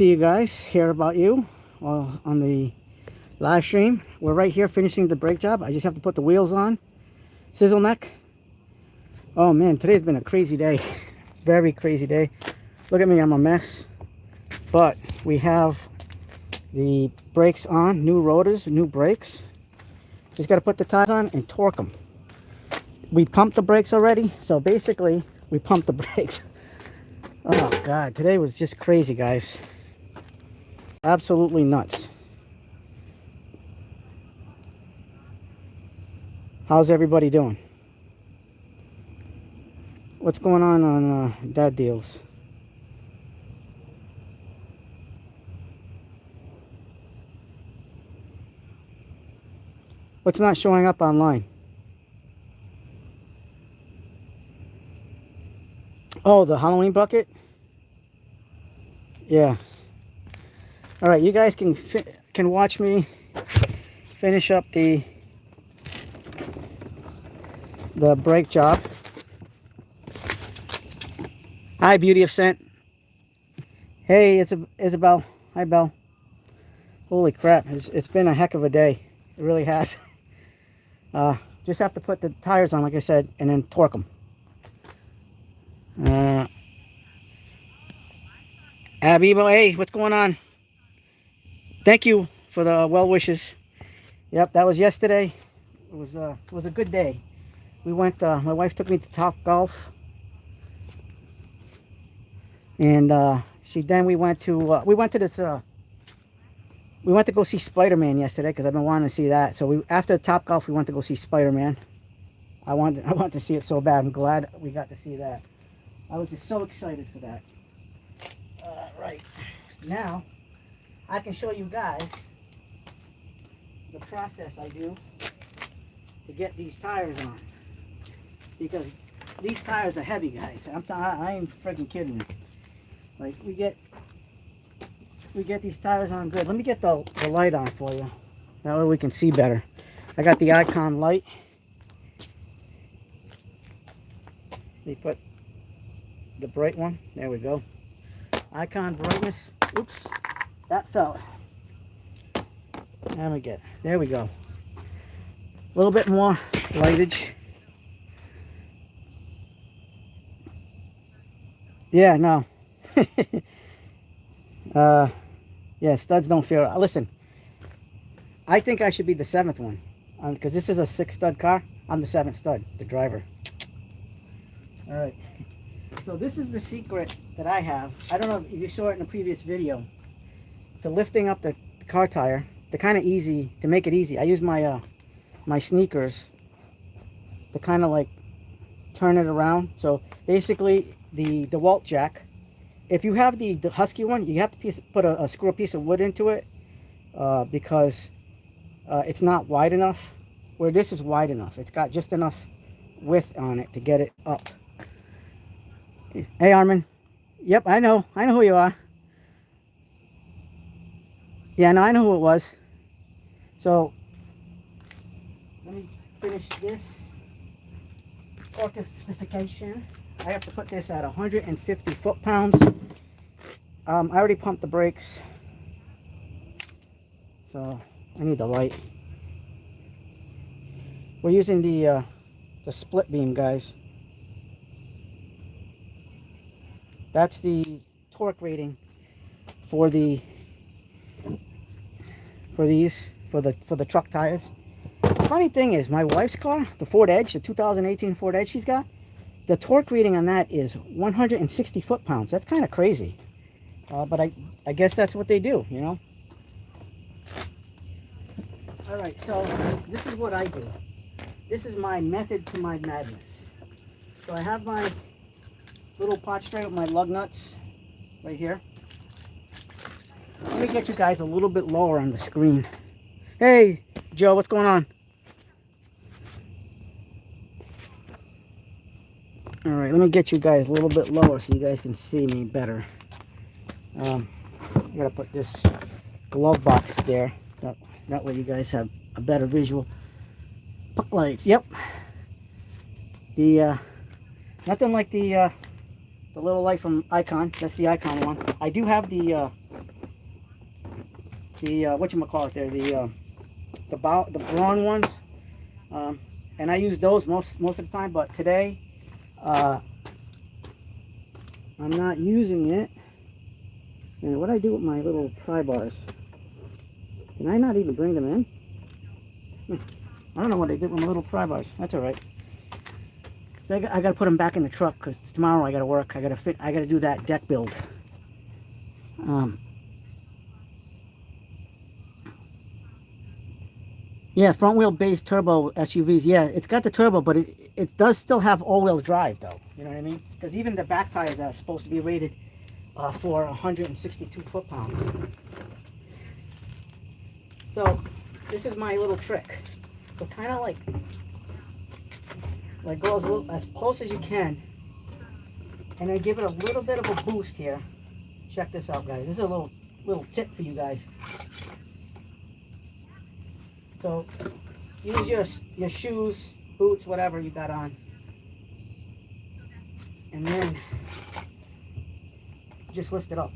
see you guys, hear about you on the live stream. We're right here finishing the brake job. I just have to put the wheels on. Sizzle neck. Oh man, today's been a crazy day. Very crazy day. Look at me, I'm a mess. But we have the brakes on, new rotors, new brakes. Just got to put the tires on and torque them. We pumped the brakes already, so basically we pumped the brakes. Oh god, today was just crazy, guys. Absolutely nuts. How's everybody doing? What's going on Dad Deals? What's not showing up online? Oh, the Halloween bucket? Yeah. All right, you guys can watch me finish up the brake job. Hi, Beauty of Scent. Hey, it's Isabel. Hi, Belle. Holy crap, it's been a heck of a day. It really has. Just have to put the tires on, like I said, and then torque them. Abby, hey, what's going on? Thank you for the well wishes. Yep, that was yesterday. It was a good day. We went. My wife took me to Top Golf, and then we went to this. We went to go see Spider-Man yesterday because I've been wanting to see that. So after Top Golf, we went to go see Spider-Man. I want to see it so bad. I'm glad we got to see that. I was just so excited for that. Right now, I can show you guys the process I do to get these tires on, because these tires are heavy, guys. I ain't freaking kidding you. Like we get these tires on good. Let me get the light on for you. That way we can see better. I got the Icon light. Let me put the bright one. There we go. Icon brightness. Oops, that fell. There we go. A little bit more lightage. Yeah, no. Yeah, studs don't feel. Listen, I think I should be the 7th one, because this is a 6-stud car. I'm the 7th stud, the driver. All right. So this is the secret that I have. I don't know if you saw it in the previous video. To lifting up the car tire, to make it easy, I use my my sneakers to kind of like turn it around. So basically the DeWalt jack, if you have the Husky one, you have to put a screw piece of wood into it, because it's not wide enough, where this is wide enough. It's got just enough width on it to get it up. Hey, Armin. Yep, I know who you are. Yeah, no, I know who it was. So let me finish this torque specification. I have to put this at 150 foot-pounds. I already pumped the brakes, so I need the light. We're using the split beam, guys. That's the torque rating for these for the truck tires. Funny thing is, my wife's car, the Ford Edge, the 2018 Ford Edge she's got, the torque rating on that is 160 foot-pounds. That's kind of crazy, but I guess that's what they do, you know. All right, so this is what I do. This is my method to my madness. So I have my little pot tray with my lug nuts right here. Let me get you guys a little bit lower on the screen. Hey, Joe, what's going on? All right, let me get you guys a little bit lower so you guys can see me better. I gotta put this glove box there. That way you guys have a better visual. Puck lights, yep. The nothing like the little light from Icon. That's the Icon one. I do have the the whatchamacallit there, the brawn ones, and I use those most of the time. But today, I'm not using it. And what do I do with my little pry bars? Can I not even bring them in? I don't know what I did with my little pry bars. That's all right. So I got to put them back in the truck because tomorrow I got to work. I got to do that deck build. Yeah, front wheel base turbo SUVs. Yeah, it's got the turbo, but it does still have all-wheel drive though. You know what I mean? Because even the back tires are supposed to be rated for 162 foot-pounds. So this is my little trick. So kind of like go as close as you can, and then give it a little bit of a boost here. Check this out, guys. This is a little tip for you guys. So use your shoes, boots, whatever you got on, and then just lift it up.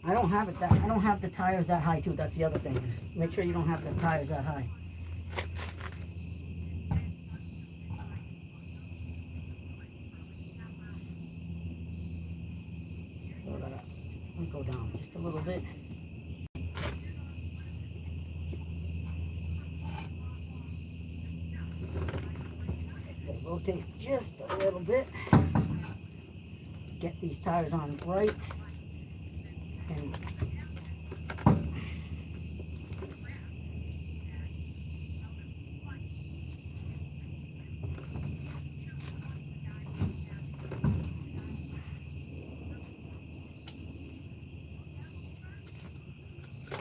I don't have the tires that high too. That's the other thing. Make sure you don't have the tires that high. So let me go down just a little bit. Rotate just a little bit. Get these tires on right. And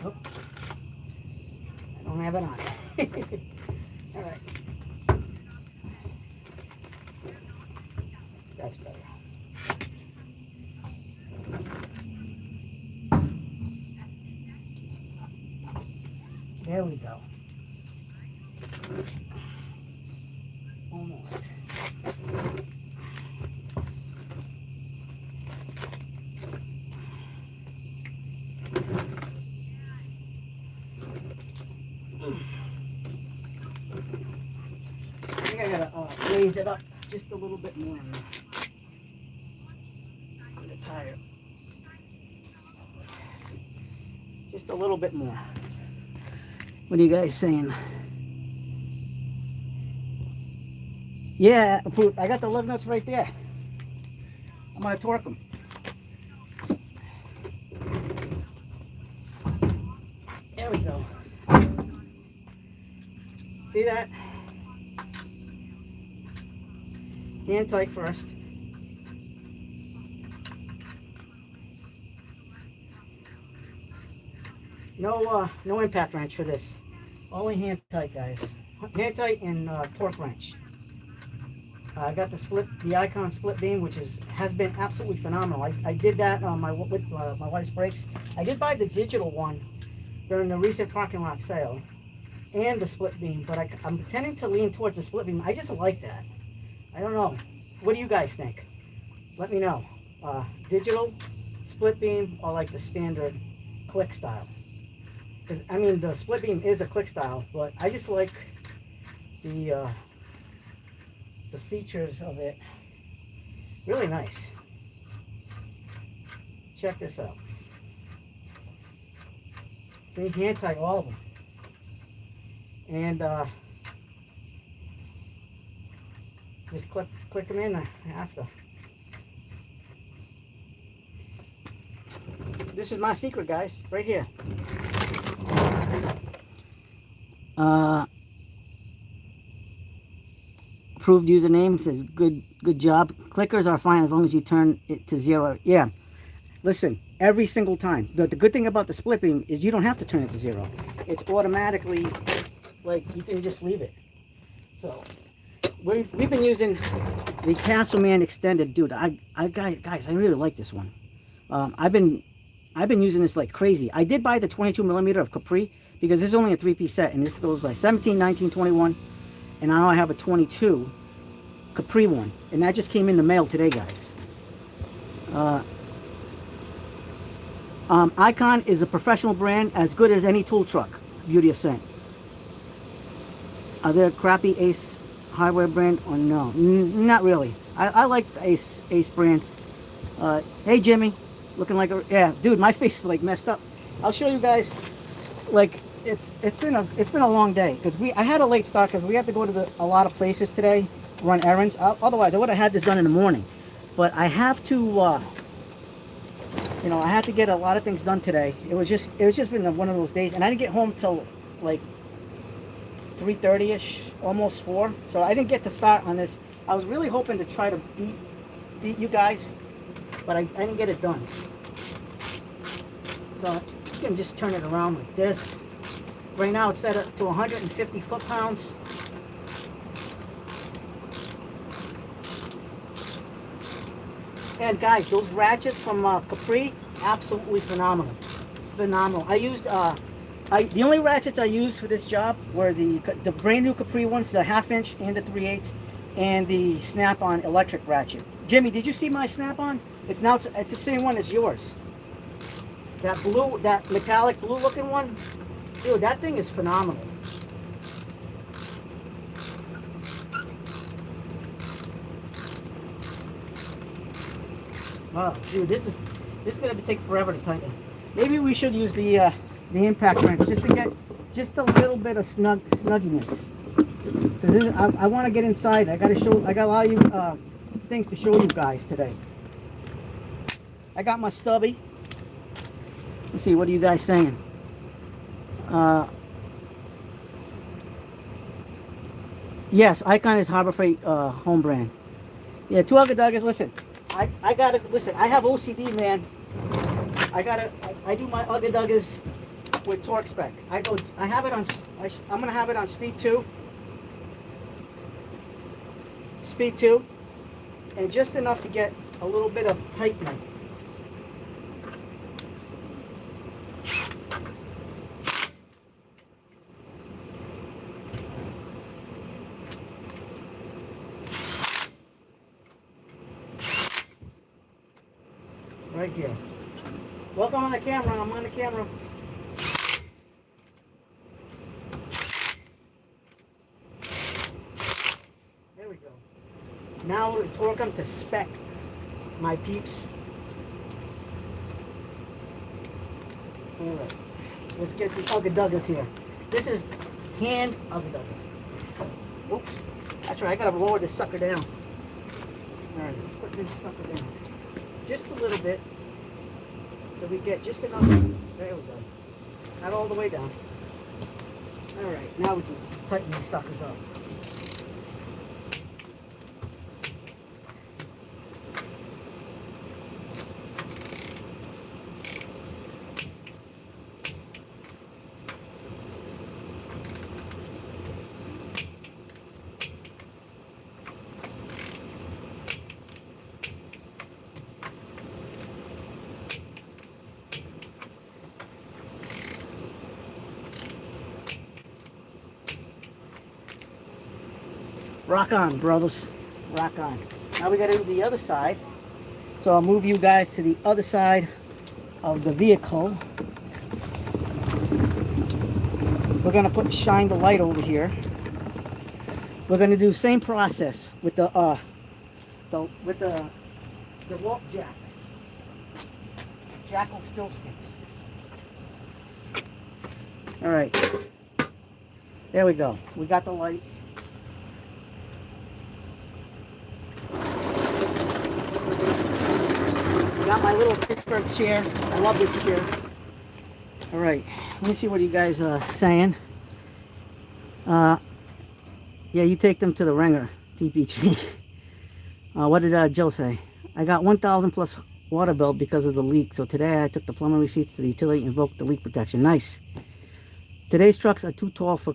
oh, I don't have it on. All right. That's better. There we go. Almost. I think I gotta raise it up just a little bit more on the tire. Just a little bit more. What are you guys saying? Yeah, I got the lug nuts right there. I'm gonna torque them. There we go. See that? Hand tight first. No impact wrench for this. Only hand tight, guys. Hand tight and torque wrench. I got the Icon split beam, which has been absolutely phenomenal. I did that on with my wife's brakes. I did buy the digital one during the recent parking lot sale, and the split beam, but I'm tending to lean towards the split beam. I just like that. I don't know. What do you guys think? Let me know. Digital, split beam, or like the standard click style. Because I mean, the split beam is a click style, but I just like the features of it. Really nice. Check this out. See, hand tight all of them, and just click them in after. This is my secret, guys, right here. Approved username says good job. Clickers are fine as long as you turn it to 0. Yeah, listen, every single time. The good thing about the split beam is you don't have to turn it to 0. It's automatically, like, you can just leave it. So we've been using the Castleman extended. Dude, guys, I really like this one. I've been using this like crazy. I did buy the 22mm of Capri because this is only a 3-piece set, and this goes like 17, 19, 21, and now I have a 22 Capri one, and that just came in the mail today, guys. Uh, Icon is a professional brand as good as any tool truck. Beauty of Scent. Are there a crappy Ace hardware brand or no? Not really. I like the Ace brand. Hey Jimmy, looking like a, yeah, dude, my face is like messed up. I'll show you guys. Like it's been a long day because I had a late start because we had to go to a lot of places today, run errands. Otherwise, I would have had this done in the morning. But I have to, you know, I had to get a lot of things done today. It was just been one of those days, and I didn't get home till like 3:30ish, almost 4. So I didn't get to start on this. I was really hoping to try to beat you guys, but I didn't get it done. So you can just turn it around like this. Right now it's set up to 150 foot-pounds. And guys, those ratchets from Capri, absolutely phenomenal. Phenomenal. I used the only ratchets I used for this job were the brand new Capri ones, the 1/2 inch and the 3/8, and the Snap-on electric ratchet. Jimmy, did you see my Snap-on? It's the same one as yours. That blue, that metallic blue looking one, dude, that thing is phenomenal. Oh, dude, this is gonna take forever to tighten. Maybe we should use the impact wrench just to get just a little bit of snugginess. I want to get inside. I got a lot of things to show you guys today. I got my stubby. Let's see, what are you guys saying? Yes, Icon is Harbor Freight home brand. Yeah, 2 Ugga Duggers. Listen, I gotta listen. I have OCD, man. I do my Ugga Duggers with torque spec. I have it on. I'm gonna have it on speed 2. Speed 2, and just enough to get a little bit of tightening. Right here. Welcome on the camera. I'm on the camera. There we go. Now we'll torque them to spec, my peeps. Alright. Let's get the Ugga Duggers here. This is hand Ugga Duggers. Oops. That's right, I gotta lower this sucker down. Alright, let's put this sucker down. Just a little bit. So we get just enough. There we go. Not all the way down. Alright, now we can tighten these suckers up. Rock on, brothers. Rock on. Now we got to do the other side. So I'll move you guys to the other side of the vehicle. We're going to shine the light over here. We're going to do the same process with the walk jack. Jackal still skins. All right. There we go. We got the light. Got my little Pittsburgh chair. I love this chair. All right, let me see what you guys are saying. Yeah, you take them to the ringer, TPG. What did Joe say? I got 1,000 plus water bill because of the leak. So today I took the plumber receipts to the utility and invoked the leak protection. Nice. Today's trucks are too tall for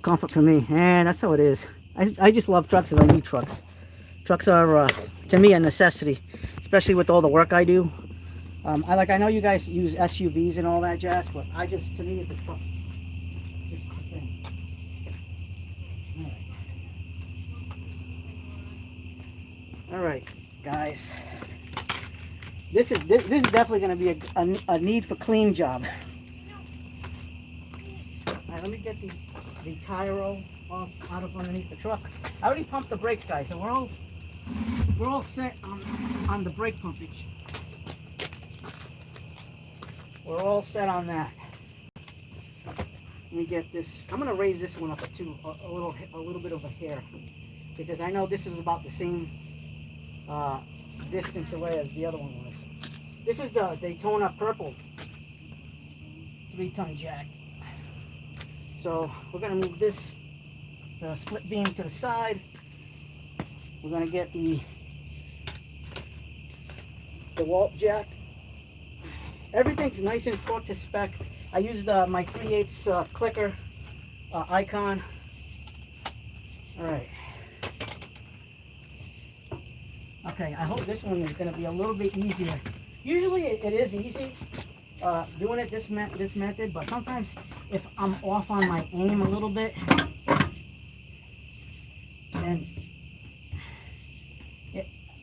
comfort for me. And that's how it is. I just love trucks as I need trucks. Trucks are, to me, a necessity, especially with all the work I do. I know you guys use SUVs and all that jazz, but to me, it's a truck. Just the thing. All right, guys. this is definitely going to be a need for clean job. All right, let me get the tire roll out of underneath the truck. I already pumped the brakes, guys, so we're all set on the brake pumpage. We're all set on that. Let me get this. I'm gonna raise this one up a little bit of a hair, because I know this is about the same distance away as the other one was. This is the Daytona Purple 3-ton jack. So we're gonna move this split beam to the side. We're gonna get the DeWalt jack. Everything's nice and torqued to spec. I used my 3/8 clicker icon. All right. Okay, I hope this one is going to be a little bit easier. Usually it is easy doing it this method, but sometimes if I'm off on my aim a little bit, then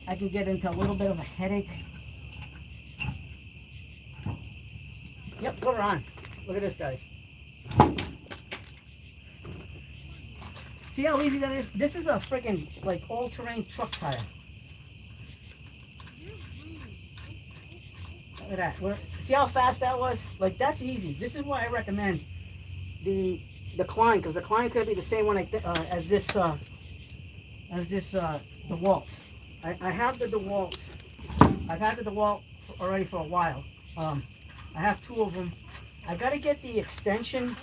I can get into a little bit of a headache. Yep, put her on. Look at this, guys. See how easy that is? This is a freaking like all-terrain truck tire. Look at that. See how fast that was? Like, that's easy. This is why I recommend the Klein, because the Klein's gonna be the same one as this DeWalt. I have the DeWalt. I've had the DeWalt already for a while. I have 2 of them. I gotta get the extension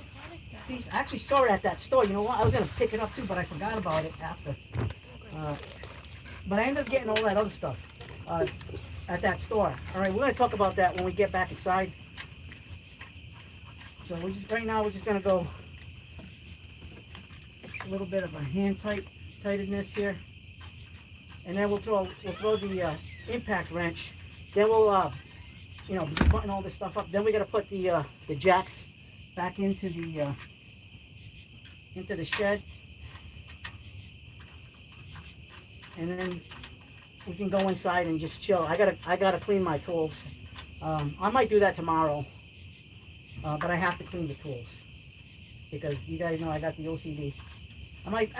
piece. I actually saw it at that store. You know what? I was gonna pick it up too, but I forgot about it after. But I ended up getting all that other stuff at that store. All right, we're gonna talk about that when we get back inside. So right now we're just gonna go a little bit of a hand tightness here, and then we'll throw the impact wrench. Then we'll just button all this stuff up. Then we got to put the jacks back into the shed, and then we can go inside and just chill. I gotta clean my tools. I might do that tomorrow, but I have to clean the tools because you guys know I got the OCD. I might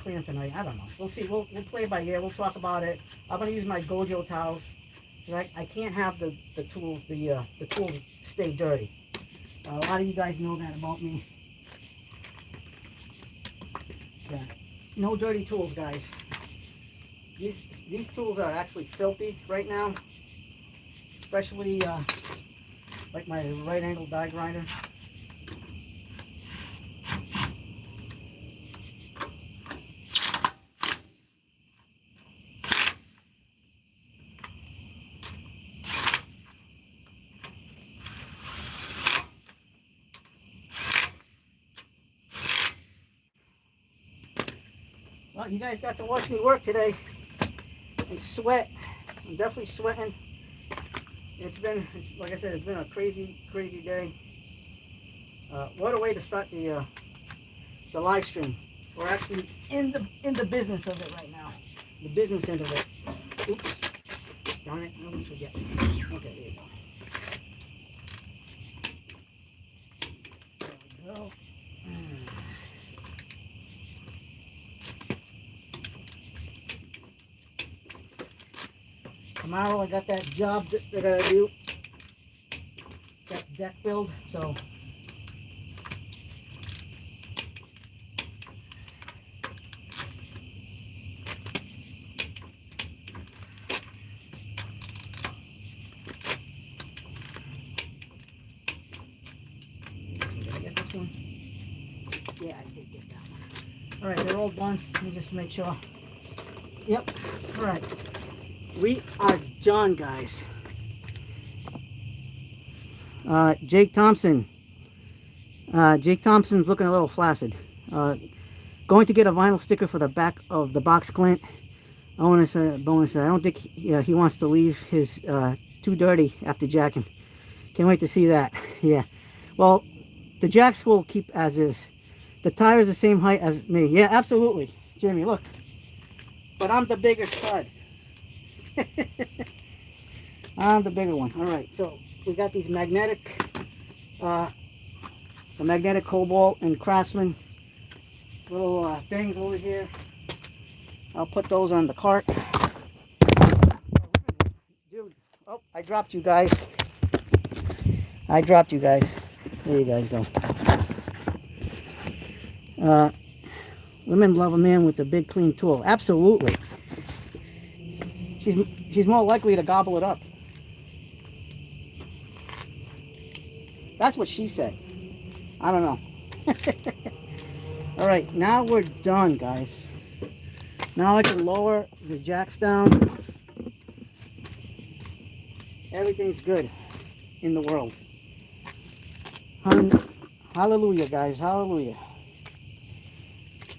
clean them tonight. I don't know. We'll see. We'll play it by ear. We'll talk about it. I'm gonna use my Gojo towels. Right, I can't have the tools stay dirty. A lot of you guys know that about me. Yeah, no dirty tools, guys. These tools are actually filthy right now, especially like my right angle die grinder. Well, you guys got to watch me work today and sweat. I'm definitely sweating. Like I said, it's been a crazy day. What a way to start the live stream. We're actually in the business of it right now. The business end of it. Oops. Darn it, I always forget. Okay, there you go. There we go. Tomorrow I got that job that I gotta do, that deck build, so did I get this one? Yeah, I did get that one. Alright, they're all done. Let me just make sure. Yep, alright. We are done, guys. Jake Thompson. Jake Thompson's looking a little flaccid. Going to get a vinyl sticker for the back of the box Clint. Bonus. I don't think he wants to leave his too dirty after jacking. Can't wait to see that. Yeah. Well, the jacks will keep as is. The tire is the same height as me. Yeah, absolutely, Jimmy. Look, but I'm the bigger stud. On the bigger one. All right, so we got these magnetic, the magnetic Cobalt and Craftsman little things over here. I'll put those on the cart. Dude, oh, I dropped you guys. I dropped you guys. There you guys go. Women love a man with a big clean tool. Absolutely. She's more likely to gobble it up. That's what she said. I don't know. All right, now we're done, guys. Now I can lower the jacks down. Everything's good in the world. Hallelujah, guys. Hallelujah.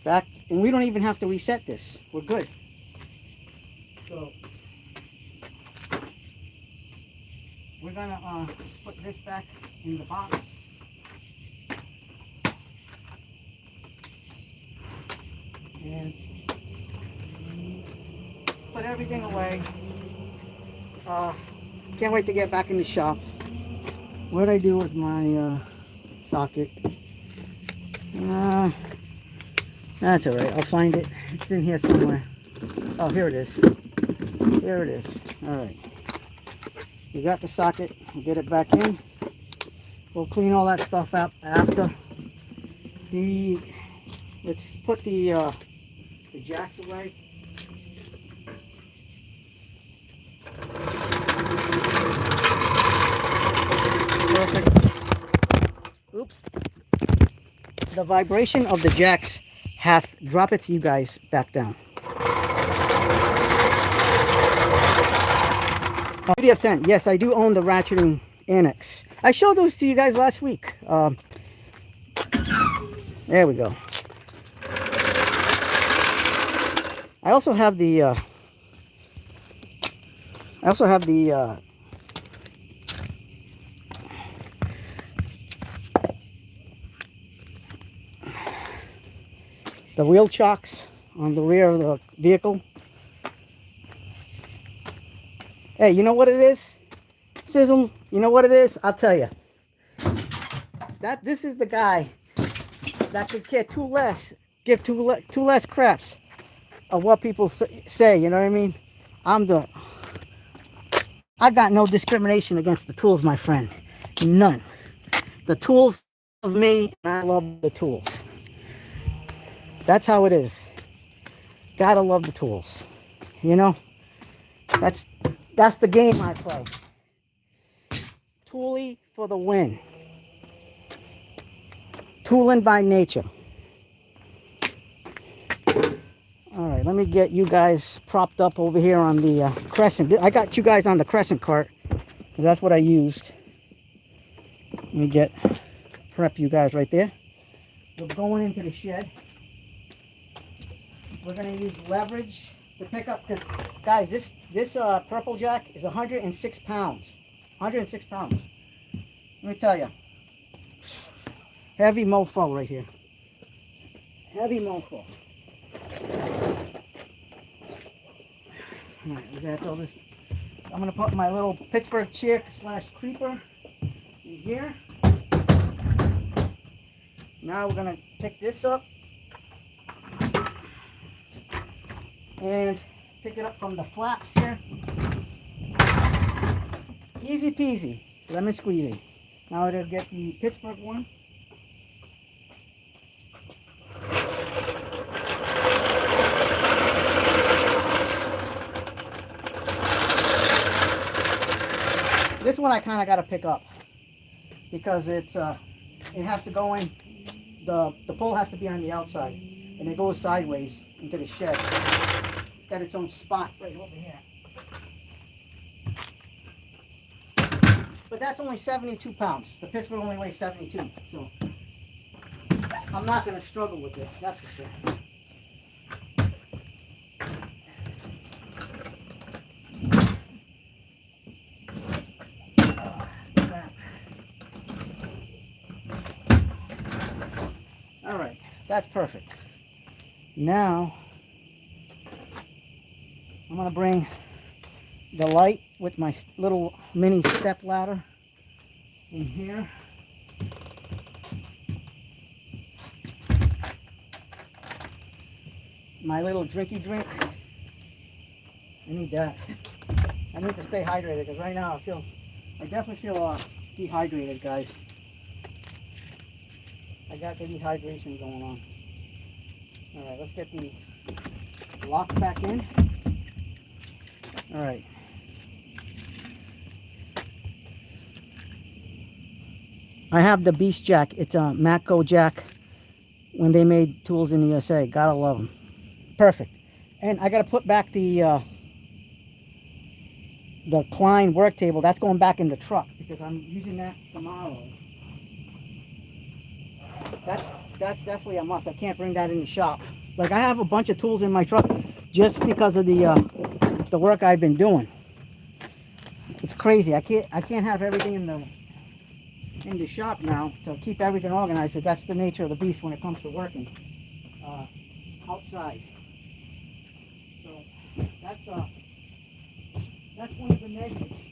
Back, and we don't even have to reset this. We're good. So we're gonna put this back in the box. And put everything away. Can't wait to get back in the shop. What did I do with my socket? That's all right. I'll find it. It's in here somewhere. Oh, here it is. There it is. All right. You got the socket. We'll get it back in. We'll clean all that stuff up after. Let's put the jacks away. Perfect. Oops. The vibration of the jacks hath droppeth you guys back down. PDF sent. Yes, I do own the ratcheting annex. I showed those to you guys last week. There we go. I also have the wheel chocks on the rear of the vehicle. Hey, you know what it is? Sizzle, you know what it is? I'll tell you. This is the guy that could care give two less craps of what people say, you know what I mean? I got no discrimination against the tools, my friend. None. The tools love me, and I love the tools. That's how it is. Gotta love the tools. You know? That's the game I play. Toolie for the win. Tooling by nature. Alright, let me get you guys propped up over here on the Crescent. I got you guys on the Crescent cart, because that's what I used. Let me prep you guys right there. We're going into the shed. We're going to use leverage to pick up, because guys, this purple jack is 106 pounds. 106 pounds. Let me tell you. Heavy mofo right here. Heavy mofo. Alright, we got all this. I'm going to put my little Pittsburgh chick / creeper in here. Now we're going to pick this up and pick it up from the flaps here. Easy peasy, lemon squeezy. Now we're going to get the Pittsburgh one. This one I kind of got to pick up because it has to go in. The pole has to be on the outside, and it goes sideways into the shed. It's got its own spot right over here. But that's only 72 pounds. The Pittsburgh only weighs 72, so I'm not going to struggle with this. That's for sure. Alright, that's perfect. Now, I'm going to bring the light with my little mini step ladder in here. My little drinky drink. I need that. I need to stay hydrated because right now I definitely feel dehydrated, guys. I got the dehydration going on. All right, let's get the lock back in. All right. I have the Beast Jack. It's a Matco Jack when they made tools in the USA. Gotta love them. Perfect. And I gotta put back the Klein work table. That's going back in the truck because I'm using that tomorrow. That's definitely a must. I can't bring that in the shop. Like, I have a bunch of tools in my truck just because of the work I've been doing. It's crazy. I can't have everything in the shop now to keep everything organized. So that's the nature of the beast when it comes to working outside. So that's one of the negatives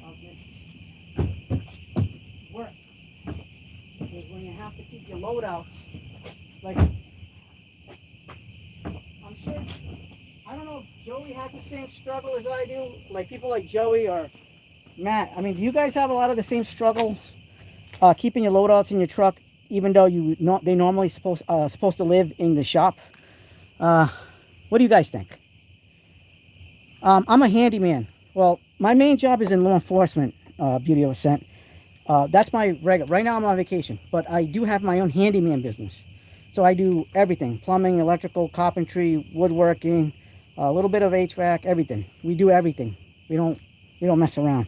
of this work, is when you have to keep your loadouts. Like, I'm sure, I don't know if Joey has the same struggle as I do, like people like Joey or Matt. I mean, do you guys have a lot of the same struggles keeping your loadouts in your truck, even though they normally supposed to live in the shop? What do you guys think? I'm a handyman. Well, my main job is in law enforcement, Beauty of Ascent. That's my regular. Right now I'm on vacation, but I do have my own handyman business. So I do everything: plumbing, electrical, carpentry, woodworking, a little bit of HVAC, everything. We do everything. We don't mess around.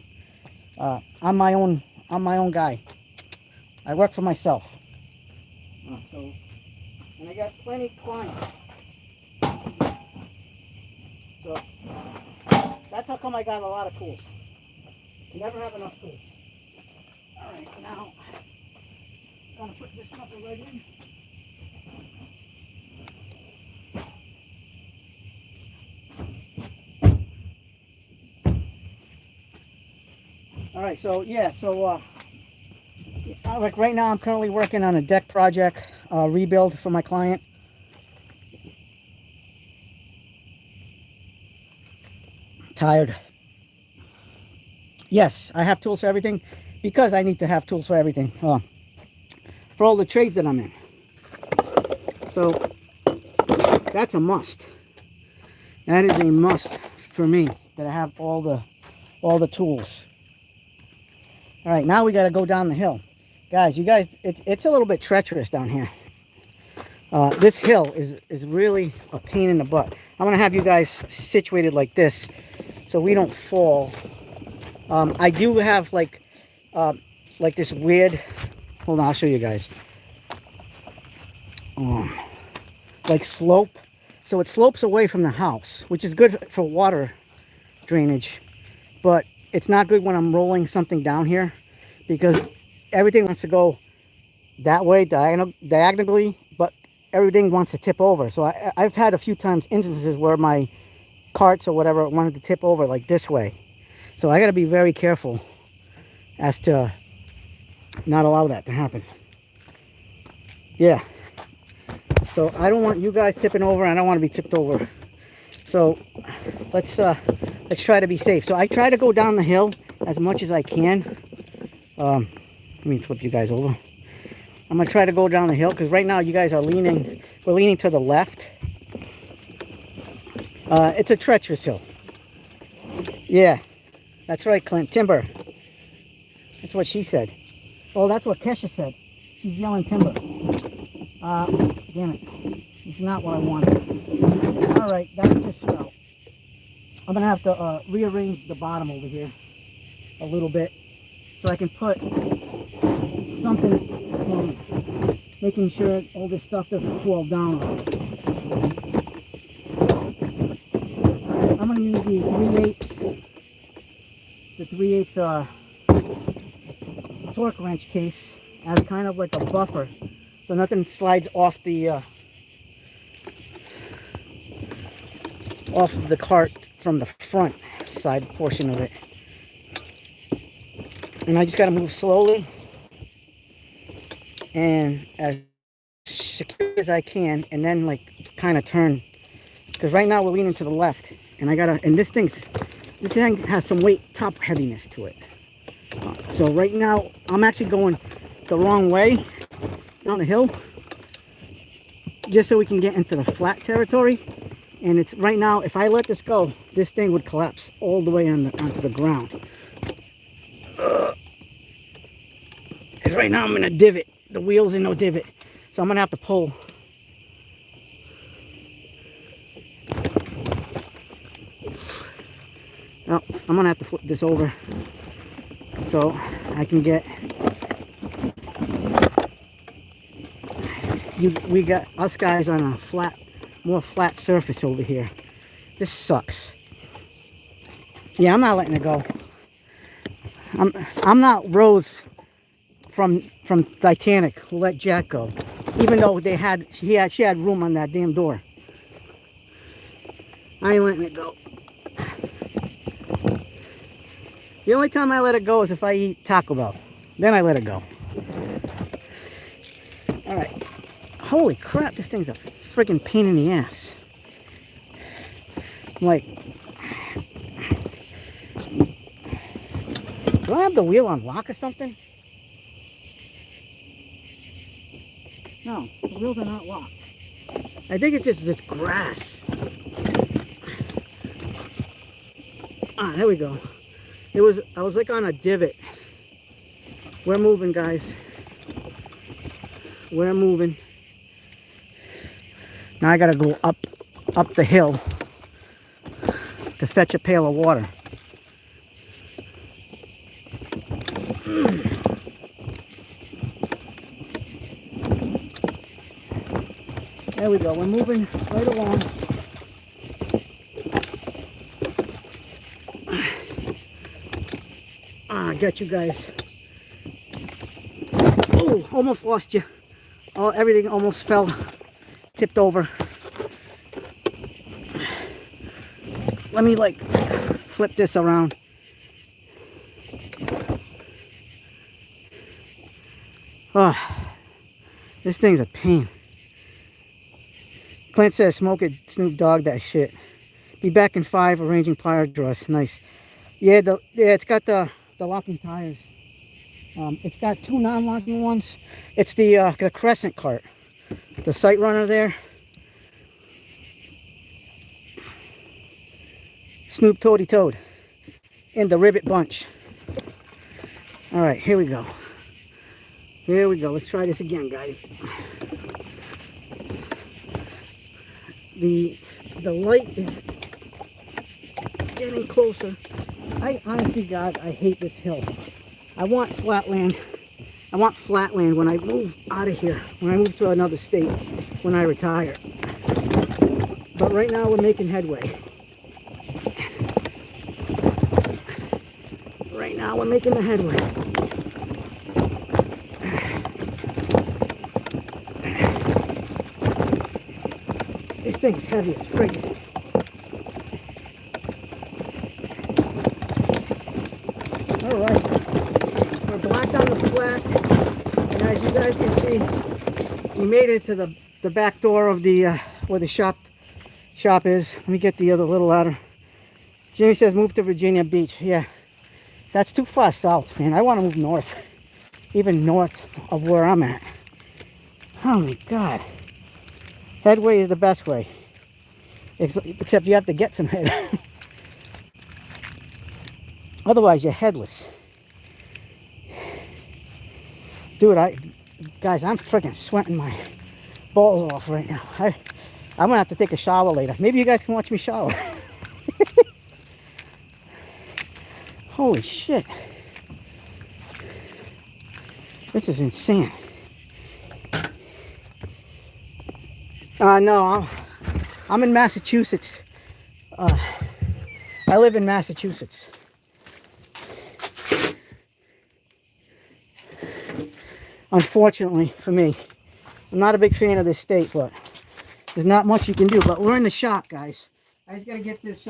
I'm my own guy. I work for myself. And I got plenty of clients. So that's how come I got a lot of tools. You never have enough tools. All right, now I'm gonna put this sucker right in. All right, so yeah, like right now I'm currently working on a deck project rebuild for my client. Tired. Yes, I have tools for everything because I need to have tools for everything, for all the trades that I'm in. So that's a must. That is a must for me, that I have all the tools. All right, now we got to go down the hill, guys. You guys, it's a little bit treacherous down here. This hill is really a pain in the butt. I'm gonna have you guys situated like this so we don't fall. I do have like this weird, hold on, I'll show you guys. Like slope. So it slopes away from the house, which is good for water drainage, but it's not good when I'm rolling something down here because everything wants to go that way diagonally, but everything wants to tip over. So I've had a few times instances where my carts or whatever wanted to tip over like this way. So I got to be very careful as to not allow that to happen. Yeah. So I don't want you guys tipping over. I don't want to be tipped over. So let's try to be safe. So I try to go down the hill as much as I can. Let me flip you guys over. I'm gonna try to go down the hill because right now you guys are leaning. We're leaning to the left. It's a treacherous hill. Yeah, that's right, Clint. Timber. That's what she said. Oh, that's what Kesha said. She's yelling timber. Damn it. It's not what I wanted. All right, that just fell. I'm gonna have to rearrange the bottom over here a little bit so I can put something for making sure all this stuff doesn't fall down. I'm gonna use the 3/8 torque wrench case as kind of like a buffer, so nothing slides off the off of the cart from the front side portion of it. And I just got to move slowly and as secure as I can, and then like kind of turn, because right now we're leaning to the left, and I gotta, and this thing has some weight, top heaviness to it. So right now I'm actually going the wrong way down the hill just so we can get into the flat territory. And it's right now, if I let this go, this thing would collapse all the way onto the ground. And right now I'm in a divot. The wheel's in no divot, so I'm gonna have to pull. Oh, I'm gonna have to flip this over so I can get. We got us guys on a flat, more flat surface over here. This sucks. Yeah, I'm not letting it go. I'm not Rose from Titanic who let Jack go, even though she had room on that damn door. I ain't letting it go. The only time I let it go is if I eat Taco Bell. Then I let it go. All right. Holy crap, this thing's a freaking pain in the ass. I'm like, do I have the wheel on lock or something? No, the wheels are not locked. I think it's just this grass. Ah, there we go. I was like on a divot. We're moving, guys. We're moving. Now I gotta go up the hill to fetch a pail of water. There we go. We're moving right along. Ah, I got you guys. Oh, almost lost you. Oh, everything almost fell, tipped over. Let me like flip this around. Oh, this thing's a pain. Clint says, smoke it, Snoop Dogg that shit. Be back in 5, arranging fire draws. Nice. Yeah, it's got the locking tires. It's got 2 non-locking ones. It's the Crescent cart. The Sight Runner there. Snoop Toady Toad. And the Ribbit Bunch. Alright, here we go. Here we go. Let's try this again, guys. The light is getting closer. I honestly, God, I hate this hill. I want flatland. I want flatland when I move out of here. When I move to another state. When I retire. But right now we're making headway. Right now we're making the headway. This thing's heavy as friggin'. Alright. We're back on the flat. And as you guys can see, we made it to the back door of the where the shop is. Let me get the other little ladder. Jimmy says move to Virginia Beach. Yeah. That's too far south, man. I want to move north. Even north of where I'm at. Oh my God. Headway is the best way. Except you have to get some head. Otherwise, you're headless. Dude, guys, I'm freaking sweating my balls off right now. I'm going to have to take a shower later. Maybe you guys can watch me shower. Holy shit. This is insane. No, I'm in Massachusetts. I live in Massachusetts. Unfortunately for me. I'm not a big fan of this state, but there's not much you can do. But we're in the shop, guys. I just gotta get this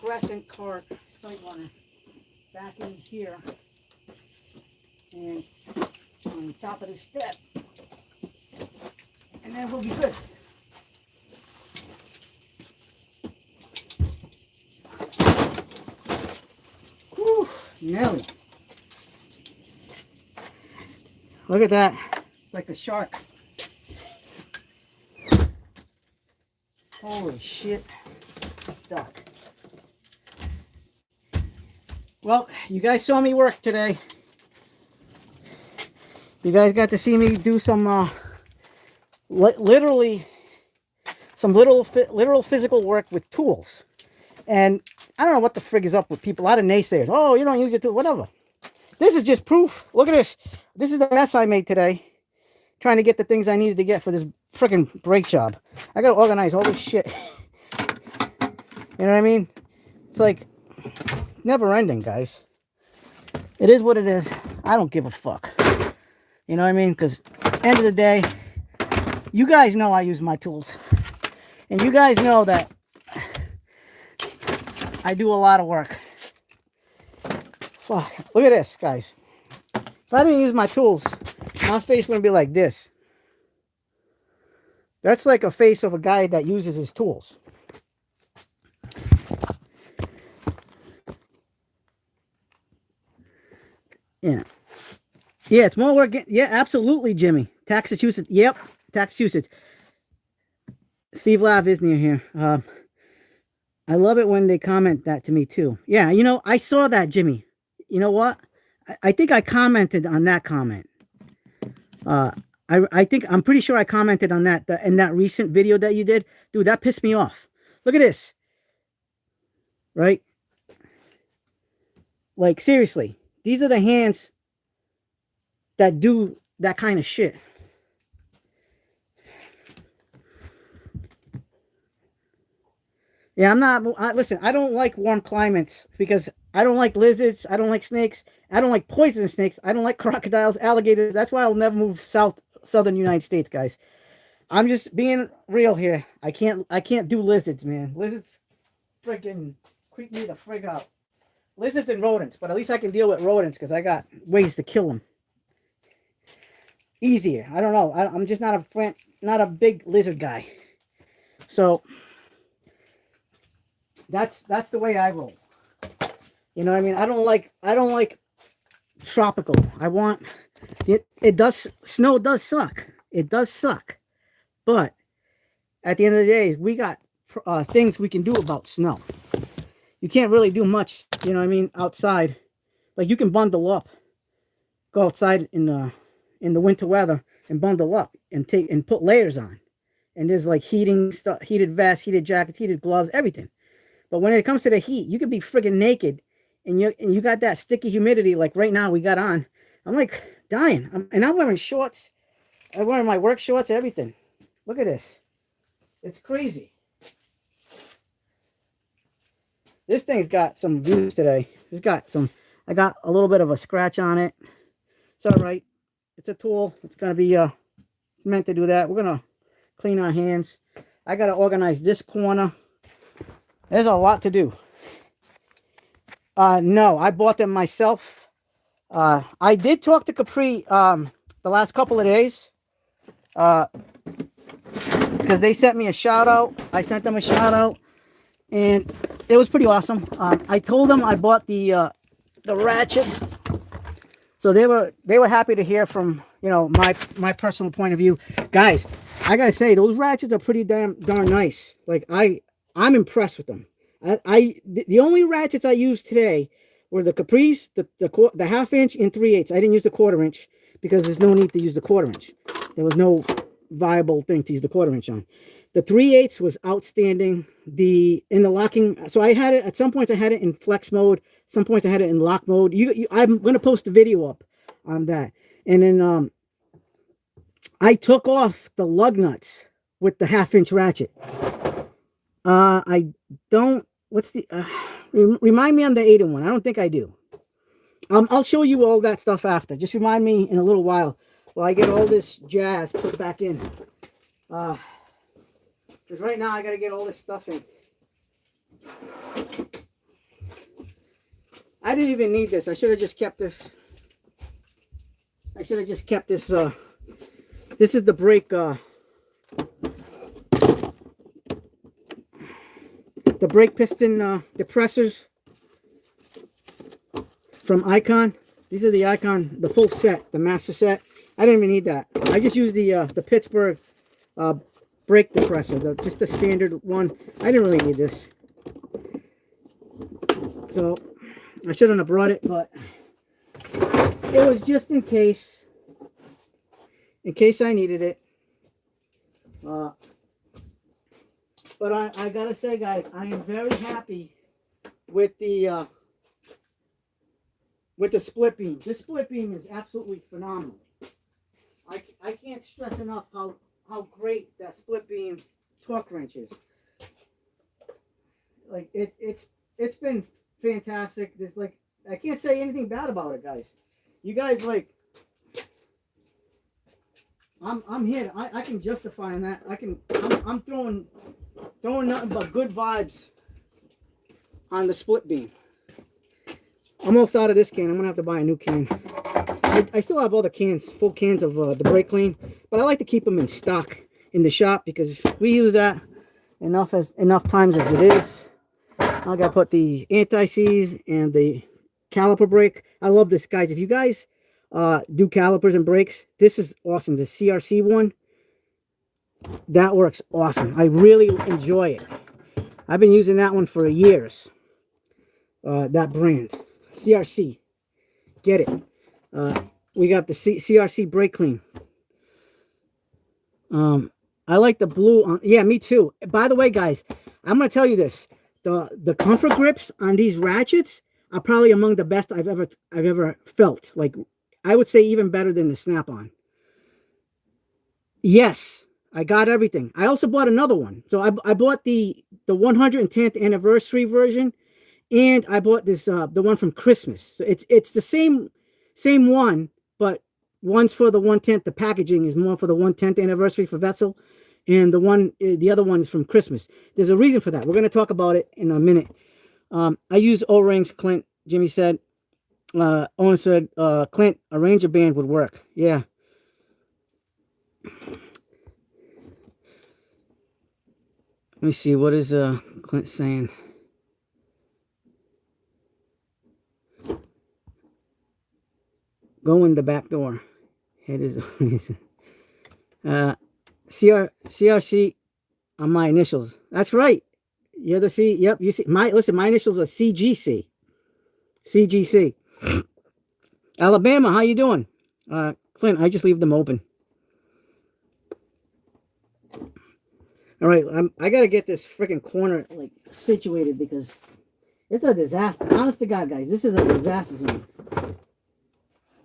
crescent cart sight runner back in here and on the top of the step, and then we'll be good. Whew, Nelly. Look at that, like a shark. Holy shit, duck. Well, you guys saw me work today. You guys got to see me do some, literally, some literal physical work with tools. And I don't know what the frig is up with people. A lot of naysayers. Oh, you don't use your tool, whatever. This is just proof. Look at this. This is the mess I made today. Trying to get the things I needed to get for this freaking brake job. I gotta organize all this shit. You know what I mean? It's like never ending, guys. It is what it is. I don't give a fuck. You know what I mean? Because end of the day, you guys know I use my tools. And you guys know that I do a lot of work. Fuck. Look at this, guys. If I didn't use my tools, my face wouldn't be like this. That's like a face of a guy that uses his tools. Yeah. Yeah, it's more work. Yeah, absolutely, Jimmy. Massachusetts. Yep, Massachusetts. Steve Lav is near here. I love it when they comment that to me, too. Yeah, you know, I saw that, Jimmy. You know what? I think I commented on that comment. I'm pretty sure I commented on that in that recent video that you did. Dude, that pissed me off. Look at this. Right? Like, seriously. These are the hands that do that kind of shit. Yeah, listen, I don't like warm climates because I don't like lizards. I don't like snakes. I don't like poisonous snakes. I don't like crocodiles, alligators. That's why I'll never move southern United States, guys. I'm just being real here. I can't do lizards, man. Lizards freaking creep me the frig out. Lizards and rodents, but at least I can deal with rodents because I got ways to kill them. Easier. I don't know. I'm just not a big lizard guy. So that's the way I roll. You know what I mean? I don't like tropical. I want snow does suck. It does suck. But at the end of the day, we got things we can do about snow. You can't really do much, you know what I mean, outside. Like you can bundle up. Go outside in the winter weather and bundle up and put layers on. And there's like heating stuff, heated vests, heated jackets, heated gloves, everything. But when it comes to the heat, you could be friggin' naked and you got that sticky humidity like right now we got on. I'm like dying. I'm wearing shorts. I'm wearing my work shorts and everything. Look at this. It's crazy. This thing's got some views today. I got a little bit of a scratch on it. It's all right. It's a tool. It's going to be, it's meant to do that. We're going to clean our hands. I got to organize this corner. There's a lot to do. No, I bought them myself. I did talk to Capri the last couple of days. Because they sent me a shout out. I sent them a shout out. And it was pretty awesome. I told them I bought the ratchets. So they were happy to hear from, you know, my personal point of view. Guys, I gotta say, those ratchets are pretty darn nice. Like I'm impressed with them. The only ratchets I used today were the Capris, the 1/2 inch and 3/8. I didn't use the 1/4 inch because there's no need to use the 1/4 inch. There was no viable thing to use the 1/4 inch on. The 3/8 was outstanding. In the locking, so I had it at some points. I had it in flex mode. Some points I had it in lock mode. I'm gonna post a video up on that. And then I took off the lug nuts with the 1/2 inch ratchet. I don't. What's the? Remind me on the 8-in-1. I don't think I do. I'll show you all that stuff after. Just remind me in a little while I get all this jazz put back in. Because right now I got to get all this stuff in. I didn't even need this. I should have just kept this. I should have just kept this. This is the brake. The brake piston depressors from Icon. These are the Icon, the full set, the master set. I didn't even need that. I just used the Pittsburgh brake depressor, just the standard one. I didn't really need this. So I shouldn't have brought it, but it was just in case I needed it. But I gotta say, guys, I am very happy with the split beam. This split beam is absolutely phenomenal. I can't stress enough how great that split beam torque wrench is. Like it's been fantastic. There's like, I can't say anything bad about it, guys. You guys, like, I'm here. I can justify that. I'm throwing nothing but good vibes on the split beam. Almost out of this can. I'm gonna have to buy a new can. I still have all the cans, full cans of the brake clean, but I like to keep them in stock in the shop because we use that enough times as it is. I gotta put the anti-seize and the caliper brake. I love this, guys. If you guys do calipers and brakes, this is awesome. The CRC one, that works awesome. I really enjoy it. I've been using that one for years. That brand, CRC. Get it. We got the CRC brake clean. I like the blue on. Yeah, me too. By the way, guys, I'm gonna tell you this: the comfort grips on these ratchets are probably among the best I've ever felt. Like, I would say even better than the Snap-on. Yes, I got everything. I also bought another one. So I bought the 110th anniversary version, and I bought this the one from Christmas. So it's the same one, but one's for the 110th. The packaging is more for the 110th anniversary for Vessel, and the other one is from Christmas. There's a reason for that. We're going to talk about it in a minute. I use O-rings, Clint. Jimmy said. Owen said, Clint, a Ranger band would work. Yeah. Let me see. What is Clint saying? Go in the back door. Head is CRC on my initials. That's right. You're the C. Yep. You see my initials are CGC. CGC. Alabama, how you doing? Clint, I just leave them open. All right, I gotta get this freaking corner like situated because it's a disaster. Honest to God, guys, this is a disaster zone.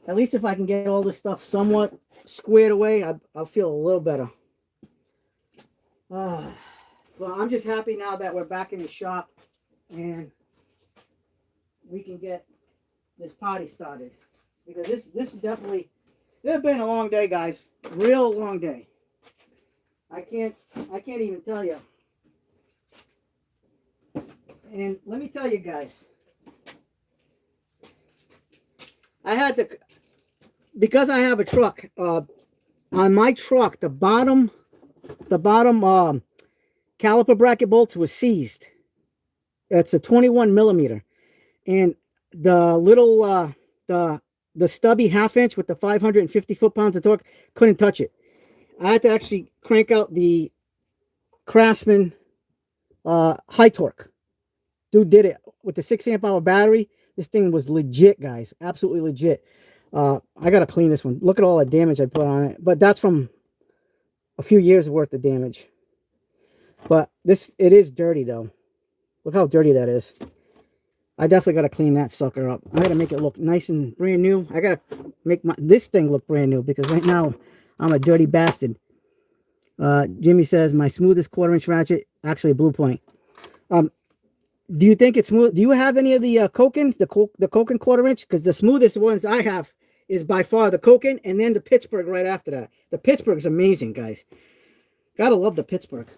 At least if I can get all this stuff somewhat squared away, I'll feel a little better. Well, I'm just happy now that we're back in the shop and we can get this party started, because this is definitely, it's been a long day, guys. Real long day. I can't even tell you. And let me tell you guys, I had to, because I have a truck, on my truck, the bottom caliper bracket bolts was seized. It's a 21 millimeter, and the little the stubby half-inch with the 550 foot-pounds of torque couldn't touch it. I had to actually crank out the Craftsman high torque. Dude did it with the 6 amp hour battery. This thing was legit, guys. Absolutely legit. I gotta clean this one. Look at all the damage I put on it. But that's from a few years worth of damage. But it is dirty though. Look how dirty that is. I definitely gotta clean that sucker up. I gotta make it look nice and brand new. I gotta make this thing look brand new, because right now I'm a dirty bastard. Jimmy says my smoothest 1/4" ratchet, actually a Blue Point. Do you think it's smooth? Do you have any of the Kokins, the Kokin 1/4"? Because the smoothest ones I have is by far the Kokin, and then the Pittsburgh right after that. The Pittsburgh is amazing, guys. Gotta love the Pittsburgh.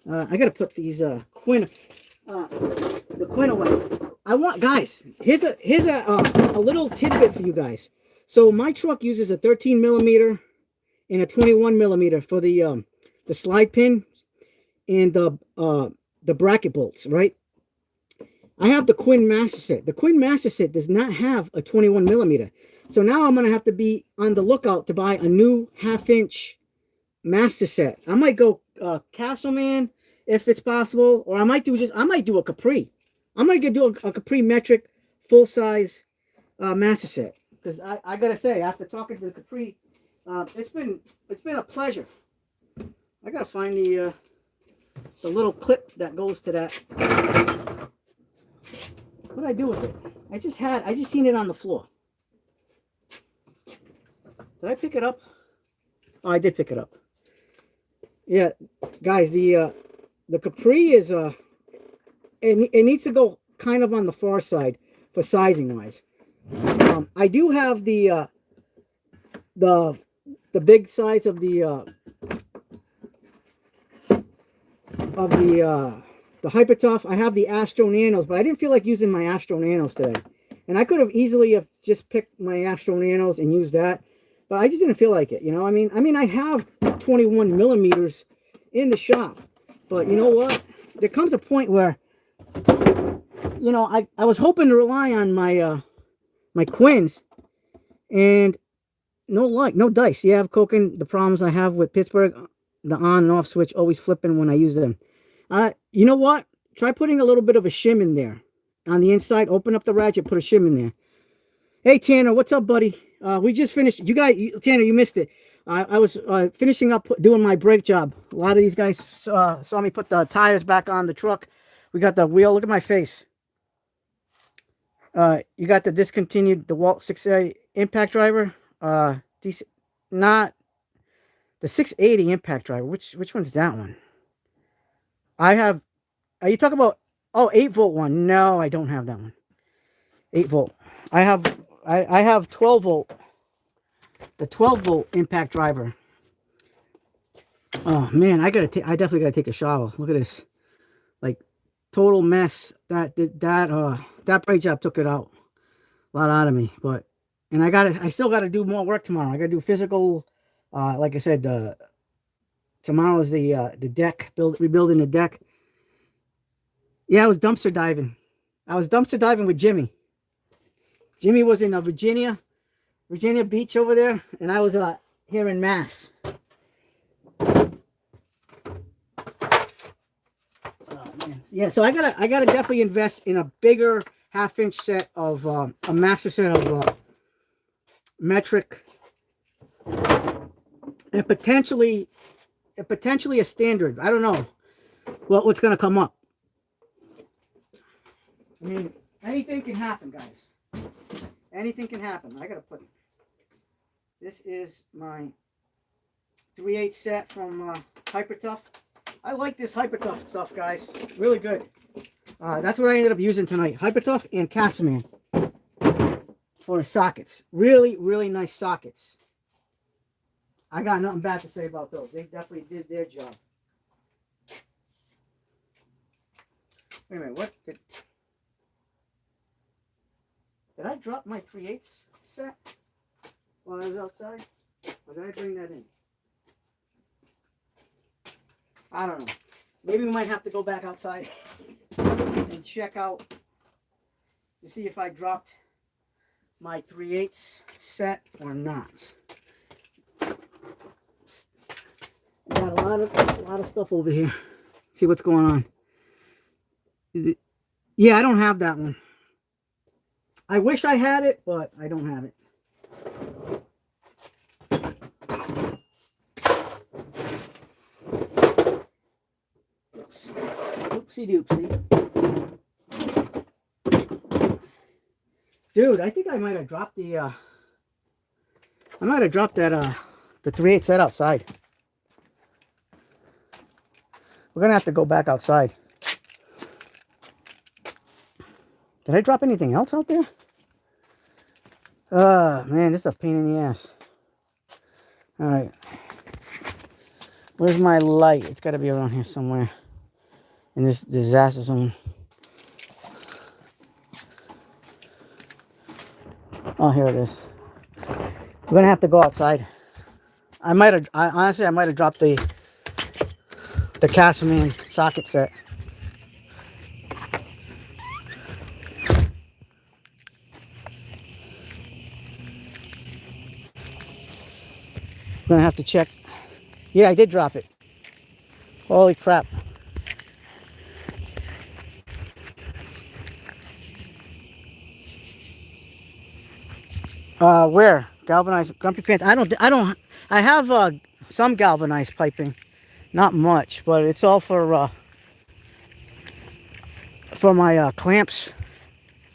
I gotta put these the Quinn away. I want, guys, here's a little tidbit for you guys. So my truck uses a 13 millimeter and a 21 millimeter for the slide pin and the bracket bolts, right? I have the Quinn Master Set. The Quinn Master Set does not have a 21 millimeter. So now I'm going to have to be on the lookout to buy a new 1/2 inch Master Set. I might go Castleman if it's possible, or I might do a Capri. I'm going to do a Capri metric full size Master Set, because I got to say, after talking to the Capri, it's been a pleasure. I got to find the little clip that goes to that. What did I do with it? I just seen it on the floor. Did I pick it up? Oh, I did pick it up. Yeah, guys, the Capri is it needs to go kind of on the far side for sizing wise. I do have the big size of the Hyper Tough. I have the Astro Nanos, but I didn't feel like using my Astro Nanos today. And I could have easily have just picked my Astro Nanos and used that, but I just didn't feel like it. You know, I mean, I have 21 millimeters in the shop, but you know what? There comes a point where, you know, I was hoping to rely on my my Quinns, and no luck, no dice. Yeah, I've cooking the problems I have with Pittsburgh, the on and off switch always flipping when I use them. You know what? Try putting a little bit of a shim in there on the inside. Open up the ratchet, put a shim in there. Hey Tanner, what's up, buddy? We just finished. Tanner, you missed it. I was finishing up doing my brake job. A lot of these guys saw me put the tires back on the truck. We got the wheel. Look at my face. You got the discontinued DeWalt 6A impact driver. Not the 680 impact driver. Which one's that one? I have. Are you talking about? Oh, 8-volt one. No, I don't have that one. 8-volt. I have 12-volt. The 12-volt impact driver. Oh man, I definitely gotta take a shower. Look at this, like total mess. That brake job took it out, a lot out of me. But I still gotta do more work tomorrow. I gotta do physical. Like I said, tomorrow is the deck rebuilding the deck. Yeah, I was dumpster diving. I was dumpster diving with Jimmy. Jimmy was in Virginia Beach over there, and I was here in Mass. Oh, man. Yeah, so I gotta definitely invest in a bigger 1/2 inch set of a master set of metric, and potentially a standard. I don't know what's gonna come up. I mean, anything can happen, guys. Anything can happen. I gotta put. This is my 3/8 set from Hyper Tough. I like this Hyper Tough stuff, guys. Really good. That's what I ended up using tonight. Hyper Tough and Castleman for sockets. Really, really nice sockets. I got nothing bad to say about those. They definitely did their job. Wait a minute. What did I drop my 3/8 set while I was outside? Or did I bring that in? I don't know. Maybe we might have to go back outside and check out to see if I dropped my 3/8 set or not. Got a lot of stuff over here. See what's going on. Yeah, I don't have that one. I wish I had it, but I don't have it. Oopsie doopsie. Dude, I think I might have dropped the the 3/8 set outside. We're gonna have to go back outside. Did I drop anything else out there? Man, this is a pain in the ass. All right. Where's my light? It's got to be around here somewhere in this disaster zone. Oh, here it is. We're gonna have to go outside. I honestly might have dropped the Castleman socket set. Gonna have to check. Yeah, I did drop it. Holy crap. Where? Galvanized Grumpy Pants. I have some galvanized piping. Not much, but it's all for my clamps.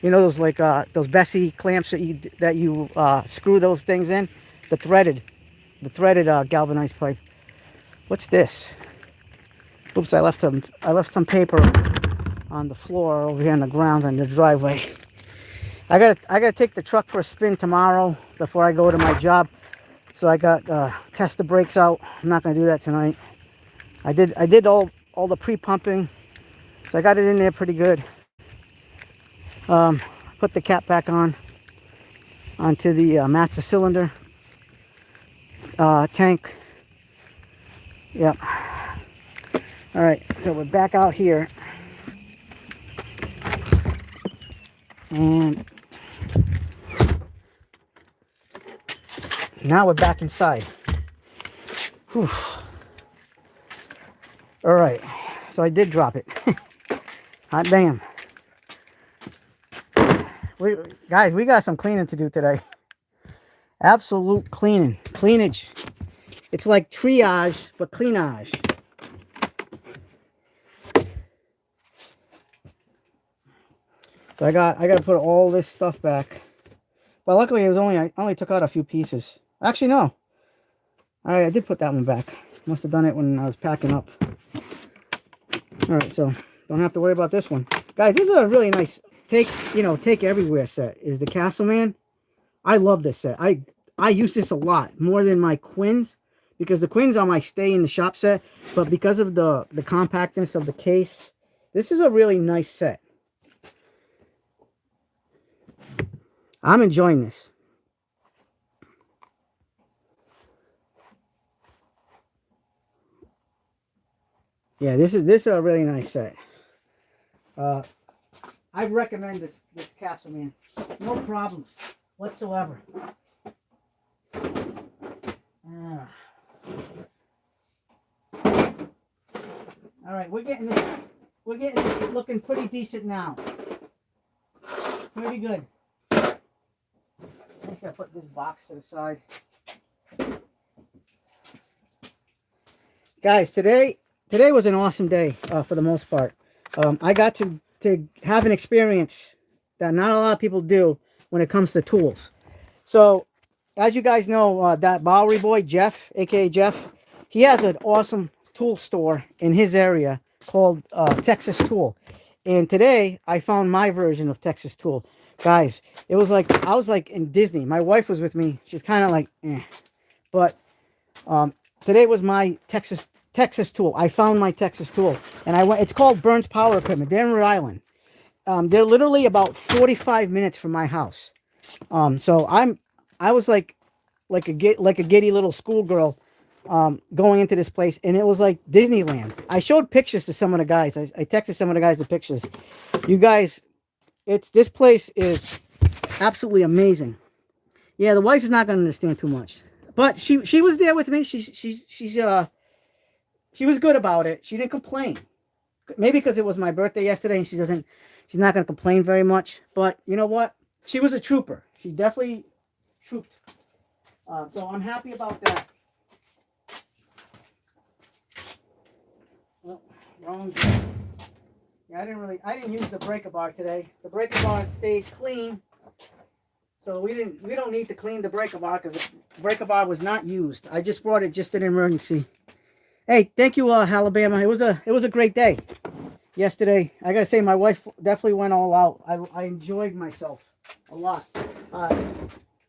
You know those like those Bessie clamps that you screw those things in? The threaded galvanized pipe. What's this? Oops, I left some paper on the floor over here on the ground in the driveway. I gotta take the truck for a spin tomorrow before I go to my job. So I got test the brakes out. I'm not gonna do that tonight. I did all the pre-pumping, so I got it in there pretty good. Put the cap back onto the master cylinder tank. Yep. All right, so we're back out here, and now we're back inside. Whew. All right, so I did drop it. Hot damn. Guys, we got some cleaning to do today. Absolute cleanage. It's like triage, but cleanage. So I got to put all this stuff back. But luckily it was I only took out a few pieces. Actually, no. I did put that one back. Must have done it when I was packing up. Alright, so don't have to worry about this one. Guys, this is a really nice take everywhere set. Is the Castleman. I love this set. I use this a lot. More than my Quins. Because the Quins are my stay in the shop set. But because of the compactness of the case, this is a really nice set. I'm enjoying this. Yeah, this is a really nice set. I recommend this Castleman. No problems whatsoever. All right, we're getting this looking pretty decent now. Pretty good. I just gotta put this box to the side. Guys, today was an awesome day for the most part. I got to have an experience that not a lot of people do when it comes to tools. So, as you guys know, that Bowery boy, Jeff, aka Jeff, he has an awesome tool store in his area called Texas Tool. And today, I found my version of Texas Tool. Guys, it was like, I was like in Disney. My wife was with me. She's kind of like, eh. But today was my Texas Tool. I found my Texas Tool. And I went, it's called Burns Power Equipment. They're in Rhode Island. They're literally about 45 minutes from my house. So I was like a giddy little schoolgirl going into this place, and it was like Disneyland. I showed pictures to some of the guys. I texted some of the guys the pictures. You guys, this place is absolutely amazing. Yeah, the wife is not going to understand too much, but she was there with me. She was good about it. She didn't complain. Maybe because it was my birthday yesterday, and she's not going to complain very much. But you know what? She was a trooper. She definitely trooped. So I'm happy about that. Oh, wrong. Yeah, I didn't use the breaker bar today. The breaker bar stayed clean. So we don't need to clean the breaker bar because the breaker bar was not used. I just brought it just in an emergency. Hey, thank you, Alabama. It was a great day yesterday. I gotta say, my wife definitely went all out. I enjoyed myself a lot.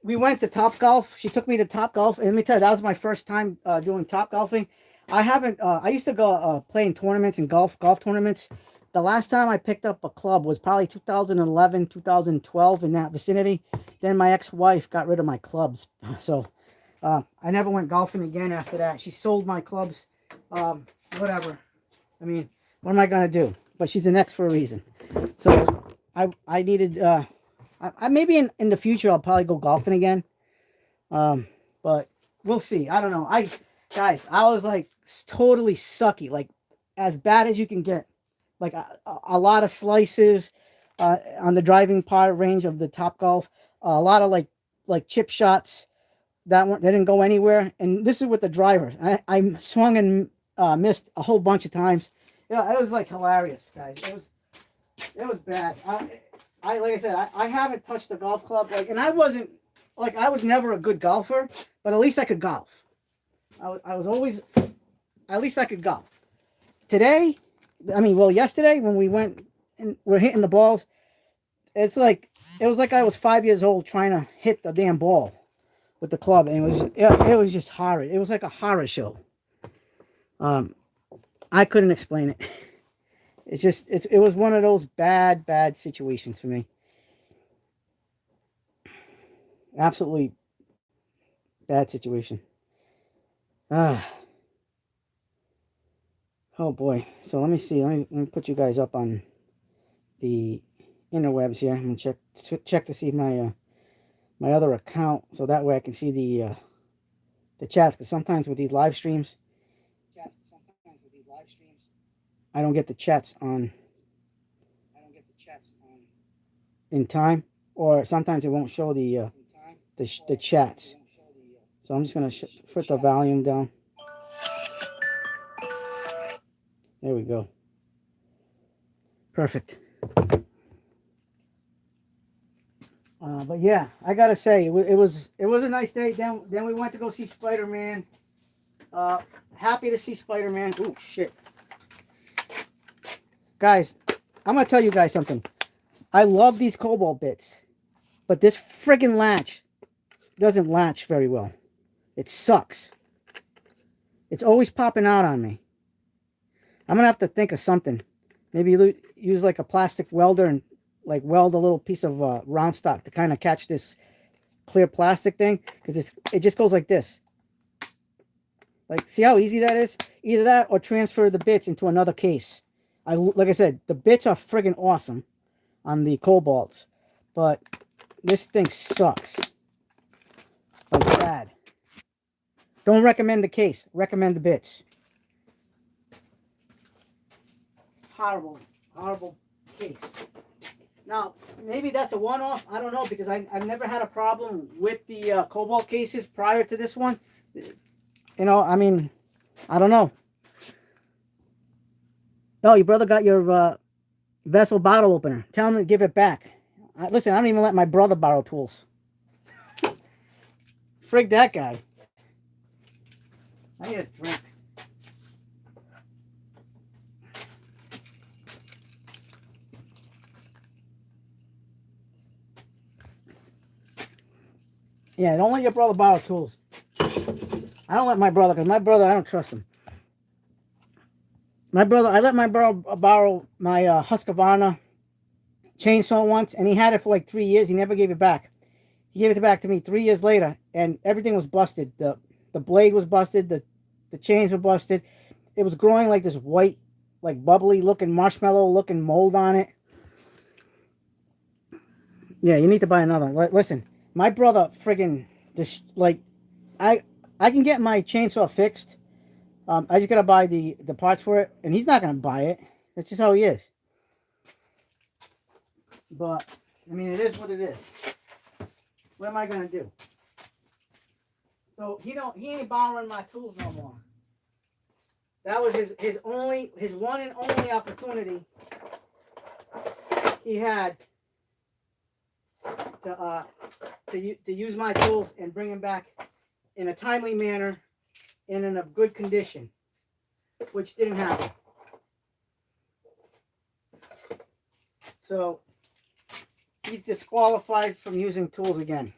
We went to Top Golf. She took me to Top Golf, and let me tell you, that was my first time doing Top Golfing. I used to go playing tournaments and golf tournaments, the last time I picked up a club was probably 2011, 2012, in that vicinity. Then my ex-wife got rid of my clubs. So I never went golfing again after that. She sold my clubs. Whatever. I mean, what am I going to do? But she's an ex for a reason. So I needed, I maybe in the future I'll probably go golfing again. But we'll see. I don't know. Guys, I was like totally sucky. Like as bad as you can get. Like a lot of slices on the driving part range of the Top Golf. A lot of like chip shots they didn't go anywhere. And this is with the driver. I swung and missed a whole bunch of times. Yeah, it was like hilarious, guys. It was bad. I like I said, I haven't touched the golf club, like, and I was never a good golfer, but at least I could golf. I was always, at least I could golf. Today, yesterday when we went and we're hitting the balls, it was like I was 5 years old trying to hit the damn ball with the club, and it was just horrid. It was like a horror show. I couldn't explain it. It was one of those bad situations for me. Absolutely bad situation. Oh boy. So let me see. Let me put you guys up on the interwebs here. I'm gonna check to see my my other account, so that way I can see the chats. Because sometimes with these live streams, I don't get the chats on in time, or sometimes it won't show the chats. So I'm just gonna put the volume down. There we go. Perfect. But yeah, I gotta say it was a nice day. Then we went to go see Spider-Man. Happy to see Spider-Man. Ooh, shit. Guys, I'm gonna tell you guys something. I love these Cobalt bits, but this friggin' latch doesn't latch very well. It sucks. It's always popping out on me. I'm gonna have to think of something. Maybe use like a plastic welder and like weld a little piece of round stock to kind of catch this clear plastic thing, because it just goes like this. Like, see how easy that is? Either that or transfer the bits into another case. Like I said, the bits are friggin' awesome on the Cobalts, but this thing sucks. Like bad. Don't recommend the case. Recommend the bits. Horrible case. Now, maybe that's a one-off. I don't know, because I've never had a problem with the Cobalt cases prior to this one. You know, I mean, I don't know. Oh, your brother got your vessel bottle opener. Tell him to give it back. Listen, I don't even let my brother borrow tools. Frig that guy. I need a drink. Yeah, don't let your brother borrow tools. I don't let my brother, because my brother, I don't trust him. My brother, I let my brother borrow my Husqvarna chainsaw once, and he had it for like 3 years. He never gave it back. He gave it back to me 3 years later, and everything was busted. The blade was busted. The chains were busted. It was growing like this white, like bubbly looking, marshmallow looking mold on it. Yeah, you need to buy another. Listen, my brother friggin' this, like, I can get my chainsaw fixed. I just gotta buy the parts for it, and he's not gonna buy it. That's just how he is. But I mean, it is what it is. What am I gonna do? So he ain't borrowing my tools no more. That was his one and only opportunity he had to use my tools and bring them back in a timely manner and in a good condition, which didn't happen. So he's disqualified from using tools again.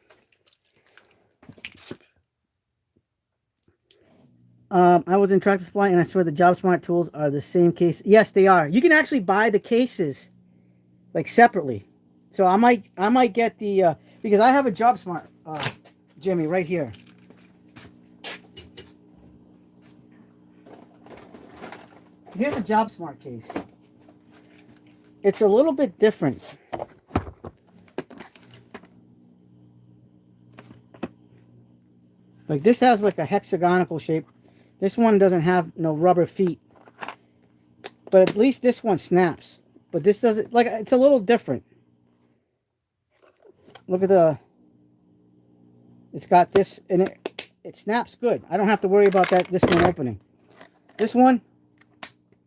I was in Tractor Supply and I swear the Job Smart tools are the same case. Yes, they are. You can actually buy the cases like separately. So I might get the because I have a Job Smart Jimmy right here. Here's a Job Smart case. It's a little bit different. Like this has like a hexagonal shape. This one doesn't have no rubber feet. But at least this one snaps. But this doesn't, like, it's a little different. Look at the, it's got this, and it snaps good. I don't have to worry about this one opening. This one,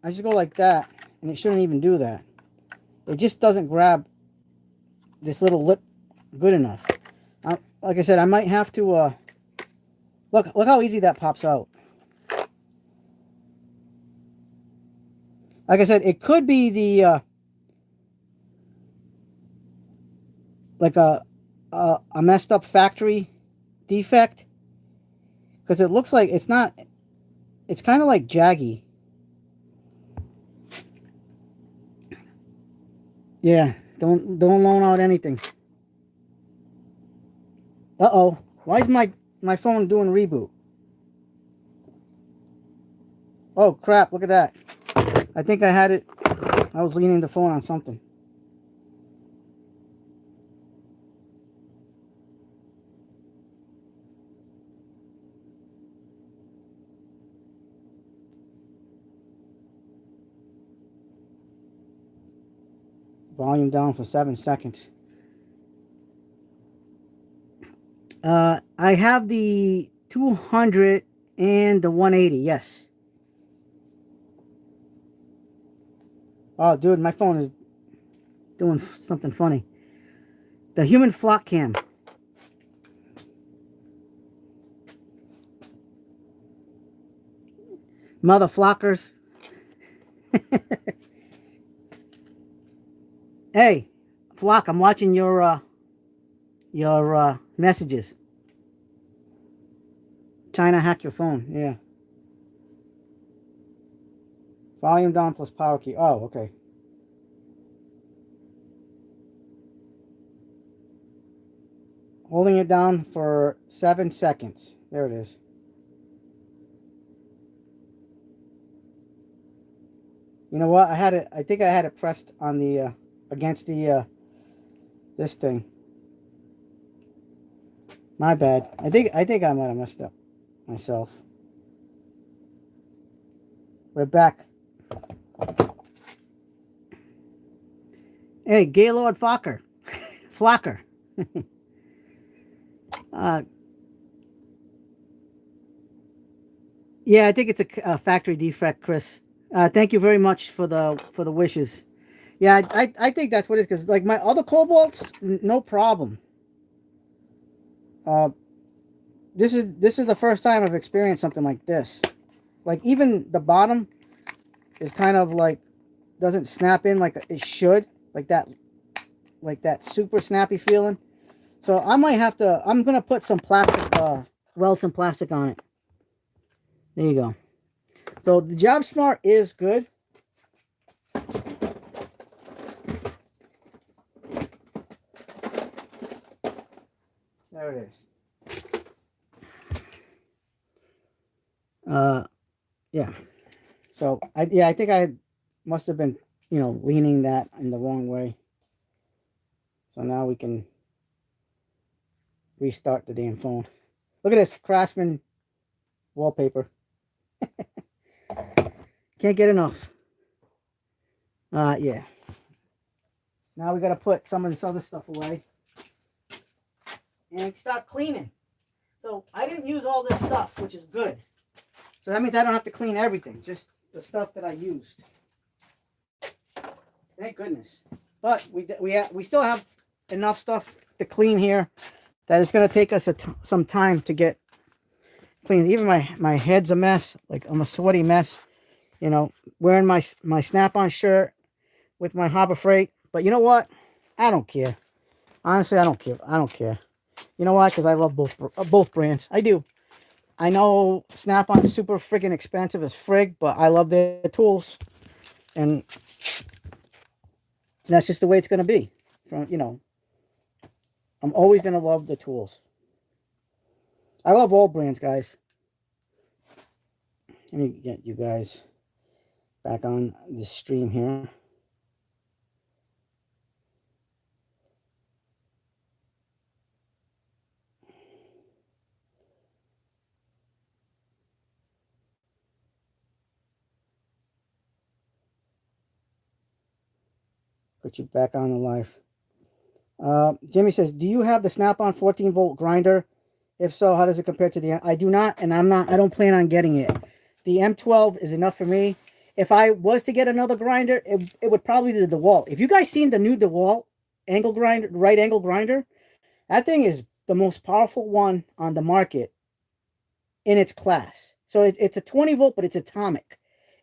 I just go like that, and it shouldn't even do that. It just doesn't grab this little lip good enough. Like I said, I might have to, look how easy that pops out. Like I said, it could be the, like a messed up factory defect. Because it looks like it's not, it's kind of like jaggy. Yeah, don't loan out anything. Uh-oh. Why is my phone doing reboot? Oh, crap. Look at that. I think I had it. I was leaning the phone on something. Volume down for 7 seconds. I have the 200 and the 180. Yes. Oh, dude, my phone is doing something funny. The Human Flock Cam. Mother flockers. Hey, Flock, I'm watching your messages. China hack your phone. Yeah. Volume down plus power key. Oh, okay. Holding it down for 7 seconds. There it is. You know what? I think I had it pressed on the against the this thing. My bad. I think I might have messed up myself. We're back. Hey, Gaylord Flocker. Flocker. Yeah, I think it's a factory defect, Chris. Thank you very much for the wishes. Yeah, I think that's what it is, because like my other Cobalts, no problem. This is the first time I've experienced something like this. Like even the bottom is kind of like doesn't snap in like it should, like that super snappy feeling. So I might have to. I'm gonna put some plastic, weld some plastic on it. There you go. So the Job Smart is good. There it is. Yeah. So I think I must have been, leaning that in the wrong way. So now we can restart the damn phone. Look at this Craftsman wallpaper. Can't get enough. Yeah. Now we got to put some of this other stuff away and start cleaning. So I didn't use all this stuff, which is good. So that means I don't have to clean everything, just the stuff that I used. Thank goodness. But we still have enough stuff to clean here that it's going to take us some time to get clean. Even my head's a mess. Like I'm a sweaty mess. Wearing my Snap-on shirt with my Harbor Freight. But you know what? I don't care. Honestly, I don't care. You know why? Because I love both brands. I do. I know Snap-on is super freaking expensive as frig, but I love their tools, and that's just the way it's gonna be. From I'm always gonna love the tools. I love all brands, guys. Let me get you guys back on this stream here. Put you back on the live. Jimmy says, "Do you have the Snap-on 14-volt grinder? If so, how does it compare to the?" I do not, and I don't plan on getting it. The M12 is enough for me. If I was to get another grinder, it would probably be the DeWalt. If you guys seen the new DeWalt angle grinder, right angle grinder, that thing is the most powerful one on the market in its class. So it's a 20 volt, but it's atomic,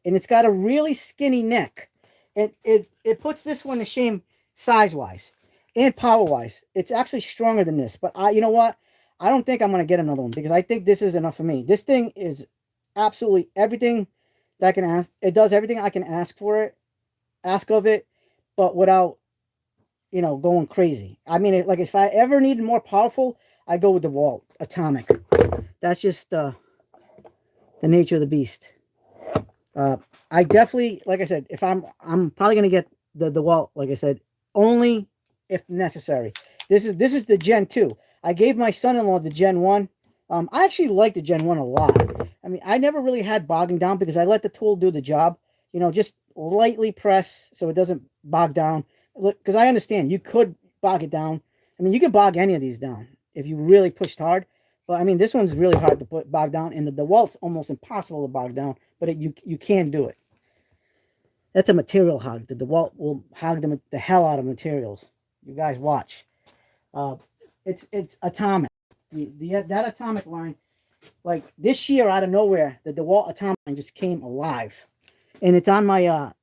and it's got a really skinny neck. It puts this one to shame size wise and power wise. It's actually stronger than this. But you know what? I don't think I'm gonna get another one because I think this is enough for me. This thing is absolutely everything that I can ask. It does everything I can ask of it, but without going crazy. I mean, like if I ever needed more powerful, I'd go with the DeWalt Atomic. That's just the nature of the beast. I definitely, like I said, if I'm probably gonna get the DeWalt, like I said, only if necessary. This is the Gen 2. I gave my son-in-law the Gen 1. I actually like the Gen 1 a lot. I mean, I never really had bogging down because I let the tool do the job. Just lightly press so it doesn't bog down. Because I understand you could bog it down. I mean, you could bog any of these down if you really pushed hard. But I mean, this one's really hard to bog down, and the DeWalt's almost impossible to bog down. But you can do it. That's a material hog. The DeWalt will hog the hell out of materials. You guys watch. It's atomic. That atomic line, like this year out of nowhere, the DeWalt atomic line just came alive, and it's on my a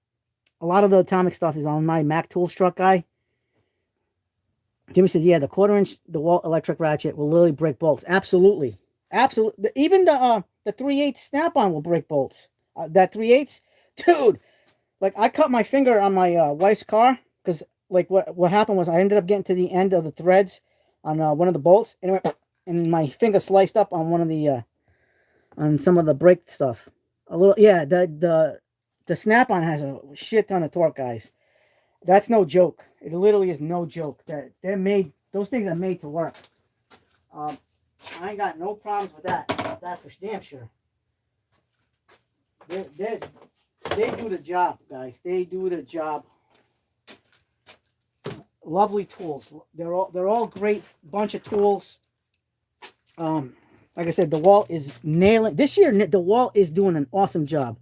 lot of the atomic stuff is on my Mac Tools truck guy. Jimmy says, yeah, the 1/4-inch DeWalt electric ratchet will literally break bolts. Absolutely. Even the 3/8 Snap-on will break bolts. That 3/8, dude. Like I cut my finger on my wife's car because like what happened was I ended up getting to the end of the threads on one of the bolts and it went, and my finger sliced up on one of the on some of the brake stuff. A little, yeah. The Snap-on has a shit ton of torque, guys. That's no joke. It literally is no joke. That they're made. Those things are made to work. I ain't got no problems with that. That's for damn sure. They do the job, guys. They do the job. Lovely tools. They're all great bunch of tools. Like I said, DeWalt is nailing this year. DeWalt is doing an awesome job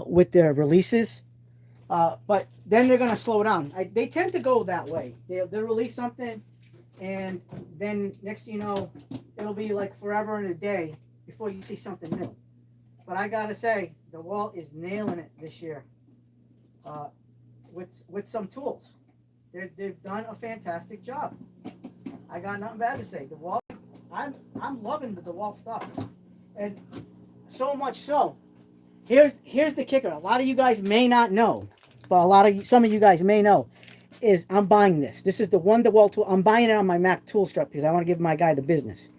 with their releases. But then they're gonna slow down. They tend to go that way. They'll release something, and then next thing you know, it'll be like forever and a day before you see something new. But I gotta say, DeWalt is nailing it this year with some tools. They've done a fantastic job. I got nothing bad to say. DeWalt, I'm loving the DeWalt stuff, and so much so. Here's the kicker. A lot of you guys may not know, but some of you guys may know, is I'm buying this. This is the one DeWalt tool. I'm buying it on my Mac Tools truck because I want to give my guy the business.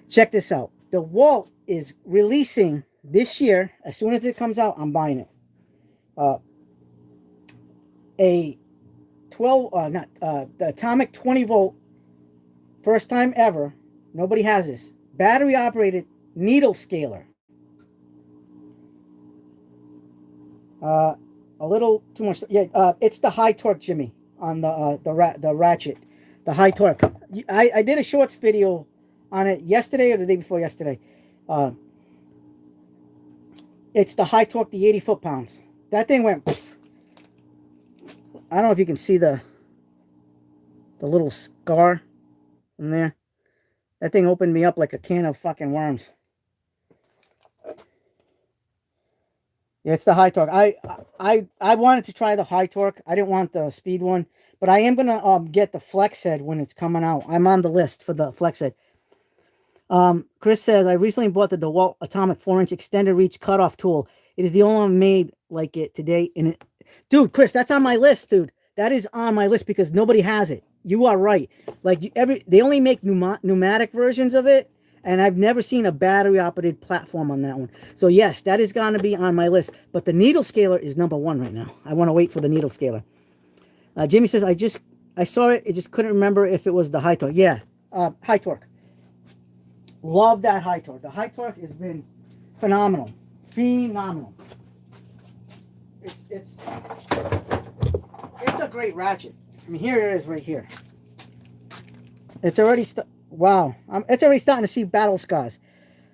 Check this out. DeWalt is releasing this year. As soon as it comes out, I'm buying it. A 12, the Atomic 20 volt, first time ever. Nobody has this. Battery operated needle scaler. A little too much. Yeah, it's the high torque, Jimmy, on the ratchet, the high torque. I did a shorts video on it yesterday or the day before yesterday. It's the high torque, the 80 foot-pounds. That thing went. Poof. I don't know if you can see the little scar in there. That thing opened me up like a can of fucking worms. Yeah, it's the high torque. I wanted to try the high torque. I didn't want the speed one, but I am gonna get the flex head when it's coming out. I'm on the list for the flex head. Chris says, I recently bought the DeWalt Atomic 4-inch extended reach cutoff tool. It is the only one made like it today. Dude, Chris, that's on my list, dude. That is on my list because nobody has it. You are right. Like they only make pneumatic versions of it, and I've never seen a battery operated platform on that one. So yes, that is going to be on my list. But the needle scaler is number one right now. I want to wait for the needle scaler. Jimmy says, I saw it. I just couldn't remember if it was the high torque. Yeah, high torque. Love that high torque. The high torque has been phenomenal. Phenomenal. It's a great ratchet. I mean, here it is right here. It's already wow. It's already starting to see battle scars.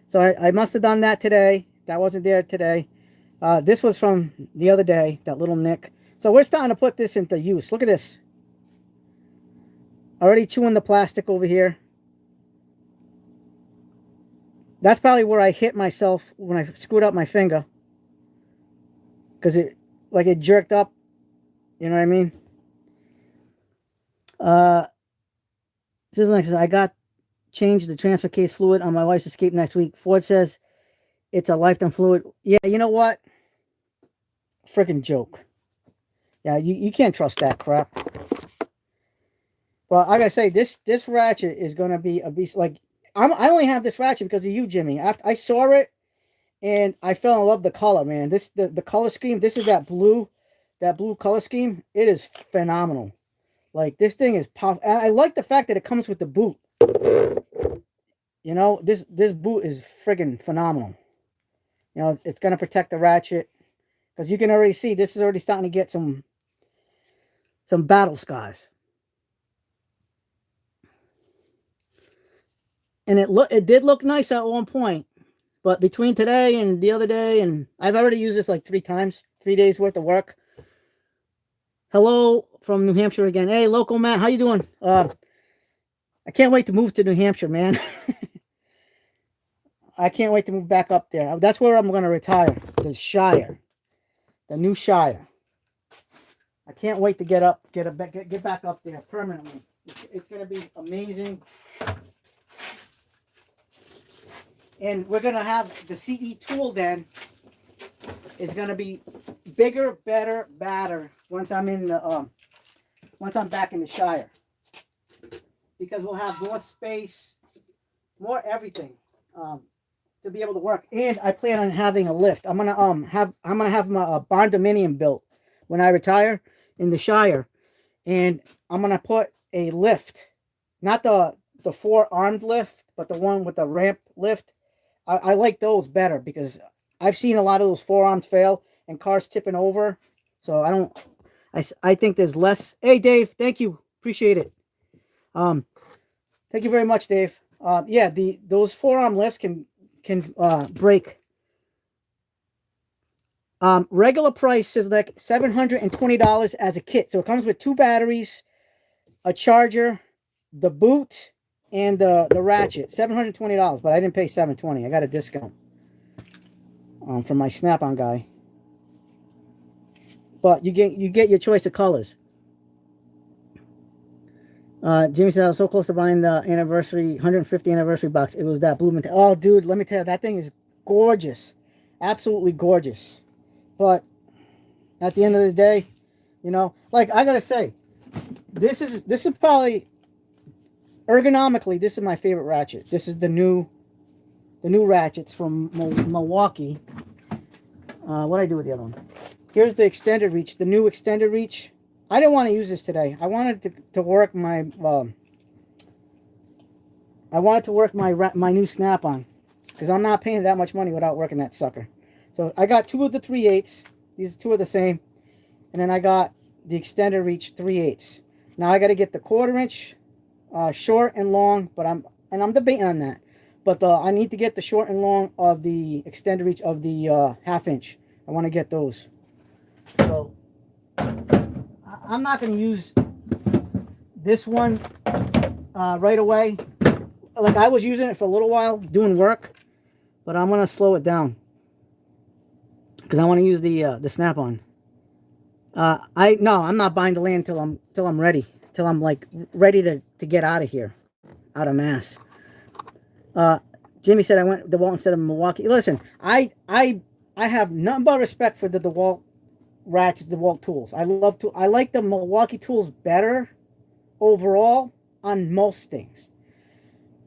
So I must have done that today. That wasn't there today. This was from the other day, that little nick. So we're starting to put this into use. Look at this. Already chewing the plastic over here. That's probably where I hit myself when I screwed up my finger. Because it jerked up. You know what I mean? This is like, I got changed the transfer case fluid on my wife's Escape next week. Ford says it's a lifetime fluid. Yeah, you know what? Freaking joke. Yeah, you can't trust that crap. Well, I gotta say, this ratchet is gonna be a beast. Like, I only have this ratchet because of you, Jimmy. I saw it and I fell in love with the color, man. The color scheme. This is that blue color scheme. It is phenomenal. Like, this thing is powerful. I like the fact that it comes with the boot. You know, this boot is friggin' phenomenal. You know, it's gonna protect the ratchet because you can already see this is already starting to get some battle scars. And it did look nice at one point, but between today and the other day, and I've already used this like 3 times, 3 days worth of work. Hello from New Hampshire again. Hey, local Matt, how you doing? I can't wait to move to New Hampshire, man. I can't wait to move back up there. That's where I'm going to retire. The Shire, the new Shire. I can't wait to get back up there permanently. It's going to be amazing. And we're going to have the CE tool then is going to be bigger, better, badder once I'm in the once I'm back in the Shire. Because we'll have more space, more everything to be able to work. And I plan on having a lift. I'm going to have my barndominium built when I retire in the Shire. And I'm going to put a lift, not the 4-armed lift, but the one with the ramp lift. I like those better because I've seen a lot of those 4-arms fail and cars tipping over. So I think there's less. Hey, Dave, thank you. Appreciate it. Thank you very much, Dave. Yeah, those 4-arm lifts can break. Regular price is like $720 as a kit. So it comes with 2 batteries, a charger, the boot, and the ratchet. $720, but I didn't pay $720. I got a discount from my Snap-on guy. But you get your choice of colors. Jimmy said I was so close to buying the 150th anniversary box. It was that blue metallic. Oh, dude, let me tell you, that thing is gorgeous, absolutely gorgeous. But at the end of the day, you know, like I gotta say, this is probably ergonomically, this is my favorite ratchet. This is the new ratchets from Milwaukee. What did I do with the other one? Here's the extended reach, the new extended reach. I didn't want to use this today. I wanted to work my my new Snap-on because I'm not paying that much money without working that sucker. So I got 2 of the 3/8. These 2 are the same, and then I got the extended reach 3/8. Now I got to get the 1/4 inch short and long, but I'm debating on that. But I need to get the short and long of the extended reach of the 1/2 inch. I want to get those. So I'm not going to use this one right away. Like I was using it for a little while doing work, but I'm going to slow it down because I want to use the Snap-on. I'm not buying the land till I'm ready, till I'm like ready to get out of here, out of Mass. Jimmy said I went DeWalt instead of Milwaukee. Listen, I have nothing but respect for the DeWalt ratchets, DeWalt tools. I like the Milwaukee tools better overall on most things.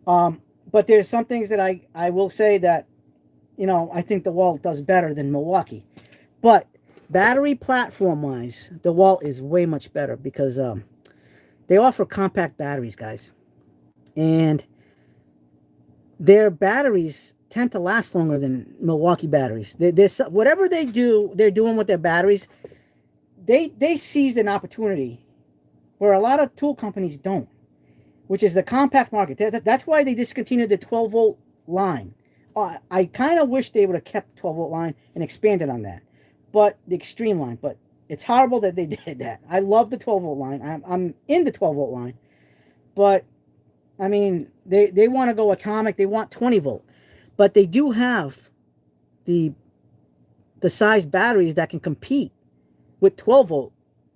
But there's some things that I will say that, you know, I think DeWalt does better than Milwaukee. But battery platform wise, DeWalt is way much better because they offer compact batteries, guys. And their batteries tend to last longer than Milwaukee batteries. Whatever they do, they're doing with their batteries. They seize an opportunity where a lot of tool companies don't, which is the compact market. That's why they discontinued the 12-volt line. I kind of wish they would have kept the 12-volt line and expanded on that, but the extreme line. But it's horrible that they did that. I love the 12-volt line. I'm in the 12-volt line, but I mean, they want to go atomic. They want 20-volt, but they do have the size batteries that can compete with 12-volt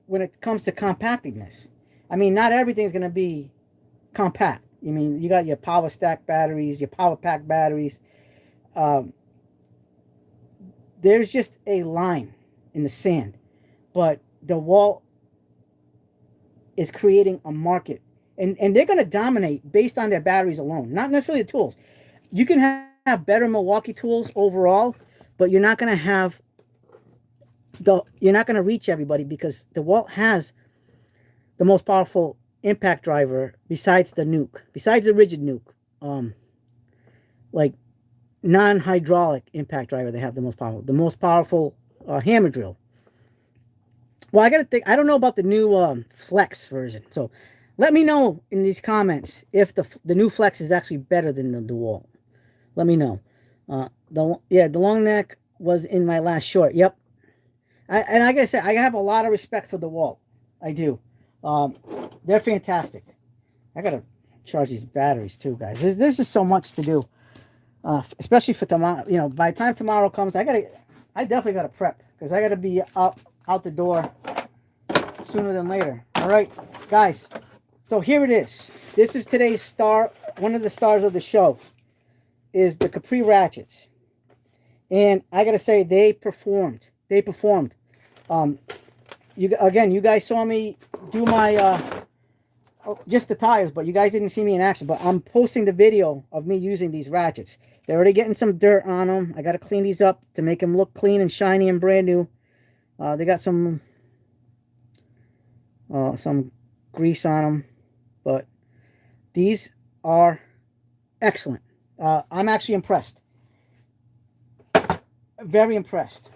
when it comes to compactedness. I mean, not everything's going to be compact. I mean, you got your power stack batteries, your power pack batteries. There's just a line in the sand, but DeWalt is creating a market, and they're going to dominate based on their batteries alone, not necessarily the tools. You can have better Milwaukee tools overall, but you're not going to reach everybody because DeWalt has the most powerful impact driver besides the nuke, besides the rigid nuke, like non-hydraulic impact driver. They have the most powerful hammer drill. Well, I gotta think. I don't know about the new Flex version, so let me know in these comments if the new Flex is actually better than the DeWalt. Let me know. The long neck was in my last short. Yep. And I gotta say, I have a lot of respect for DeWalt. I do. They're fantastic. I gotta charge these batteries too, guys. This is so much to do, especially for tomorrow. You know, by the time tomorrow comes, I definitely gotta prep because I gotta be out the door sooner than later. All right, guys. So here it is. This is today's star. One of the stars of the show is the Capri ratchets, and I gotta say they performed. They performed. You guys saw me do my just the tires, but you guys didn't see me in action. But I'm posting the video of me using these ratchets. They're already getting some dirt on them. I got to clean these up to make them look clean and shiny and brand new. They got some grease on them, but these are excellent. I'm actually impressed. Very impressed.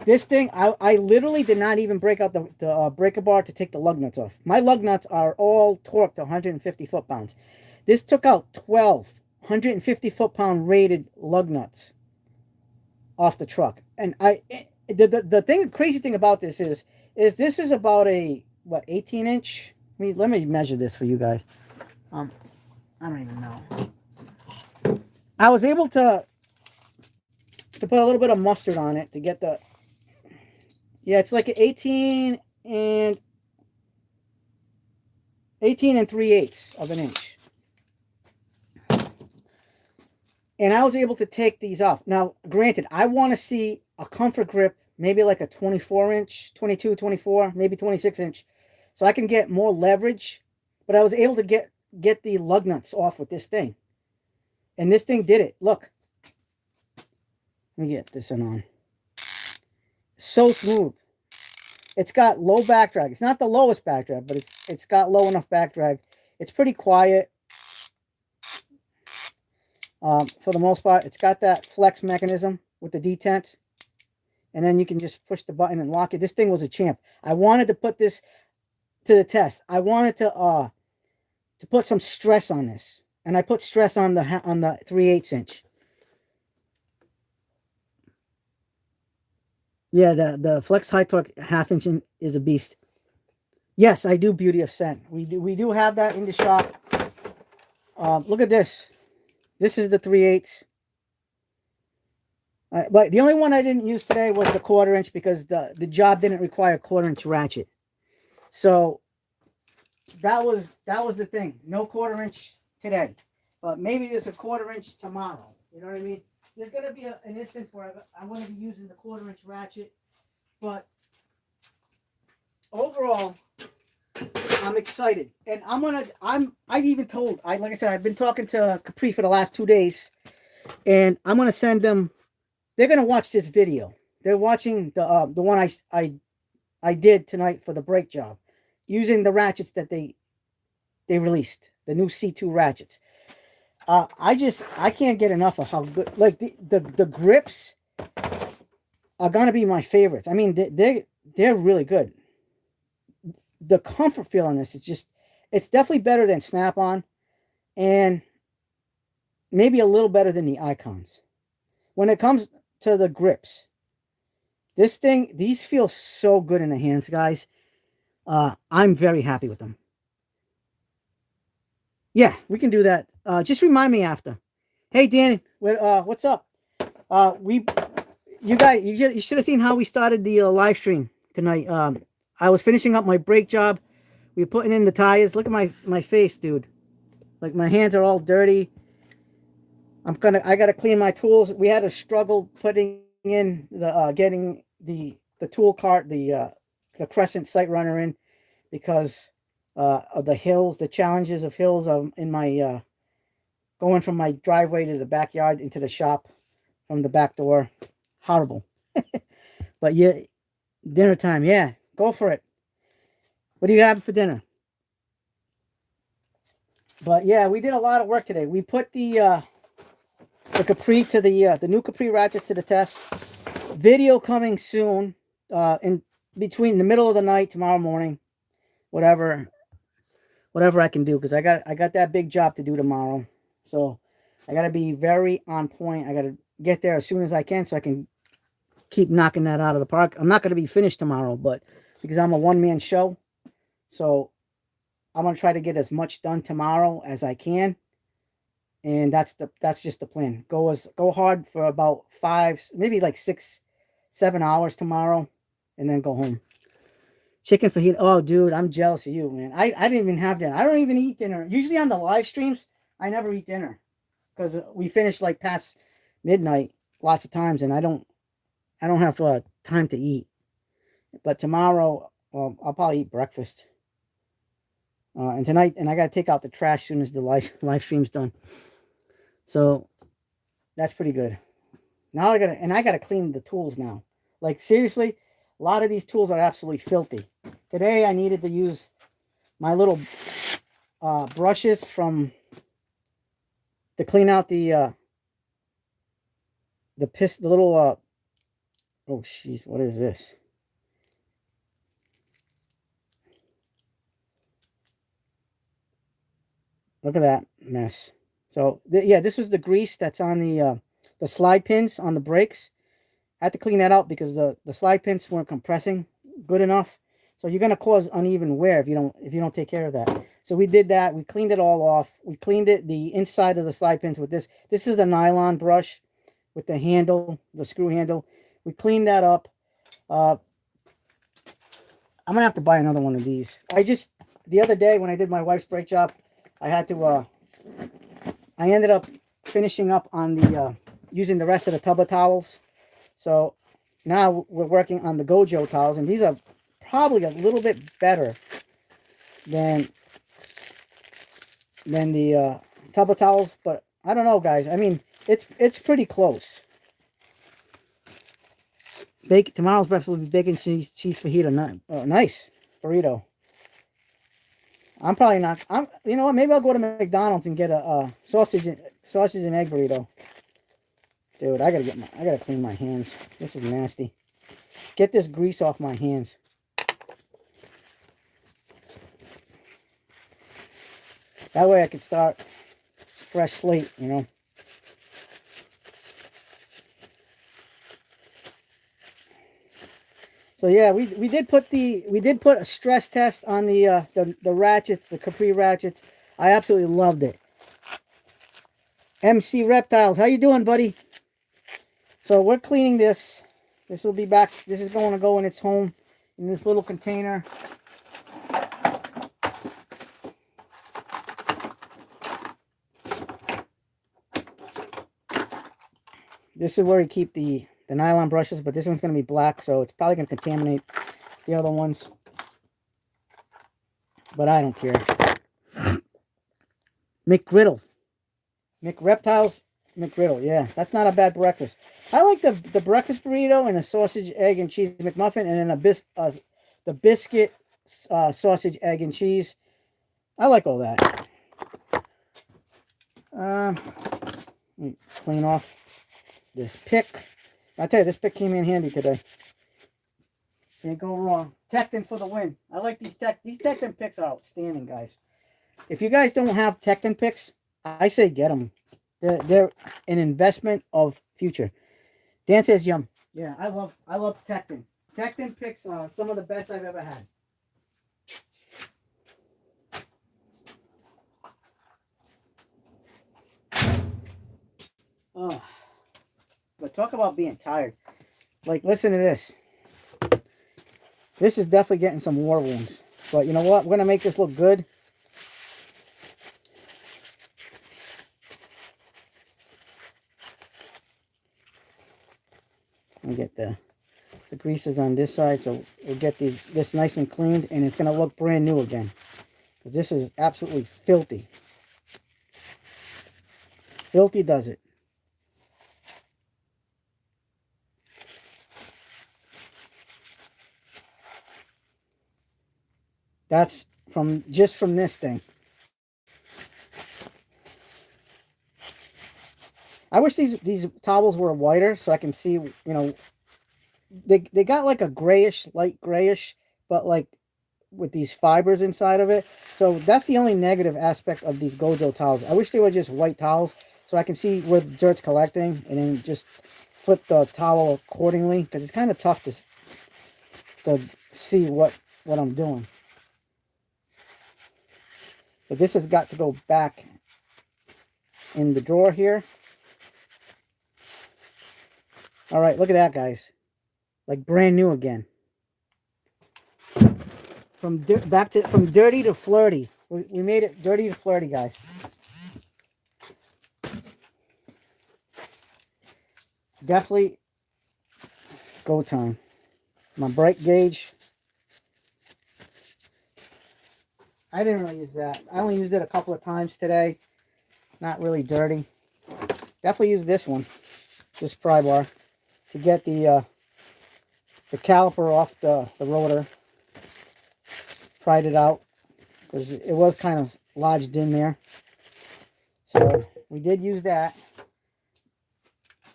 This thing, I literally did not even break out the breaker bar to take the lug nuts off. My lug nuts are all torqued to 150 foot-pounds. This took out 12 150 foot-pound rated lug nuts off the truck. And the crazy thing about this is this is about a, what, 18-inch? Let me measure this for you guys. I don't even know. I was able to put a little bit of mustard on it to get the... Yeah, it's like an 18 and 3/8 of an inch. And I was able to take these off. Now, granted, I want to see a comfort grip, maybe like a 24-inch, 22, 24, maybe 26-inch, so I can get more leverage. But I was able to get the lug nuts off with this thing. And this thing did it. Look. Let me get this one on. So smooth. It's got low back drag. It's not the lowest back drag, but it's got low enough back drag. It's pretty quiet. For the most part, it's got that flex mechanism with the detent. And then you can just push the button and lock it. This thing was a champ. I wanted to put this to the test. I wanted to put some stress on this. And I put stress on the 3/8 inch. Yeah, the Flex High Torque 1/2 inch is a beast. Yes, I do Beauty of Scent. We do have that in the shop. Look at this. This is the 3/8. But the only one I didn't use today was the 1/4 inch because the job didn't require a 1/4 inch ratchet. So that was the thing. No 1/4 inch today. But maybe there's a 1/4 inch tomorrow. You know what I mean? There's going to be an instance where I'm going to be using the 1/4 inch ratchet. But overall, I'm excited. And I've even told, like I said, I've been talking to Capri for the last 2 days. And I'm going to send them, they're going to watch this video. They're watching the one I did tonight for the brake job, using the ratchets that they released, the new C2 ratchets. I can't get enough of how good, like the grips are gonna be my favorites. I mean, they're really good. The comfort feel on this is just, it's definitely better than Snap-on, and maybe a little better than the Icons. When it comes to the grips, these feel so good in the hands, guys. I'm very happy with them. Yeah, we can do that. Just remind me after. Hey, Danny, what's up? You should have seen how we started the live stream tonight. I was finishing up my brake job. We were putting in the tires. Look at my face, dude. Like, my hands are all dirty. I gotta clean my tools. We had a struggle putting in the getting the tool cart, the Crescent Sight Runner in, because of the hills, the challenges of hills in my going from my driveway to the backyard into the shop from the back door. Horrible. But yeah, dinner time. Yeah, go for it. What do you have for dinner? But yeah, we did a lot of work today. We put the Capri to the new Capri ratchets to the test. Video coming soon, in between the middle of the night tomorrow morning, whatever I can do, because I got that big job to do tomorrow. So I got to be very on point. I got to get there as soon as I can so I can keep knocking that out of the park. I'm not going to be finished tomorrow, but because I'm a one-man show, so I'm going to try to get as much done tomorrow as I can. And that's just the plan. Go hard for about 5, maybe like 6, 7 hours tomorrow, and then go home. Chicken fajita. Oh, dude, I'm jealous of you, man. I didn't even have dinner. I don't even eat dinner. Usually on the live streams, I never eat dinner, because we finish like past midnight lots of times, and I don't have time to eat. But tomorrow, I'll probably eat breakfast. And tonight, I got to take out the trash as soon as the live stream's done. So that's pretty good. Now I gotta clean the tools now. Like, seriously, a lot of these tools are absolutely filthy. Today I needed to use my little brushes to clean out the little oh jeez, what is this? Look at that mess. So yeah, this was the grease that's on the slide pins on the brakes. I had to clean that out because the slide pins weren't compressing good enough. So you're gonna cause uneven wear if you don't take care of that. So we did that. We cleaned it all off. We cleaned the inside of the slide pins with this. This is the nylon brush with the handle, the screw handle. We cleaned that up. I'm gonna have to buy another one of these. The other day when I did my wife's brake job, I had to I ended up finishing up on the using the rest of the tub of towels. So now we're working on the Gojo towels, and these are probably a little bit better than the tub of towels, but I don't know, guys. I mean, it's pretty close. Tomorrow's breakfast will be bacon cheese fajita. Nice burrito. I'm probably not. You know what? Maybe I'll go to McDonald's and get a sausage and egg burrito. Dude, I gotta clean my hands. This is nasty. Get this grease off my hands. That way I could start fresh slate, you know. So yeah, we did put a stress test on the ratchets, the Capri ratchets. I absolutely loved it. MC Reptiles, how you doing, buddy? So we're cleaning this. This will be back. This is going to go in its home in this little container. This is where you keep the nylon brushes, but this one's going to be black, so it's probably going to contaminate the other ones. But I don't care. McGriddle. McReptiles McGriddle. Yeah, that's not a bad breakfast. I like the breakfast burrito and a sausage, egg, and cheese McMuffin, and then the biscuit sausage, egg, and cheese. I like all that. Let me clean off this pick. I tell you, this pick came in handy today. Can't go wrong. Tekton for the win. I like these Tekton picks are outstanding, guys. If you guys don't have Tekton picks, I say get them. They're an investment of future. Dan says yum. Yeah, I love Tekton. Tekton picks are some of the best I've ever had. Oh, but talk about being tired. Like, listen to this. This is definitely getting some war wounds. But you know what? We're going to make this look good. Let me get the greases on this side, so we'll get this nice and cleaned, and it's going to look brand new again. Because this is absolutely filthy. Filthy does it. That's just from this thing. I wish these towels were whiter so I can see, you know, they got like a grayish, light grayish, but like with these fibers inside of it. So that's the only negative aspect of these Gojo towels. I wish they were just white towels so I can see where the dirt's collecting and then just flip the towel accordingly, because it's kind of tough to see what I'm doing. But this has got to go back in the drawer here. All right, look at that, guys. Like brand new again. From dirty to flirty. We made it dirty to flirty, guys. Definitely go time. My brake gauge. I didn't really use that. I only used it a couple of times today. Not really dirty. Definitely use this one, this pry bar, to get the caliper off the rotor. Pried it out because it was kind of lodged in there. So we did use that.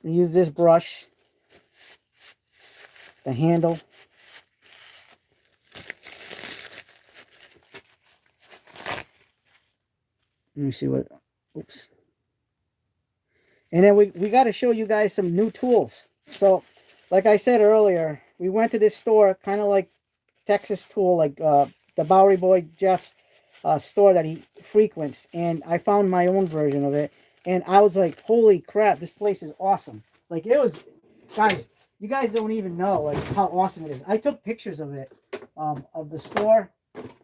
We used this brush, the handle. Let me see what, oops. And then we got to show you guys some new tools. So, like I said earlier, we went to this store, kind of like Texas Tool, like the Bowery Boy Jeff's store that he frequents. And I found my own version of it. And I was like, holy crap, this place is awesome. Like, it was, guys, you guys don't even know like how awesome it is. I took pictures of it, of the store.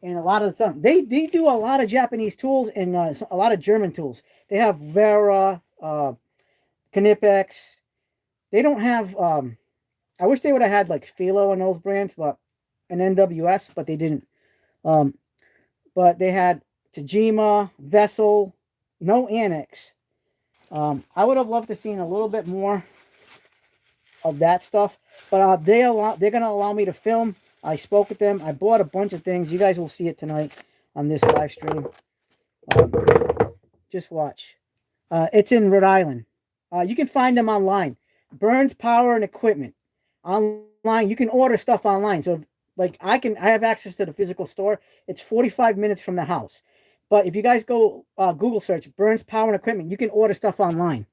And a lot of the time, they do a lot of Japanese tools and a lot of German tools. They have Vera, Knipex. They don't have, I wish they would have had like Philo and those brands, but an NWS, but they didn't. But they had Tajima, Vessel, no Annex. I would have loved to seen a little bit more of that stuff, but they're going to allow me to film. I spoke with them. I bought a bunch of things. You guys will see it tonight on this live stream. Just watch. It's in Rhode Island. You can find them online. Burns Power and Equipment. Online. You can order stuff online. So, like, I have access to the physical store. It's 45 minutes from the house. But if you guys go Google search Burns Power and Equipment, you can order stuff online.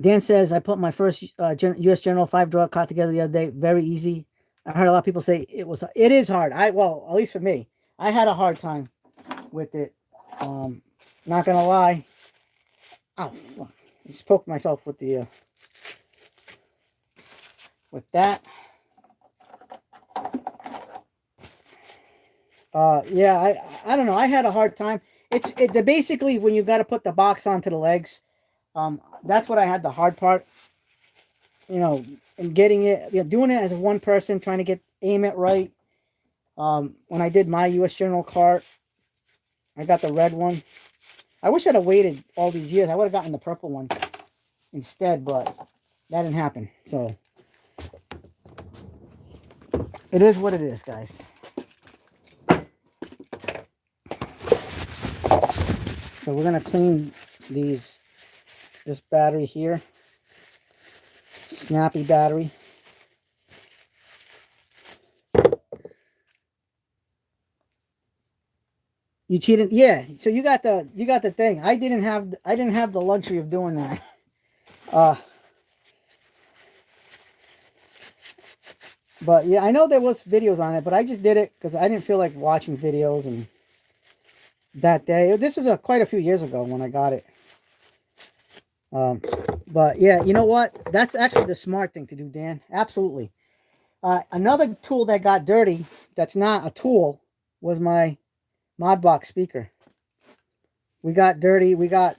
Dan says, I put my first U.S. General 5-drawer cot together the other day. Very easy. I heard a lot of people say it is hard. Well, at least for me, I had a hard time with it. Not gonna lie. Oh, fuck. I just poked myself with the with that. Yeah, I don't know. I had a hard time. It's basically when you got to put the box onto the legs. That's what I had the hard part, you know, in getting it, you know, doing it as one person, trying to aim it right. When I did my U.S. General cart, I got the red one. I wish I'd have waited all these years. I would have gotten the purple one instead, but that didn't happen. So it is what it is, guys. So we're gonna clean this battery here. Snappy battery. You cheated? Yeah. So you got the thing. I didn't have the luxury of doing that. But yeah, I know there was videos on it, but I just did it because I didn't feel like watching videos and that day. This was quite a few years ago when I got it. But yeah, you know what? That's actually the smart thing to do, Dan. Absolutely. Another tool that got dirty, that's not a tool, was my Modbox speaker. We got dirty. We got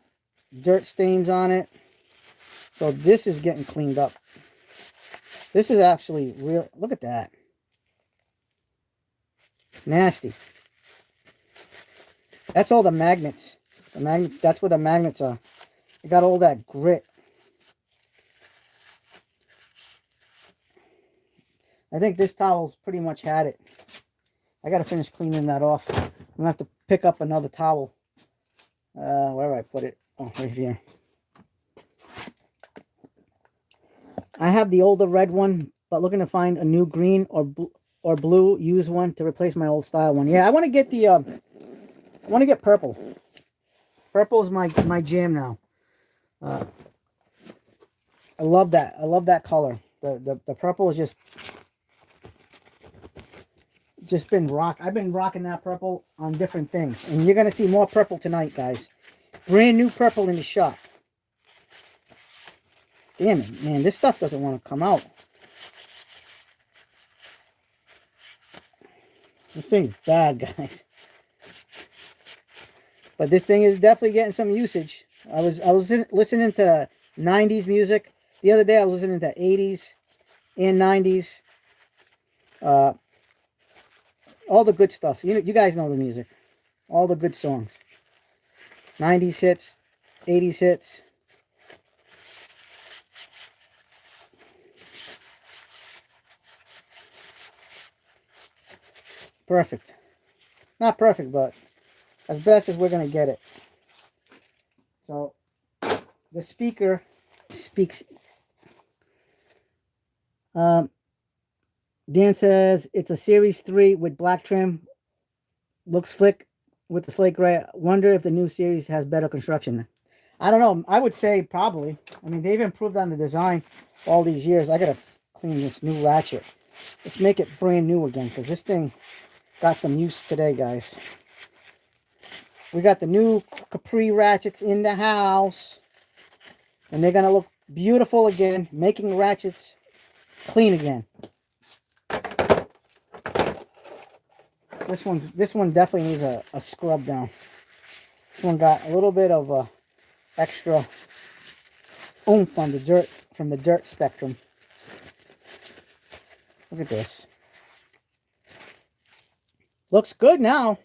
dirt stains on it. So this is getting cleaned up. This is actually real. Look at that. Nasty. That's all the magnets. That's where the magnets are. It got all that grit. I think this towel's pretty much had it. I got to finish cleaning that off. I'm going to have to pick up another towel. Where did I put it? Oh, right here. I have the older red one, but looking to find a new green or blue used one to replace my old style one. Yeah, I want to get the I want to get purple. Purple is my jam now. I love that. I love that color. The purple is just been I've been rocking that purple on different things, and you're gonna see more purple tonight, guys. Brand new purple in the shop. Damn it, man, this stuff doesn't want to come out. This thing's bad, guys. But this thing is definitely getting some usage. I was listening to 90s music. The other day I was listening to 80s and 90s. All the good stuff. You guys know the music. All the good songs. 90s hits, 80s hits. Perfect. Not perfect, but as best as we're going to get it. So, the speaker speaks. Dan says, it's a Series 3 with black trim. Looks slick with the slate gray. Wonder if the new series has better construction. I don't know. I would say probably. I mean, they've improved on the design all these years. I got to clean this new ratchet. Let's make it brand new again, because this thing got some use today, guys. We got the new Capri ratchets in the house. And they're going to look beautiful again. Making ratchets clean again. This one definitely needs a scrub down. This one got a little bit of extra oomph on the dirt, from the dirt spectrum. Look at this. Looks good now.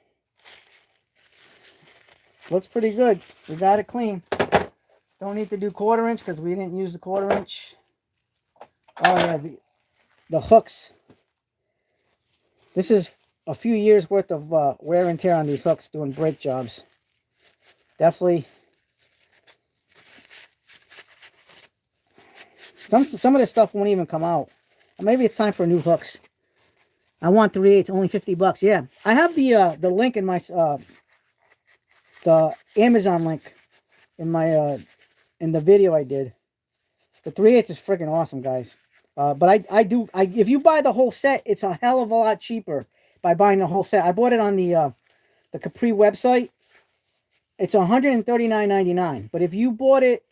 Looks pretty good. We got it clean. Don't need to do 1/4 inch because we didn't use the 1/4 inch. Oh yeah, the hooks. This is a few years worth of wear and tear on these hooks doing brake jobs. Definitely. Some of this stuff won't even come out. Maybe it's time for new hooks. I want 3/8, only $50. Yeah, I have the link in my the Amazon link in my in the video I did. The 3/8 is freaking awesome, guys. But if you buy the whole set, it's a hell of a lot cheaper by buying the whole set. I bought it on the Capri website. It's $139.99. But if you bought it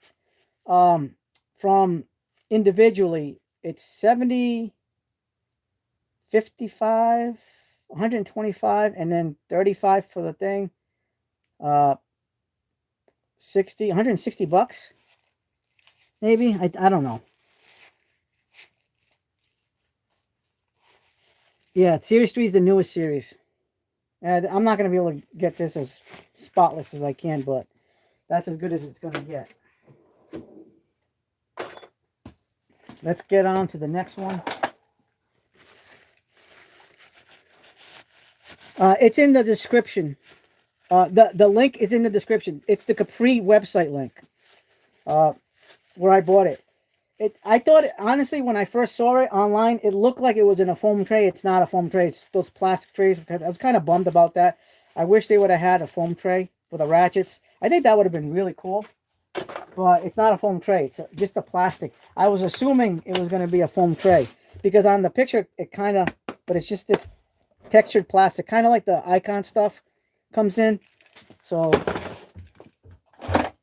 from individually, it's $70, $55, $125, and then $35 for the thing. $160 bucks. Maybe. I don't know. Yeah, Series 3 is the newest series. And I'm not going to be able to get this as spotless as I can, but that's as good as it's going to get. Let's get on to the next one. It's in the description. The link is in the description. It's the Capri website link where I bought it. I thought, honestly, when I first saw it online, it looked like it was in a foam tray. It's not a foam tray. It's those plastic trays. I was kind of bummed about that. I wish they would have had a foam tray for the ratchets. I think that would have been really cool. But it's not a foam tray. It's just a plastic. I was assuming it was going to be a foam tray. Because on the picture, it kind of... But it's just this textured plastic. Kind of like the Icon stuff comes in. So... But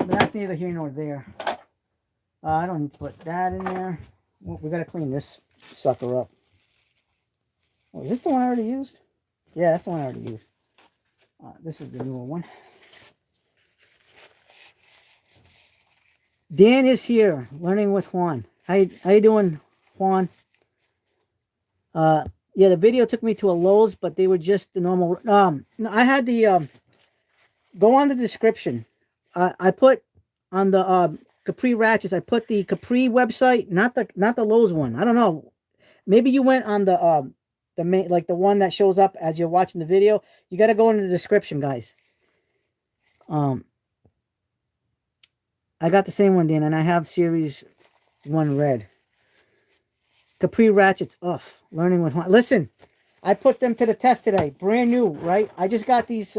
that's neither here nor there. I don't need to put that in there. Well, we got to clean this sucker up. Oh, is this the one I already used? Yeah, that's the one I already used. This is the newer one. Dan is here, learning with Juan. How you doing, Juan? Yeah, the video took me to a Lowe's, but they were just the normal. No, I had the go on the description. I put on the Capri ratchets. I put the Capri website, not the Lowe's one. I don't know. Maybe you went on the main, like the one that shows up as you're watching the video. You got to go in the description, guys. I got the same one, Dan, and I have Series 1 red. Capri ratchets. Ugh, learning with Juan. Listen, I put them to the test today. Brand new, right? I just got these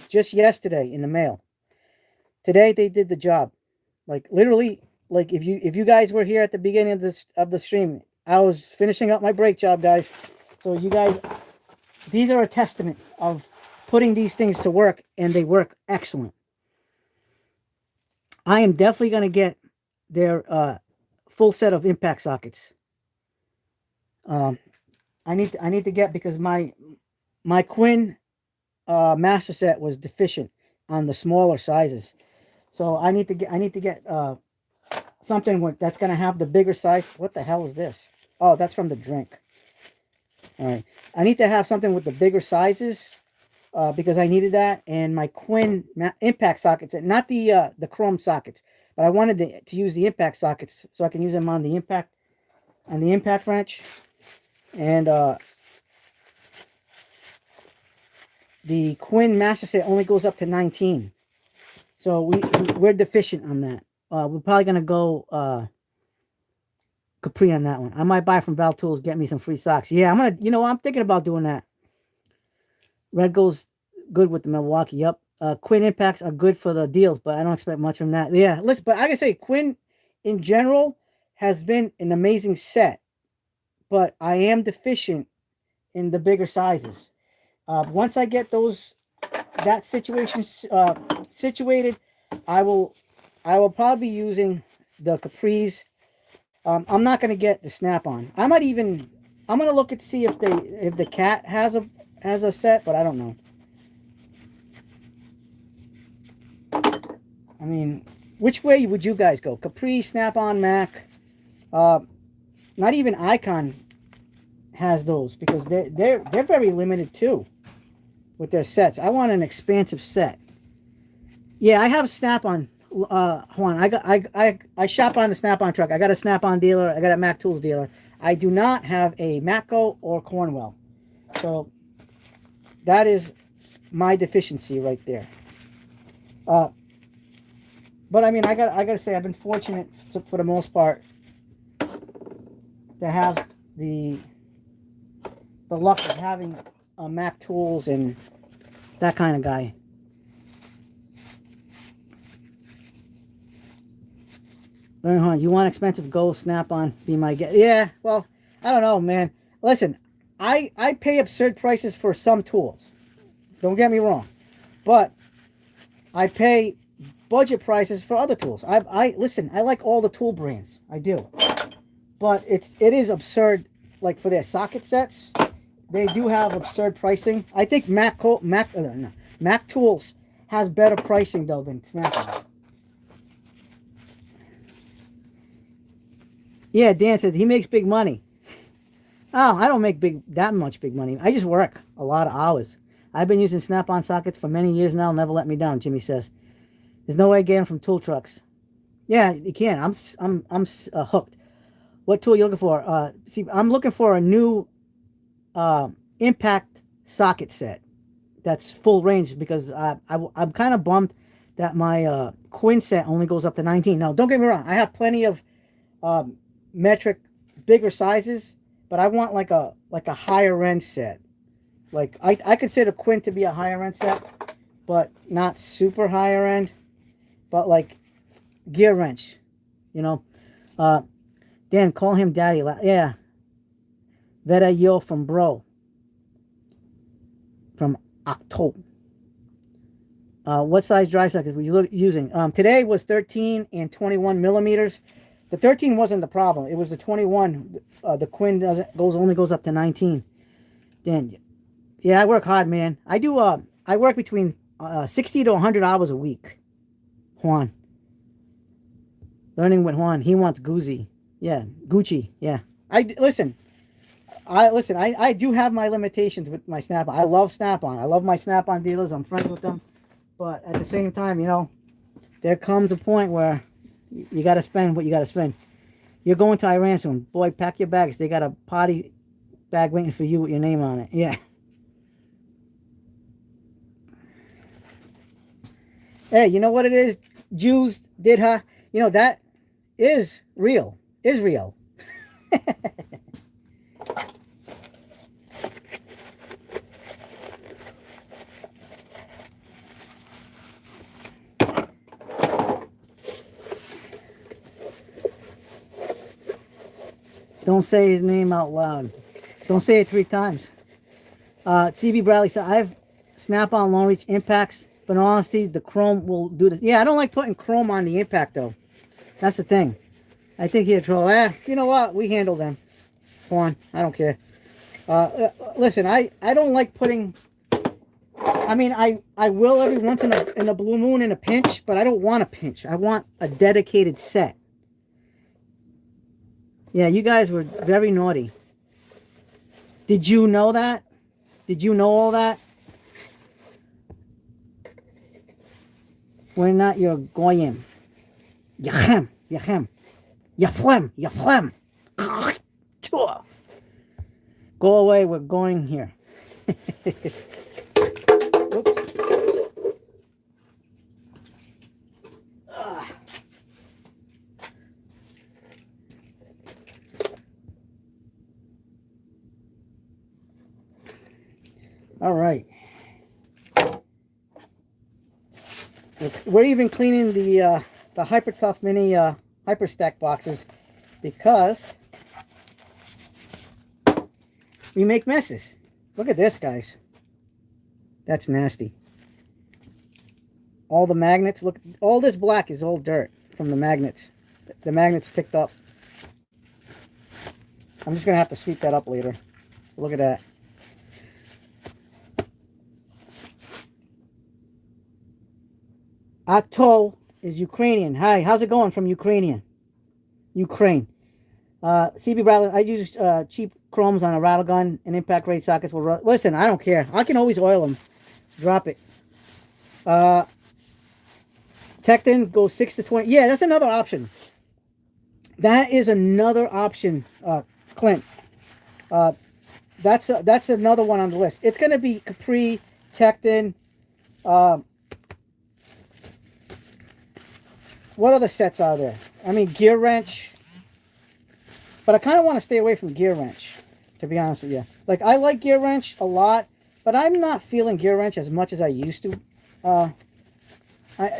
just yesterday in the mail. Today they did the job. Like literally, like if you guys were here at the beginning of the stream, I was finishing up my brake job, guys. So you guys, these are a testament of putting these things to work, and they work excellent. I am definitely going to get their full set of impact sockets. I need to get, because my Quinn master set was deficient on the smaller sizes. So I need to get something that's going to have the bigger size. What the hell is this? Oh, that's from the drink. All right. I need to have something with the bigger sizes because I needed that. And my Quinn impact sockets, not the chrome sockets, but I wanted to use the impact sockets so I can use them on the impact wrench. And the Quinn master set only goes up to 19. So we're deficient on that. We're probably going to go Capri on that one. I might buy from Val Tools, get me some free socks. Yeah, I'm thinking about doing that. Red goes good with the Milwaukee. Yep. Quinn impacts are good for the deals, but I don't expect much from that. Yeah, listen, but I gotta say, Quinn in general has been an amazing set, but I am deficient in the bigger sizes. Once I get that situation situated, I will probably be using the Capris. I'm not going to get the Snap-on. I'm going to look to see if the Cat has a set, but I don't know. I mean, which way would you guys go? Capri, Snap-on, Mac. Not even Icon has those, because they're very limited too with their sets. I want an expansive set. Yeah, I have Snap-on. Juan, I shop on the Snap-on truck. I got a Snap-on dealer. I got a Mac Tools dealer. I do not have a Matco or Cornwell. So that is my deficiency right there. But I mean, I gotta say, I've been fortunate for the most part to have the luck of having a Mac Tools and that kind of guy. You want expensive? Go Snap-on. Be my guest. Yeah, well, I don't know, man. Listen, I pay absurd prices for some tools. Don't get me wrong, but I pay budget prices for other tools. Listen, I like all the tool brands. I do, but it is absurd. Like for their socket sets, they do have absurd pricing. I think Mac Tools has better pricing though than Snap-on. Yeah, Dan said he makes big money. Oh, I don't make that much big money. I just work a lot of hours. I've been using Snap-on sockets for many years now. Never let me down. Jimmy says, "There's no way I get them from tool trucks." Yeah, you can. I'm hooked. What tool are you looking for? See, I'm looking for a new impact socket set that's full range because I'm kind of bummed that my Quinn set only goes up to 19. Now, don't get me wrong. I have plenty of metric bigger sizes, but I want like a higher end set. Like I consider Quinn to be a higher end set, but not super higher end, but like gear wrench, you know. Dan, call him daddy. Yeah. Vera yo from bro. From October. What size drive sockets were you using? Today was 13 and 21 millimeters. The 13 wasn't the problem. It was the 21. The Quinn only goes up to 19. Dan, yeah, I work hard, man. I do. I work between 60 to 100 hours a week. Juan. Learning with Juan. He wants Gucci. Yeah, Gucci. Yeah. I do have my limitations with my Snap-on. I love Snap-on. I love my Snap-on dealers. I'm friends with them. But at the same time, you know, there comes a point where you got to spend what you got to spend. You're going to Iran soon. Boy, pack your bags. They got a party bag waiting for you with your name on it. Yeah. Hey, you know what it is? Jews did her. You know, that is real. Israel. Don't say his name out loud. Don't say it 3 times. CB Bradley said, I have Snap-on long reach impacts, but in honesty, the chrome will do this. Yeah, I don't like putting chrome on the impact, though. That's the thing. I think he'd throw, you know what? We handle them. Go on. I don't care. Listen, I don't like putting... I mean, I will every once in a blue moon in a pinch, but I don't want a pinch. I want a dedicated set. Yeah, you guys were very naughty. Did you know that? Did you know all that? We're not your goyim. Yachem, yachem. Yaflem, yaflem. Go away, we're going here. Oops. All right. We're even cleaning the Hyper Tough Mini Hyper Stack boxes because we make messes. Look at this, guys. That's nasty. All the magnets, look, all this black is all dirt from the magnets. The magnets picked up. I'm just going to have to sweep that up later. Look at that. Ato is Ukrainian. Hi, how's it going from Ukrainian? Ukraine. CB Bradley, I use cheap chromes on a rattle gun and impact rate sockets. Will listen, I don't care. I can always oil them. Drop it. Tecton goes 6 to 20. Yeah, that's another option. That is another option, Clint. That's another one on the list. It's going to be Capri, Tecton. What other sets are there? I mean, Gear Wrench. But I kind of want to stay away from Gear Wrench, to be honest with you. Like, I like Gear Wrench a lot, but I'm not feeling Gear Wrench as much as I used to.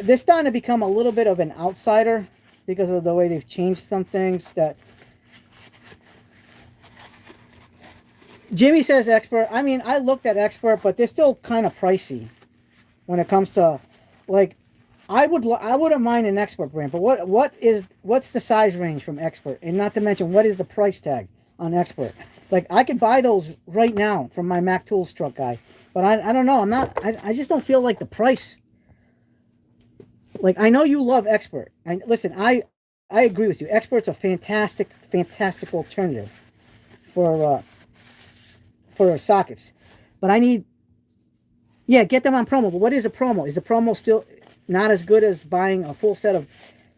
They're starting to become a little bit of an outsider because of the way they've changed some things. That Jimmy says Expert. I mean, I looked at Expert, but they're still kind of pricey when it comes to, like, I wouldn't mind an Expert brand, but what's the size range from Expert? And not to mention, what is the price tag on Expert? Like, I could buy those right now from my Mac Tools truck guy, but I don't know. I just don't feel like the price. Like, I know you love Expert. Listen, I I agree with you. Expert's a fantastic, fantastic alternative for sockets. But I need, yeah, get them on promo. But what is a promo? Is the promo still not as good as buying a full set of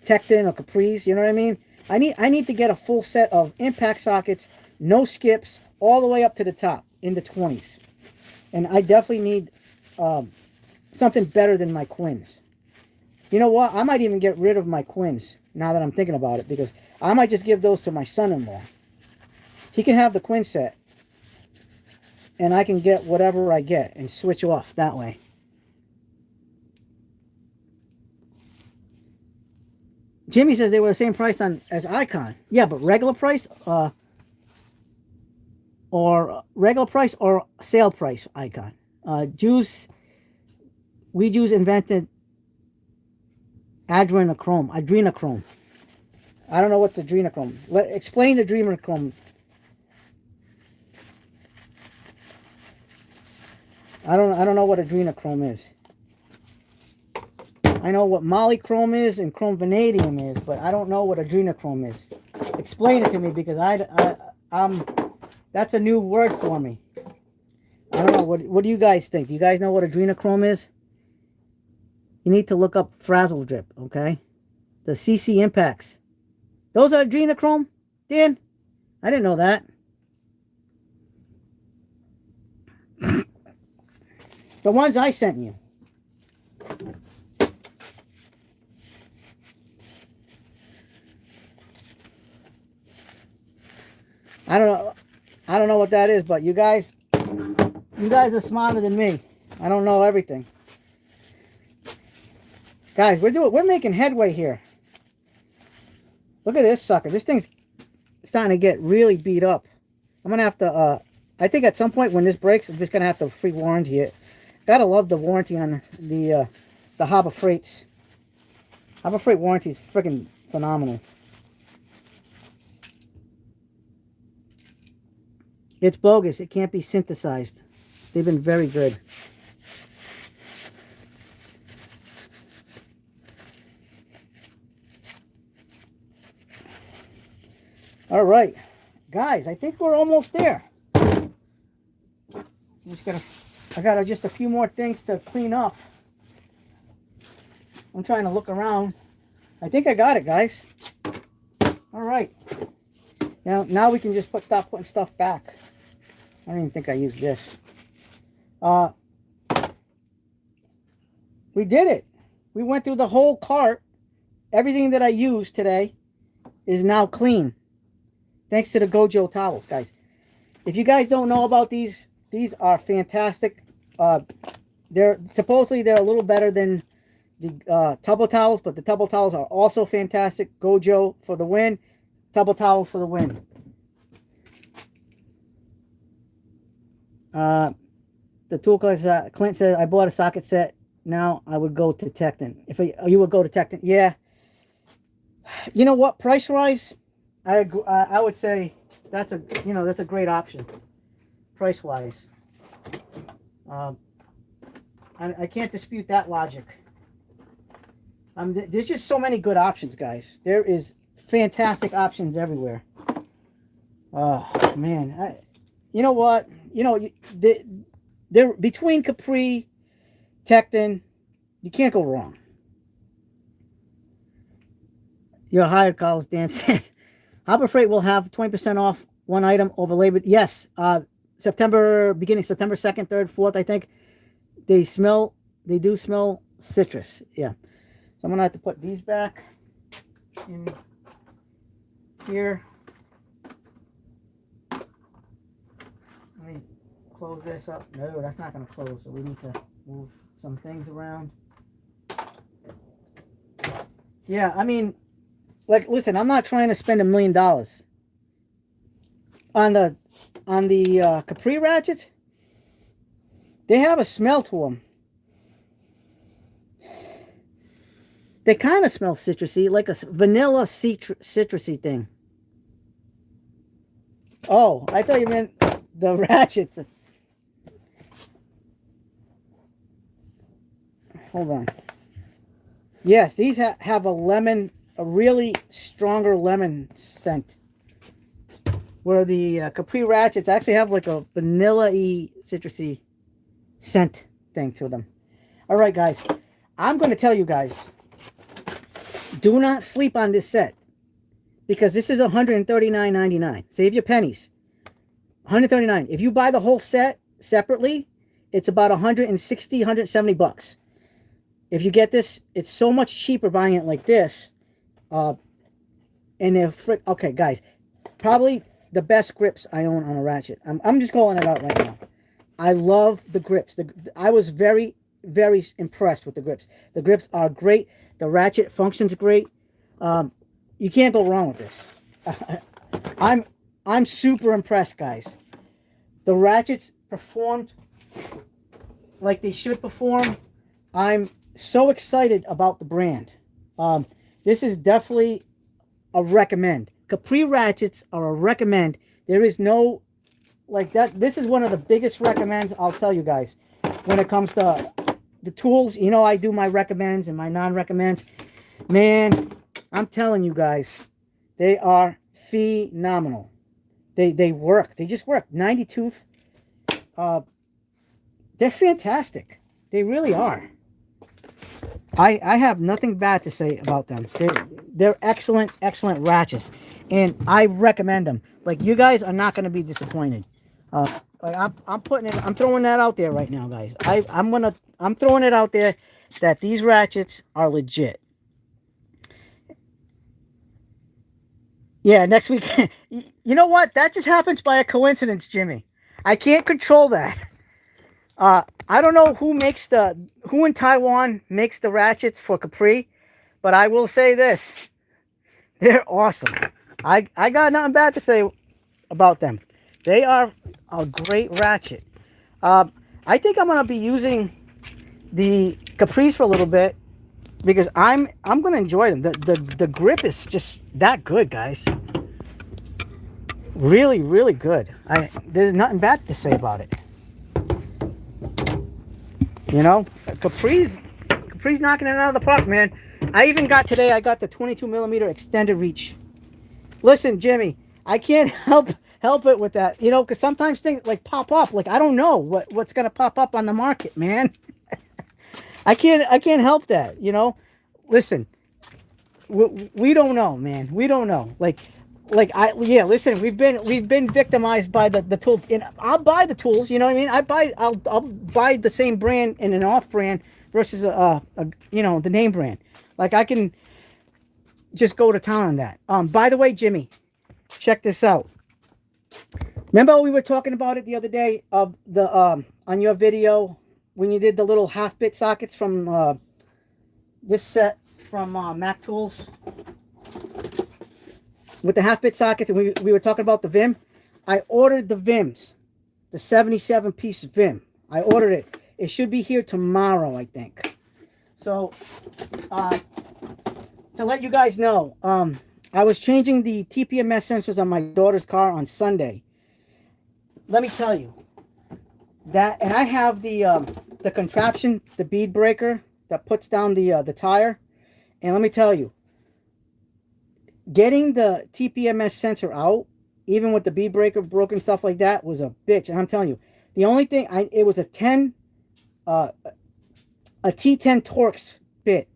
Tekton or Capri's? You know what I mean? I need to get a full set of impact sockets, no skips, all the way up to the top in the 20s. And I definitely need something better than my Quins. You know what? I might even get rid of my Quins now that I'm thinking about it, because I might just give those to my son-in-law. He can have the Quin set, and I can get whatever I get and switch off that way. Jimmy says they were the same price as Icon. Yeah, but regular price or regular price or sale price Icon. We Jews invented adrenochrome. I don't know what's adrenochrome. Explain adrenochrome. I don't know what adrenochrome is. I know what molychrome is and chrome vanadium is, but I don't know what adrenochrome is. Explain it to me, because that's a new word for me. I don't know. What do you guys think? You guys know what adrenochrome is? You need to look up Frazzle Drip, okay? The CC impacts. Those are adrenochrome, Dan? I didn't know that. The ones I sent you. I don't know what that is, but you guys are smarter than me. I don't know everything. Guys, we're making headway here. Look at this sucker. This thing's starting to get really beat up. I'm gonna have to I think at some point when this breaks, I'm just gonna have to free warranty it. Gotta love the warranty on the Harbor Freights. Harbor Freight warranty is freaking phenomenal. It's bogus. It can't be synthesized. They've been very good. All right, guys, I think we're almost there. I got just a few more things to clean up. I'm trying to look around. I think I got it, guys. All right. Now we can just stop putting stuff back. I don't even think I used this. We did it. We went through the whole cart. Everything that I used today is now clean. Thanks to the Gojo towels, guys. If you guys don't know about these are fantastic. They're supposedly a little better than the Tubbo towels, but the Tubbo towels are also fantastic. Gojo for the win. Tubbo towels for the win. The tool collector, Clint said, I bought a socket set. Now I would go to Tekton. You would go to Tekton, yeah. You know what? Price wise, I would say that's a great option. Price wise, I can't dispute that logic. There's just so many good options, guys. There is fantastic options everywhere. Oh man, you know what? They're between Capri, Tekton, you can't go wrong. You're hired, Carlos Dan said. Harbor Freight will have 20% off one item over Labor. Yes, beginning September 2nd, 3rd, 4th, I think. They do smell citrus. Yeah. So I'm going to have to put these back in here. Let me close this up. No, that's not going to close, so we need to move some things around. Yeah, I mean, like, listen, I'm not trying to spend $1 million on the Capri ratchets. They have a smell to them. They kind of smell citrusy, like a vanilla citrusy thing. Oh, I thought you meant the ratchets. Hold on. Yes, these have a lemon a really stronger lemon scent. Where the Capri ratchets actually have like a vanilla-y, citrusy scent thing to them. All right, guys. I'm going to tell you guys, do not sleep on this set. Because this is $139.99. Save your pennies. $139. If you buy the whole set separately, it's about $160, $170. If you get this, it's so much cheaper buying it like this. And they're okay, guys. Probably the best grips I own on a ratchet. I'm just calling it out right now. I love the grips. I was very, very impressed with the grips. The grips are great. The ratchet functions great. You can't go wrong with this. I'm super impressed, guys. The ratchets performed like they should perform. I'm so excited about the brand. This is definitely a recommend. Capri ratchets are a recommend. There is no like that. This is one of the biggest recommends I'll tell you guys when it comes to the tools. You know, I do my recommends and my non-recommends. Man, I'm telling you guys, they are phenomenal. They work. They just work. 90 tooth. They're fantastic. They really are. I have nothing bad to say about them. They're excellent, excellent ratchets, and I recommend them. Like, you guys are not going to be disappointed. Like I'm putting it. I'm throwing that out there right now, guys. I'm throwing it out there that these ratchets are legit. Yeah, next week. You know what? That just happens by a coincidence, Jimmy. I can't control that. I don't know who in Taiwan makes the ratchets for Capri, but I will say this. They're awesome. I got nothing bad to say about them. They are a great ratchet. I think I'm going to be using the Capris for a little bit because I'm going to enjoy them. The grip is just that good, guys. Really, really good. There's nothing bad to say about it. You know, Capri's knocking it out of the park, man. I got the 22 millimeter extended reach. Listen, Jimmy, I can't help it with that, you know, because sometimes things like pop up. Like, I don't know what's gonna pop up on the market, man. I can't help that, you know. Listen, we don't know, man. We don't know. Listen, we've been victimized by the tool. And I'll buy the tools, you know what I mean? I'll buy the same brand in an off brand versus the name brand. Like, I can just go to town on that. By the way, Jimmy, check this out. Remember we were talking about it the other day of the on your video when you did the little half bit sockets from this set from Mac Tools with the half bit sockets, and we were talking about the Vim. I ordered the Vims, the 77 piece Vim. I ordered it. It should be here tomorrow, I think. So to let you guys know, I was changing the TPMS sensors on my daughter's car on Sunday. Let me tell you that, and I have the contraption, the bead breaker that puts down the tire. And let me tell you, getting the TPMS sensor out, even with the bead breaker broken, stuff like that, was a bitch. And I'm telling you, the only thing it was a T10 Torx bit,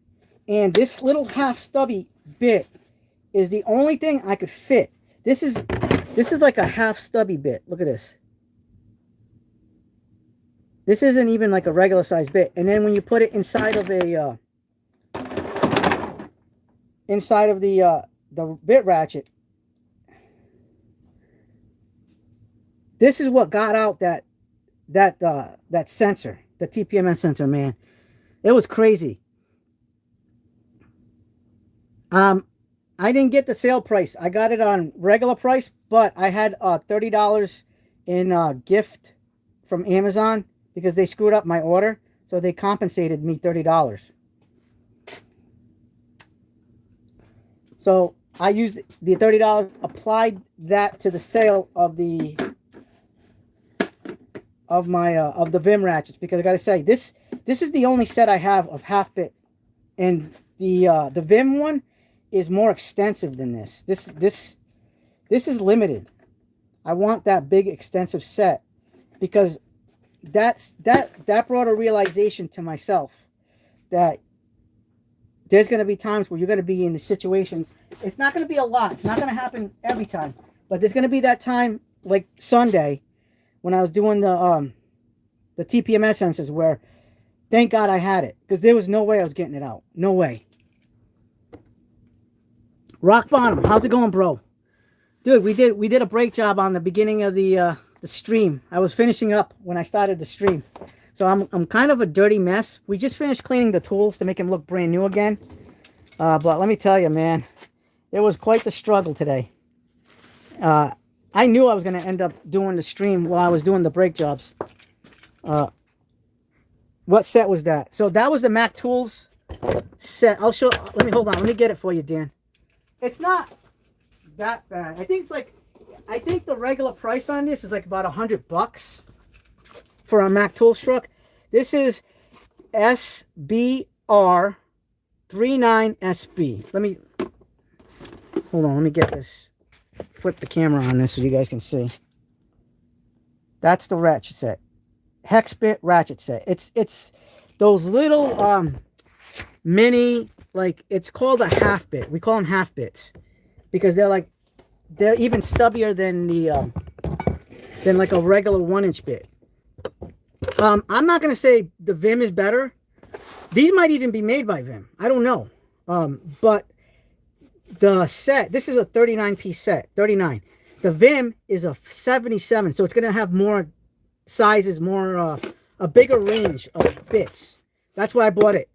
and this little half stubby bit is the only thing I could fit. This is like a half stubby bit. Look at this. This isn't even like a regular size bit. And then when you put it inside of the bit ratchet, this is what got out that sensor, the TPMS sensor, man. It was crazy. I didn't get the sale price. I got it on regular price, but I had $30 in gift from Amazon because they screwed up my order, so they compensated me $30. So I used the $30, applied that to the sale of the Vim ratchets, because I gotta say, this is the only set I have of half bit, and the Vim one is more extensive than this. This is limited. I want that big extensive set because that brought a realization to myself that there's going to be times where you're going to be in the situations. It's not going to be a lot. It's not going to happen every time, but there's going to be that time like Sunday when I was doing the TPMS sensors where thank God I had it because there was no way I was getting it out. No way. Rock Bottom, how's it going, bro? Dude, we did a brake job on the beginning of the stream. I was finishing up when I started the stream. So I'm kind of a dirty mess. We just finished cleaning the tools to make them look brand new again. But let me tell you, man, it was quite the struggle today. I knew I was going to end up doing the stream while I was doing the brake jobs. What set was that? So that was the Mac Tools set. I'll show. Let me hold on. Let me get it for you, Dan. It's not that bad. I think the regular price on this is like about $100 for a Mac Tools truck. This is SBR39SB. Let me hold on. Let me get this. Flip the camera on this so you guys can see. That's the ratchet set. Hex bit ratchet set. It's those little mini, like, it's called a half bit. We call them half bits because they're even stubbier than the than like a regular 1-inch bit. I'm not gonna say the Vim is better. These might even be made by Vim. I don't know. But the set, this is a 39-piece set, 39. The Vim is a 77, so it's gonna have more sizes, more a bigger range of bits. That's why I bought it.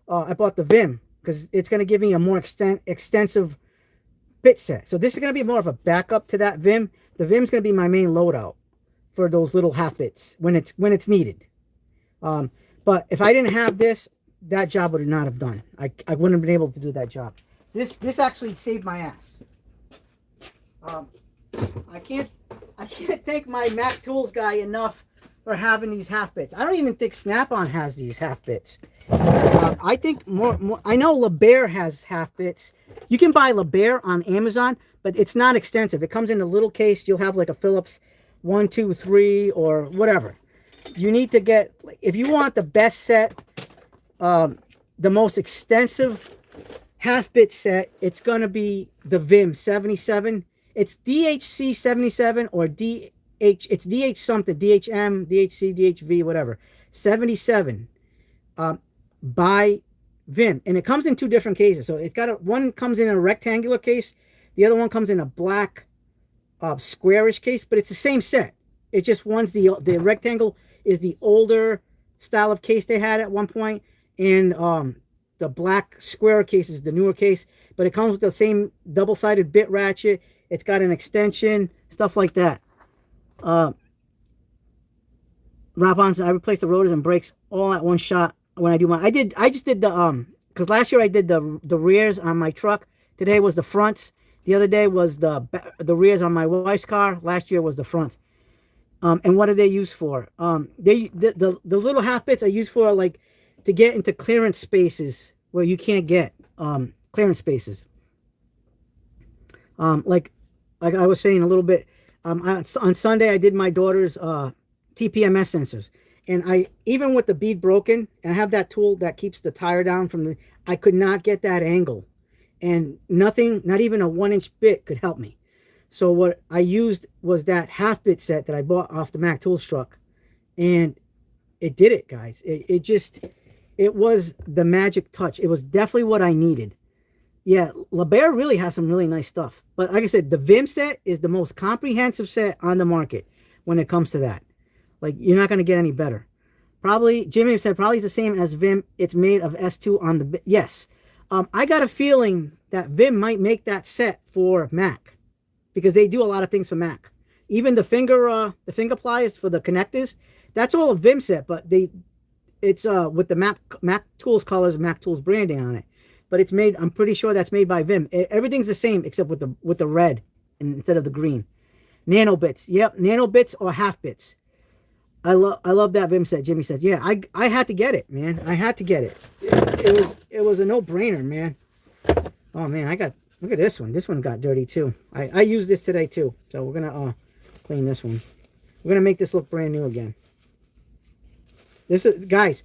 I bought the Vim because it's going to give me a more extensive bit set. So this is going to be more of a backup to that Vim. The Vim is going to be my main loadout for those little half bits when it's needed. But if I didn't have this, that job would not have done. I wouldn't have been able to do that job. This actually saved my ass. I can't thank my Mac Tools guy enough for having these half bits. I don't even think Snap-on has these half bits. I think more. I know LeBaire has half bits. You can buy LeBaire on Amazon, but it's not extensive. It comes in a little case. You'll have like a Phillips 1, 2, 3 or whatever. You need to get, if you want the best set, the most extensive half bit set, it's going to be the Vim 77. It's DHC 77 or it's DH something, DHM, DHC, DHV, whatever. 77 by Vim. And it comes in two different cases. So it's got one comes in a rectangular case. The other one comes in a black squarish case, but it's the same set. It's just one's the rectangle is the older style of case they had at one point, and the black square case is the newer case, but it comes with the same double-sided bit ratchet. It's got an extension, stuff like that. Rob on, I replaced the rotors and brakes all at one shot when I do my. I just did the because last year I did the rears on my truck. Today was the fronts. The other day was the rears on my wife's car. Last year was the fronts. And what are they used for? The little half bits are used for like to get into clearance spaces where you can't get clearance spaces. Like I was saying a little bit. On Sunday, I did my daughter's TPMS sensors. And I, even with the bead broken, and I have that tool that keeps the tire down from the, I could not get that angle. And nothing, not even a 1-inch bit could help me. So what I used was that half bit set that I bought off the Mac Tools truck. And it did it, guys. It was the magic touch. It was definitely what I needed. Yeah, LeBaire really has some really nice stuff. But like I said, the Vim set is the most comprehensive set on the market when it comes to that. Like, you're not going to get any better. Probably, Jimmy said, probably it's the same as Vim. It's made of S2 on the... Yes. I got a feeling that Vim might make that set for Mac. Because they do a lot of things for Mac. Even the finger pliers for the connectors, that's all a Vim set. But it's with the Mac Tools colors, Mac Tools branding on it. But it's made, I'm pretty sure that's made by Vim. Everything's the same except with the red instead of the green. Nano bits. Yep, nano bits or half bits. I love that Vim set. Jimmy says, yeah, I had to get it, man. I had to get it. It was a no-brainer, man. Oh man, look at this one. This one got dirty too. I used this today too. So we're gonna clean this one. We're gonna make this look brand new again. This is, guys,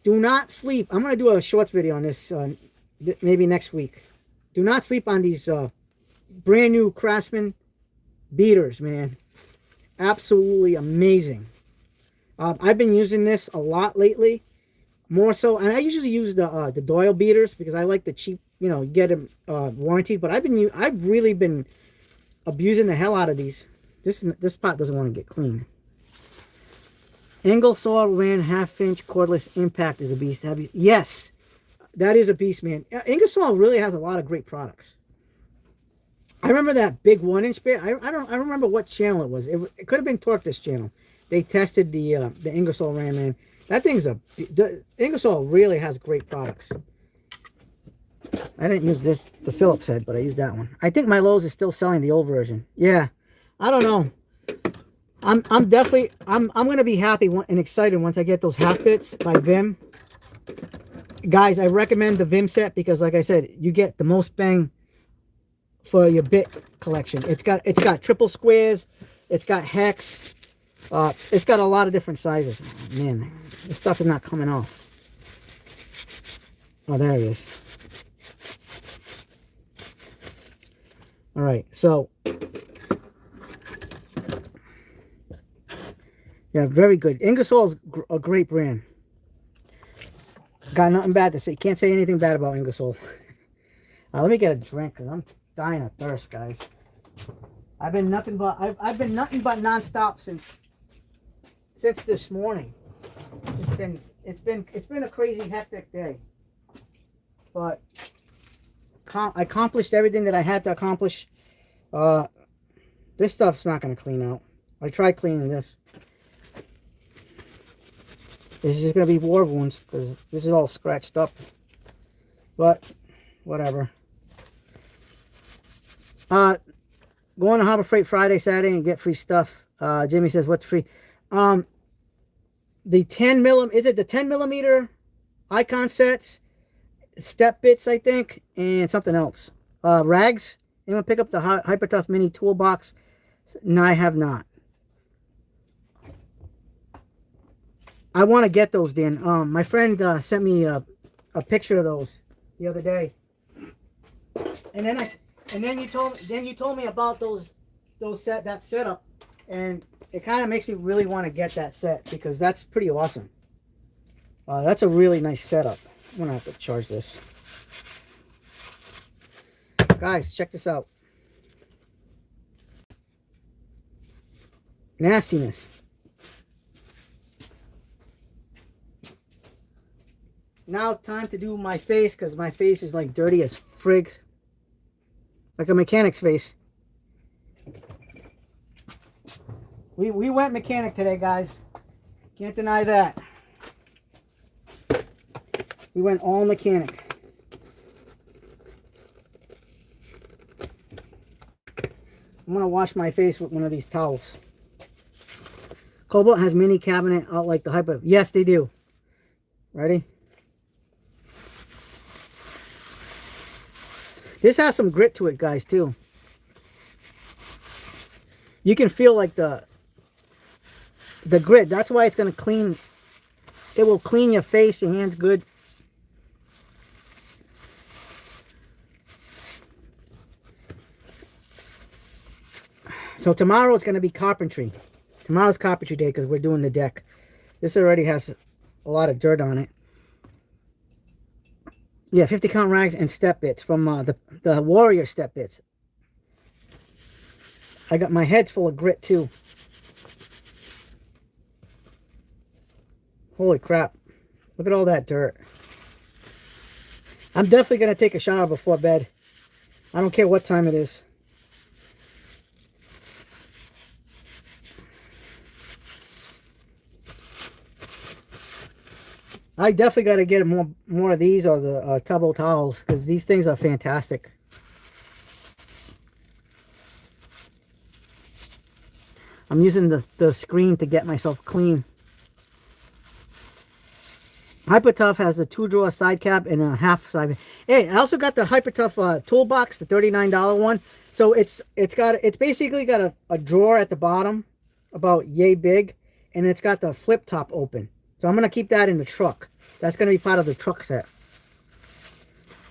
do not sleep. I'm gonna do a shorts video on this maybe next week. Do not sleep on these brand new Craftsman beaters, man. Absolutely amazing. I've been using this a lot lately, more so, and I usually use the Doyle beaters because I like the cheap, you know, get them warranty. But I've really been abusing the hell out of these. This pot doesn't want to get clean. Ingersoll Rand half-inch cordless impact is a beast. Yes, that is a beast, man. Ingersoll really has a lot of great products. I remember that big 1-inch bit. I don't remember what channel it was. It could have been Torque This channel. They tested the Ingersoll Rand, man. That thing's the Ingersoll really has great products. I didn't use the Phillips head, but I used that one. I think my Lowe's is still selling the old version. Yeah, I don't know. I'm gonna be happy and excited once I get those half bits by Vim. Guys, I recommend the Vim set because, like I said, you get the most bang for your bit collection. It's got triple squares, it's got hex, it's got a lot of different sizes. Oh, man, this stuff is not coming off. Oh, there it is. All right, so yeah, very good. Ingersoll is a great brand. Got nothing bad to say. Can't say anything bad about Ingersoll. Let me get a drink because I'm dying of thirst, guys. I've been nothing but nonstop since this morning. It's been a crazy hectic day, but I accomplished everything that I had to accomplish. This stuff's not going to clean out. I tried cleaning this. This is just going to be war wounds because this is all scratched up, but whatever. Going to Harbor Freight Friday, Saturday, and get free stuff. Jimmy says, what's free? The 10 millimeter, is it the 10 millimeter icon sets, step bits, I think, and something else. Rags. Anyone pick up the Hyper Tough Mini Toolbox? No, I have not. I want to get those, Dan. My friend sent me a picture of those the other day, and then you told me about that setup, and it kind of makes me really want to get that set because that's pretty awesome. That's a really nice setup. I'm gonna have to charge this. Guys, check this out. Nastiness. Now time to do my face because my face is like dirty as frig. Like a mechanic's face. We went mechanic today, guys. Can't deny that. We went all mechanic. I'm going to wash my face with one of these towels. Cobalt has mini cabinet out like the Hyper. Yes, they do. Ready? This has some grit to it, guys, too. You can feel like the grit. That's why it's going to clean. It will clean your face and hands good. So tomorrow it's going to be carpentry. Tomorrow's carpentry day because we're doing the deck. This already has a lot of dirt on it. Yeah, 50 count rags and step bits from the Warrior step bits. I got my head's full of grit too. Holy crap. Look at all that dirt. I'm definitely going to take a shower before bed. I don't care what time it is. I definitely got to get more of these or the Tubbo towels because these things are fantastic. I'm using the screen to get myself clean. Hyper Tough has the 2-drawer side cap and a half side. Hey, I also got the Hyper Tough toolbox, the $39 one. So it's basically got a drawer at the bottom, about yay big, and it's got the flip top open. So I'm gonna keep that in the truck. That's gonna be part of the truck set.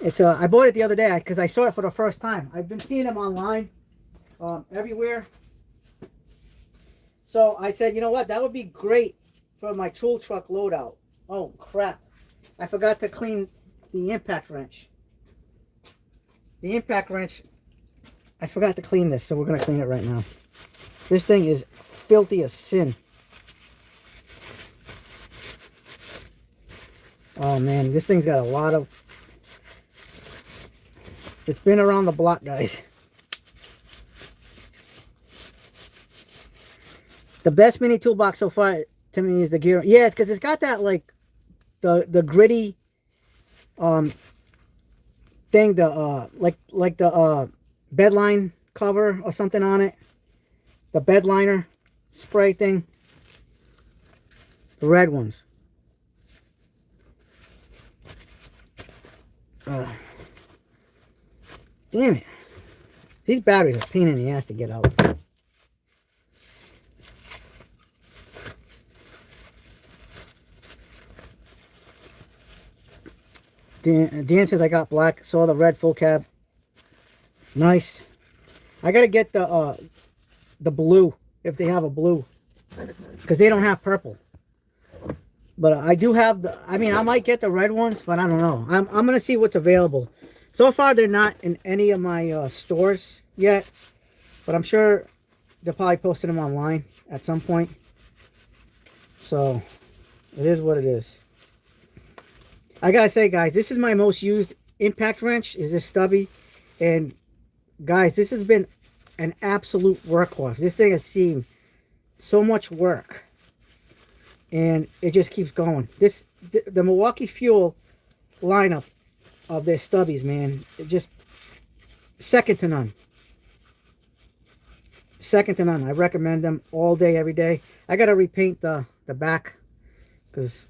It's I bought it the other day because I saw it for the first time. I've been seeing them online, everywhere. So I said, you know what, that would be great for my tool truck loadout. Oh crap, I forgot to clean the impact wrench. The impact wrench, I forgot to clean this, so we're going to clean it right now. This thing is filthy as sin. Oh man, this thing's got a lot of... It's been around the block, guys. The best mini toolbox so far to me is the gear. Yeah, because it's got that like the gritty thing, the like the bedline cover or something on it. The bed liner spray thing. The red ones. Damn it. These batteries are a pain in the ass to get out. Dan says I got black. Saw the red full cab. Nice. I gotta get the blue if they have a blue, because they don't have purple. But I do have the. I mean, I might get the red ones, but I don't know. I'm gonna see what's available. So far, they're not in any of my stores yet, but I'm sure they're probably posting them online at some point. So it is what it is. I gotta say, guys, this is my most used impact wrench, is this stubby. And guys, this has been an absolute workhorse. This thing has seen so much work, and it just keeps going. The Milwaukee Fuel lineup of their stubbies, man, it just second to none. Second to none. I recommend them all day, every day. I gotta repaint the back because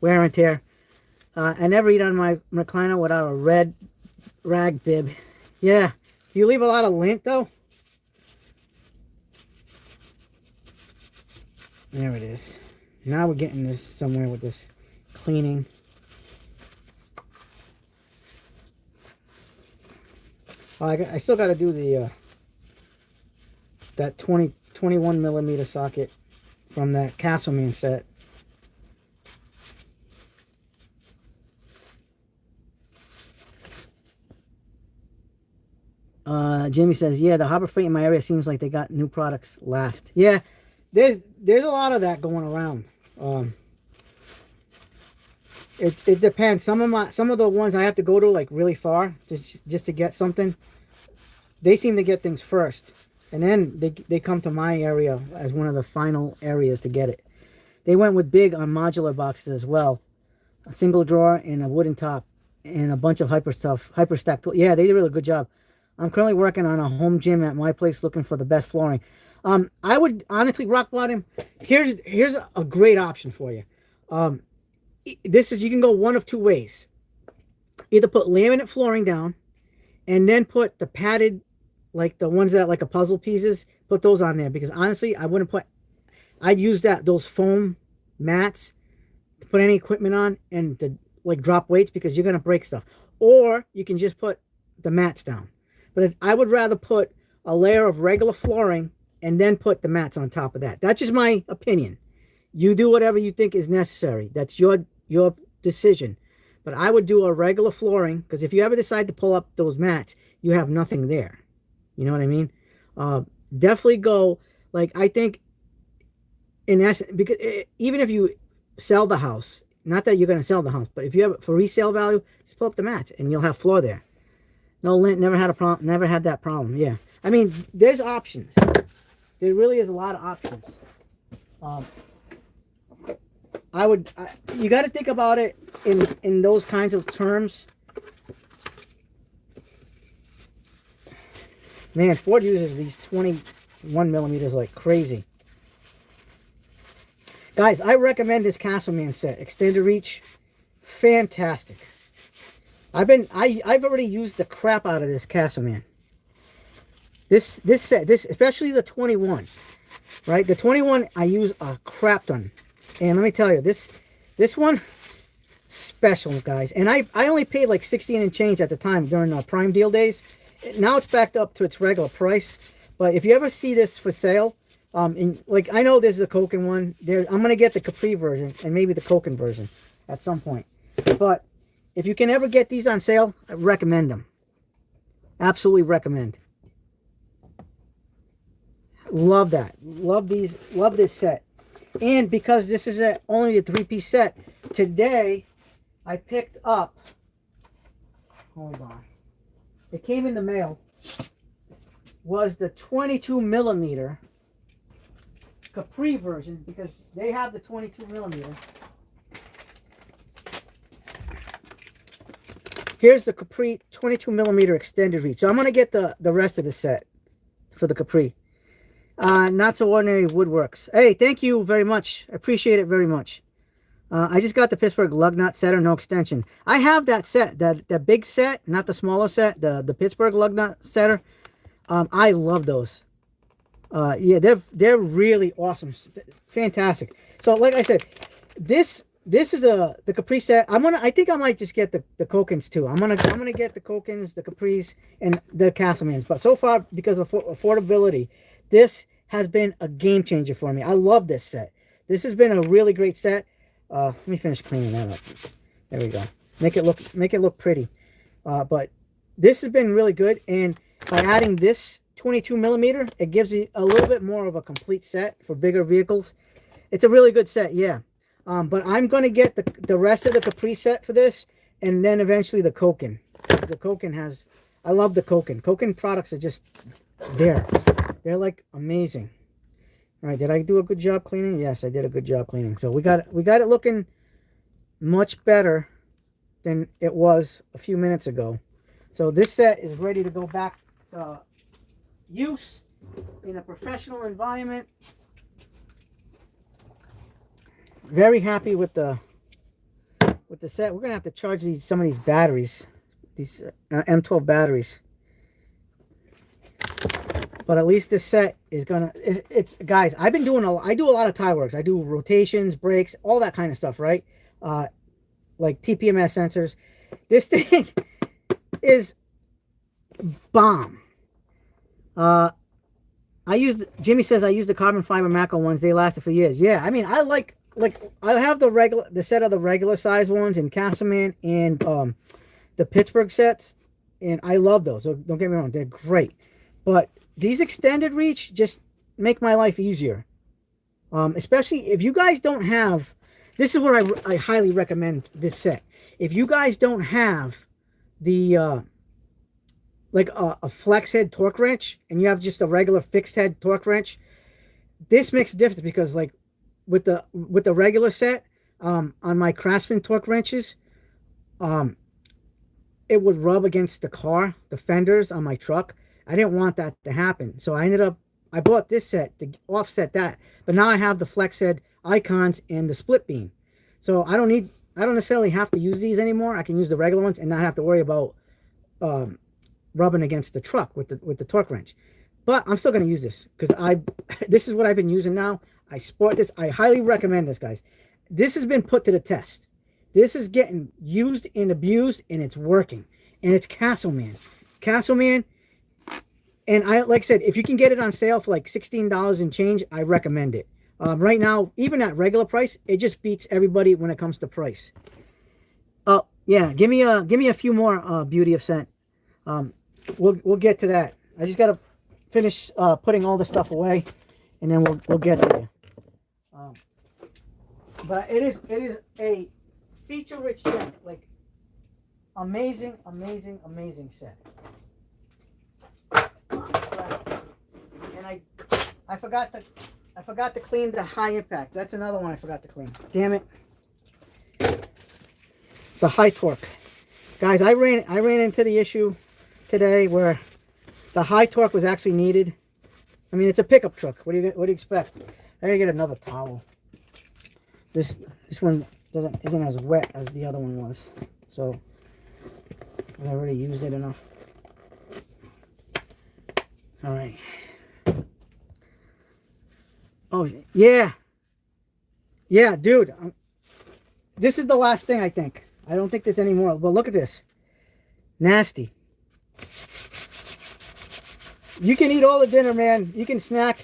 wear and tear. I never eat on my recliner without a red rag bib. Yeah. Do you leave a lot of lint, though? There it is. Now we're getting this somewhere with this cleaning. Oh, I still got to do the that 21 millimeter socket from that Castleman set. Jimmy says, yeah, the Harbor Freight in my area seems like they got new products last. Yeah, there's a lot of that going around. It depends. Some of the ones I have to go to like really far just to get something. They seem to get things first, and then they come to my area as one of the final areas to get it. They went with big on modular boxes as well, a single drawer and a wooden top, and a bunch of hyper stack tools. Yeah, they did a really good job. I'm currently working on a home gym at my place, looking for the best flooring. I would honestly, Rock Bottom, here's a great option for you. You can go one of two ways. Either put laminate flooring down and then put the padded, like the ones that like a puzzle pieces, put those on there, because honestly, I'd use those foam mats to put any equipment on and to like drop weights, because you're going to break stuff. Or you can just put the mats down. But I would rather put a layer of regular flooring and then put the mats on top of that. That's just my opinion. You do whatever you think is necessary. That's your decision. But I would do a regular flooring, because if you ever decide to pull up those mats, you have nothing there. You know what I mean? Definitely go, like, I think, in essence, because even if you sell the house, not that you're going to sell the house, but if you have it for resale value, just pull up the mats and you'll have floor there. No lint, never had a problem, never had that problem. Yeah. I mean, there's options. There really is a lot of options. You got to think about it in those kinds of terms. Man, Ford uses these 21 millimeters like crazy. Guys, I recommend this Castleman set. Extended reach. Fantastic. I've already used the crap out of this Castleman. This set, especially the 21. Right? The 21 I use a crap ton. And let me tell you, this one, special, guys. And I only paid like 16 and change at the time during Prime Deal days. Now it's backed up to its regular price. But if you ever see this for sale, like I know there's a Koken one. I'm gonna get the Capri version and maybe the Koken version at some point. But if you can ever get these on sale, I recommend them. Absolutely recommend. Love that. Love these. Love this set. And because this is only a 3-piece set, today I picked up. Hold on. It came in the mail. Was the 22 millimeter Capri version, because they have the 22 millimeter. Here's the Capri 22 millimeter extended reach. So I'm going to get the rest of the set for the Capri. Not So Ordinary Woodworks. Hey, thank you very much. I appreciate it very much. I just got the Pittsburgh lug nut setter, no extension. I have that set, that big set, not the smaller set, the Pittsburgh lug nut setter. I love those. Yeah, they're really awesome, fantastic. So, like I said, this is the Capri set. I think I might just get the Kokens too. I'm gonna get the Kokens, the Capris, and the Castlemans. But so far, because of affordability, this has been a game changer for me. I love this set. This has been a really great set. Let me finish cleaning that up. There we go. Make it look pretty. But this has been really good, and by adding this 22 millimeter, it gives you a little bit more of a complete set for bigger vehicles. It's a really good set, yeah. But I'm going to get the rest of the Capri set for this, and then eventually the Koken. The Koken has, I love the Koken. Koken products are just there. They're like amazing. All right, did I do a good job cleaning? Yes, I did a good job cleaning. So we got it looking much better than it was a few minutes ago. So this set is ready to go back to use in a professional environment. Very happy with the set. We're gonna have to charge some of these batteries, these M12 batteries. But at least this set is gonna. It's guys. I do a lot of tie works. I do rotations, brakes, all that kind of stuff, right? Like TPMS sensors. This thing is bomb. Jimmy says I use the carbon fiber Mako ones. They lasted for years. Yeah, I mean I like I have the set of the regular size ones in Castleman and the Pittsburgh sets, and I love those. So don't get me wrong, they're great. But these extended reach just make my life easier. Especially if you guys don't have, this is where I highly recommend this set. If you guys don't have the like a flex head torque wrench and you have just a regular fixed head torque wrench, this makes a difference because like with the regular set on my Craftsman torque wrenches, it would rub against the car, the fenders on my truck. I didn't want that to happen, so I bought this set to offset that. But now I have the flex head icons and the split beam, so I don't necessarily have to use these anymore. I can use the regular ones and not have to worry about rubbing against the truck with the torque wrench. But I'm still going to use this because this is what I've been using now. I sport this. I highly recommend this, guys. This has been put to the test. This is getting used and abused, and it's working. And it's Castleman. Castleman. And like I said, if you can get it on sale for like $16 and change, I recommend it. Right now, even at regular price, it just beats everybody when it comes to price. Oh yeah, give me a few more beauty of scent. We'll get to that. I just gotta finish putting all the stuff away, and then we'll get there. But it is a feature-rich set, like amazing set. And I forgot to clean the high impact. That's another one I forgot to clean. Damn it. The high torque. Guys, I ran into the issue today where the high torque was actually needed. I mean, it's a pickup truck. What do you expect? I gotta get another towel. This one isn't as wet as the other one was. So I already used it enough. All right. Oh, yeah. Yeah, dude. This is the last thing, I think. I don't think there's any more. But look at this. Nasty. You can eat all the dinner, man. You can snack.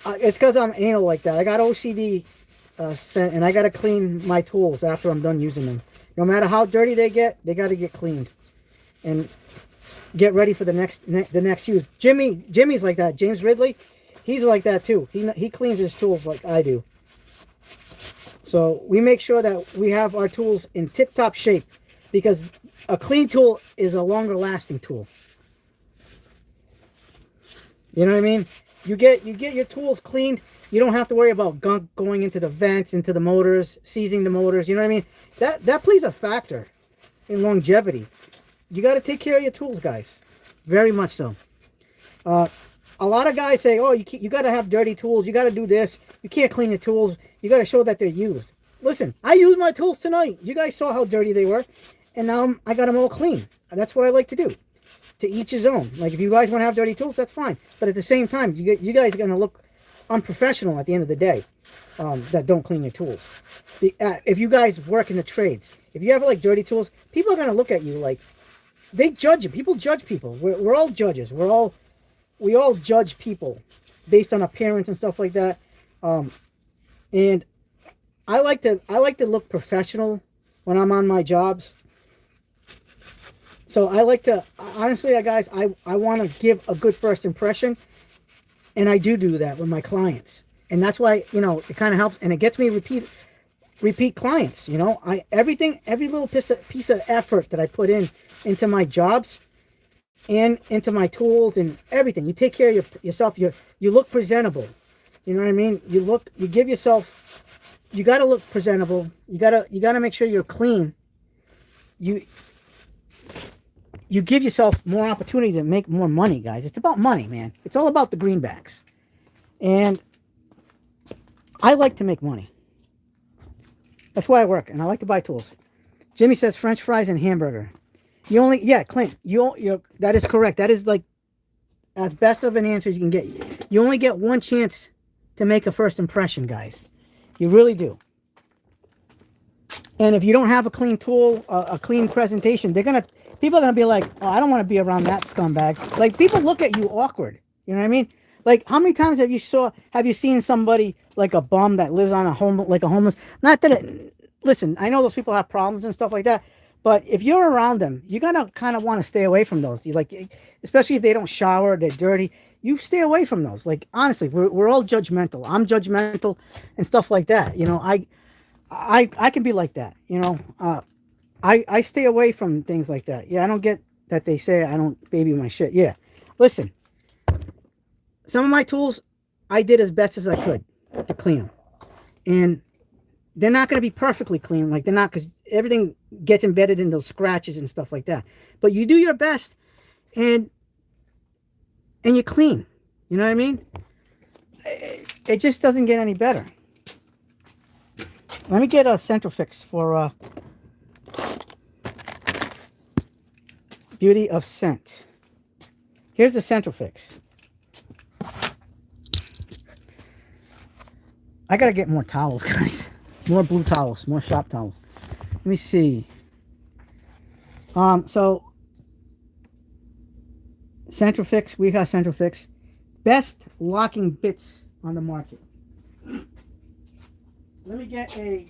It's because I'm anal like that. I got OCD, and I got to clean my tools after I'm done using them. No matter how dirty they got to get cleaned. And get ready for the next use. Jimmy's like that. James Ridley, he's like that too. He cleans his tools like I do. So we make sure that we have our tools in tip-top shape, because a clean tool is a longer lasting tool. You know what I mean? You get your tools cleaned. You don't have to worry about gunk going into the vents, into the motors, seizing the motors. You know what I mean? That plays a factor in longevity. You got to take care of your tools, guys. Very much so. A lot of guys say, oh, you got to have dirty tools. You got to do this. You can't clean your tools. You got to show that they're used. Listen, I used my tools tonight. You guys saw how dirty they were. And now I got them all clean. And that's what I like to do. To each his own. Like, if you guys want to have dirty tools, that's fine. But at the same time, you guys are going to look unprofessional at the end of the day, that don't clean your tools. If you guys work in the trades, if you have, like, dirty tools, people are going to look at you like, they judge you. People judge people. We're all judges. We all judge people based on appearance and stuff like that. And I like to look professional when I'm on my jobs. So I like to, honestly, guys, I want to give a good first impression, and I do that with my clients. And that's why, it kind of helps, and it gets me repeat clients. Every little piece of effort that I put into my jobs and into my tools and everything. You take care of yourself. You look presentable. You know what I mean? You got to look presentable. You got to make sure you're clean. You give yourself more opportunity to make more money, guys. It's about money, man. It's all about the greenbacks. And I like to make money. That's why I work, and I like to buy tools. Jimmy says French fries and hamburger. Clint, that is correct. That is like as best of an answer as you can get. You only get one chance to make a first impression, guys. You really do. And if you don't have a clean tool, a clean presentation, people are gonna be like, oh, I don't want to be around that scumbag. Like, people look at you awkward. You know what I mean? Like, how many times have you seen somebody like a bum that lives on a homeless? Not that listen, I know those people have problems and stuff like that, but if you're around them, you gotta kind of want to stay away from those. Especially if they don't shower, they're dirty. You stay away from those. Like, honestly, we're all judgmental. I'm judgmental and stuff like that. I can be like that. I stay away from things like that. Yeah, I don't get that they say I don't baby my shit. Yeah, listen. Some of my tools, I did as best as I could to clean them. And they're not going to be perfectly clean. Like, they're not, because everything gets embedded in those scratches and stuff like that. But you do your best, and you clean. You know what I mean? It just doesn't get any better. Let me get a Centrofix for Beauty of Scent. Here's the Centrofix. I gotta get more towels, guys. More blue towels, more shop towels. Let me see. So Centrofix, we got Centrofix. Best locking bits on the market. Let me get a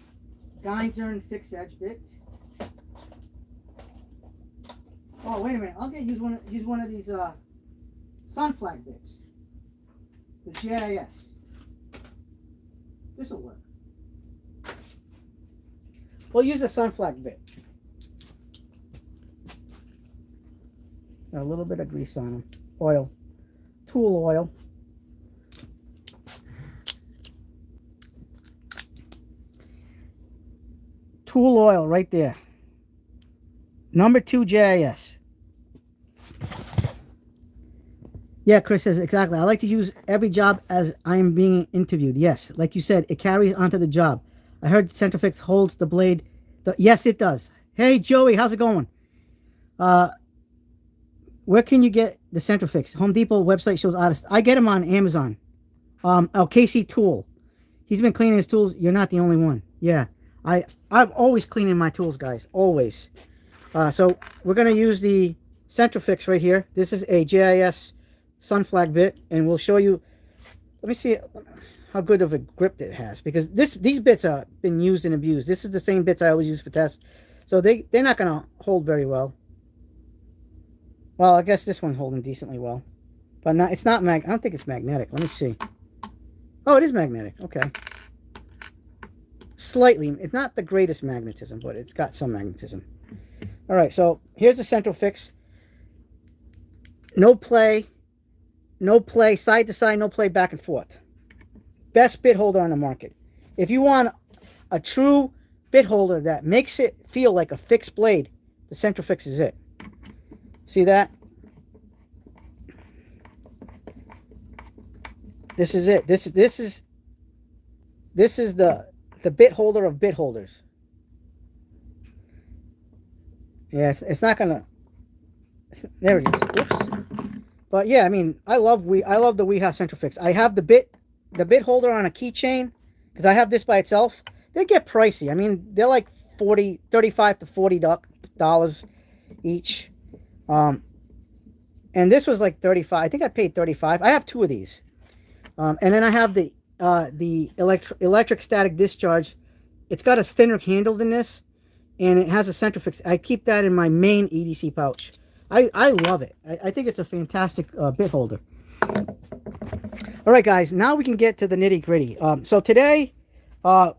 Geinzern fixed edge bit. Oh, wait a minute. I'll use one of these Sunflag bits. The GIS. This will work. We'll use a Sunflag bit. Got a little bit of grease on them. Oil. Tool oil. Tool oil right there. Number 2 JIS. Yeah, Chris says exactly. I like to use every job as I am being interviewed. Yes, like you said, it carries onto the job. I heard Centrifix holds the blade. Yes, it does. Hey, Joey, how's it going? Where can you get the Centrifix? Home Depot website shows out. I get them on Amazon. Casey Tool. He's been cleaning his tools. You're not the only one. Yeah, I'm always cleaning my tools, guys. Always. So we're gonna use the Centrifix right here. This is a JIS Sunflag bit, and we'll show you. Let me see how good of a grip it has, because these bits have been used and abused. This is the same bits I always use for tests, so they're not gonna hold very well. Well, I guess this one's holding decently well, but it's not I don't think it's magnetic. Let me see. Oh, it is magnetic. Okay. Slightly. It's not the greatest magnetism, but it's got some magnetism. All right, so here's the Centrifix. No play, side to side, no play back and forth. Best bit holder on the market. If you want a true bit holder that makes it feel like a fixed blade, the Centrifix is it. See that? This is it. This is the bit holder of bit holders. Yeah, it's not gonna. There it is. Oops. But yeah, I mean, I love the Wiha Centrifix. I have the bit holder on a keychain because I have this by itself. They get pricey. I mean, they're like $35 to $40 each. And this was like $35. I think I paid $35. I have two of these. And then I have the electric static discharge. It's got a thinner handle than this, and it has a Centrifix. I keep that in my main EDC pouch. I love it. I think it's a fantastic bit holder. All right, guys. Now we can get to the nitty gritty. So today,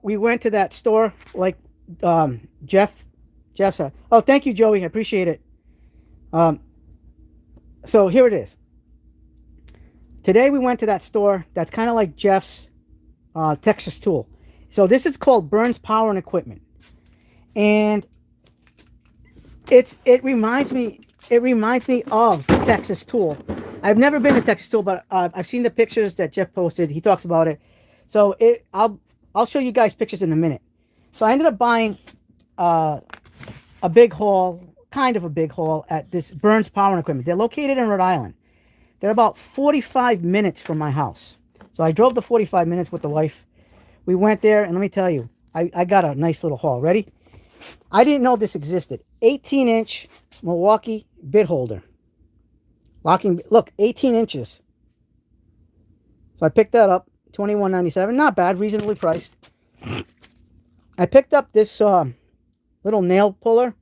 we went to that store like Jeff said. Oh, thank you, Joey. I appreciate it. So here it is. Today we went to that store that's kind of like Jeff's Texas Tool. So this is called Burns Power and Equipment, and it reminds me of Texas Tool. I've never been to Texas Tool, but I've seen the pictures that Jeff posted. He talks about it. So I'll show you guys pictures in a minute. So I ended up buying a big haul, kind of a big haul, at this Burns Power and Equipment. They're located in Rhode Island. They're about 45 minutes from my house. So I drove the 45 minutes with the wife. We went there, and let me tell you, I got a nice little haul. Ready? I didn't know this existed. 18-inch Milwaukee bit holder. Look, 18 inches. So I picked that up, $21.97. Not bad, reasonably priced. I picked up this little nail puller.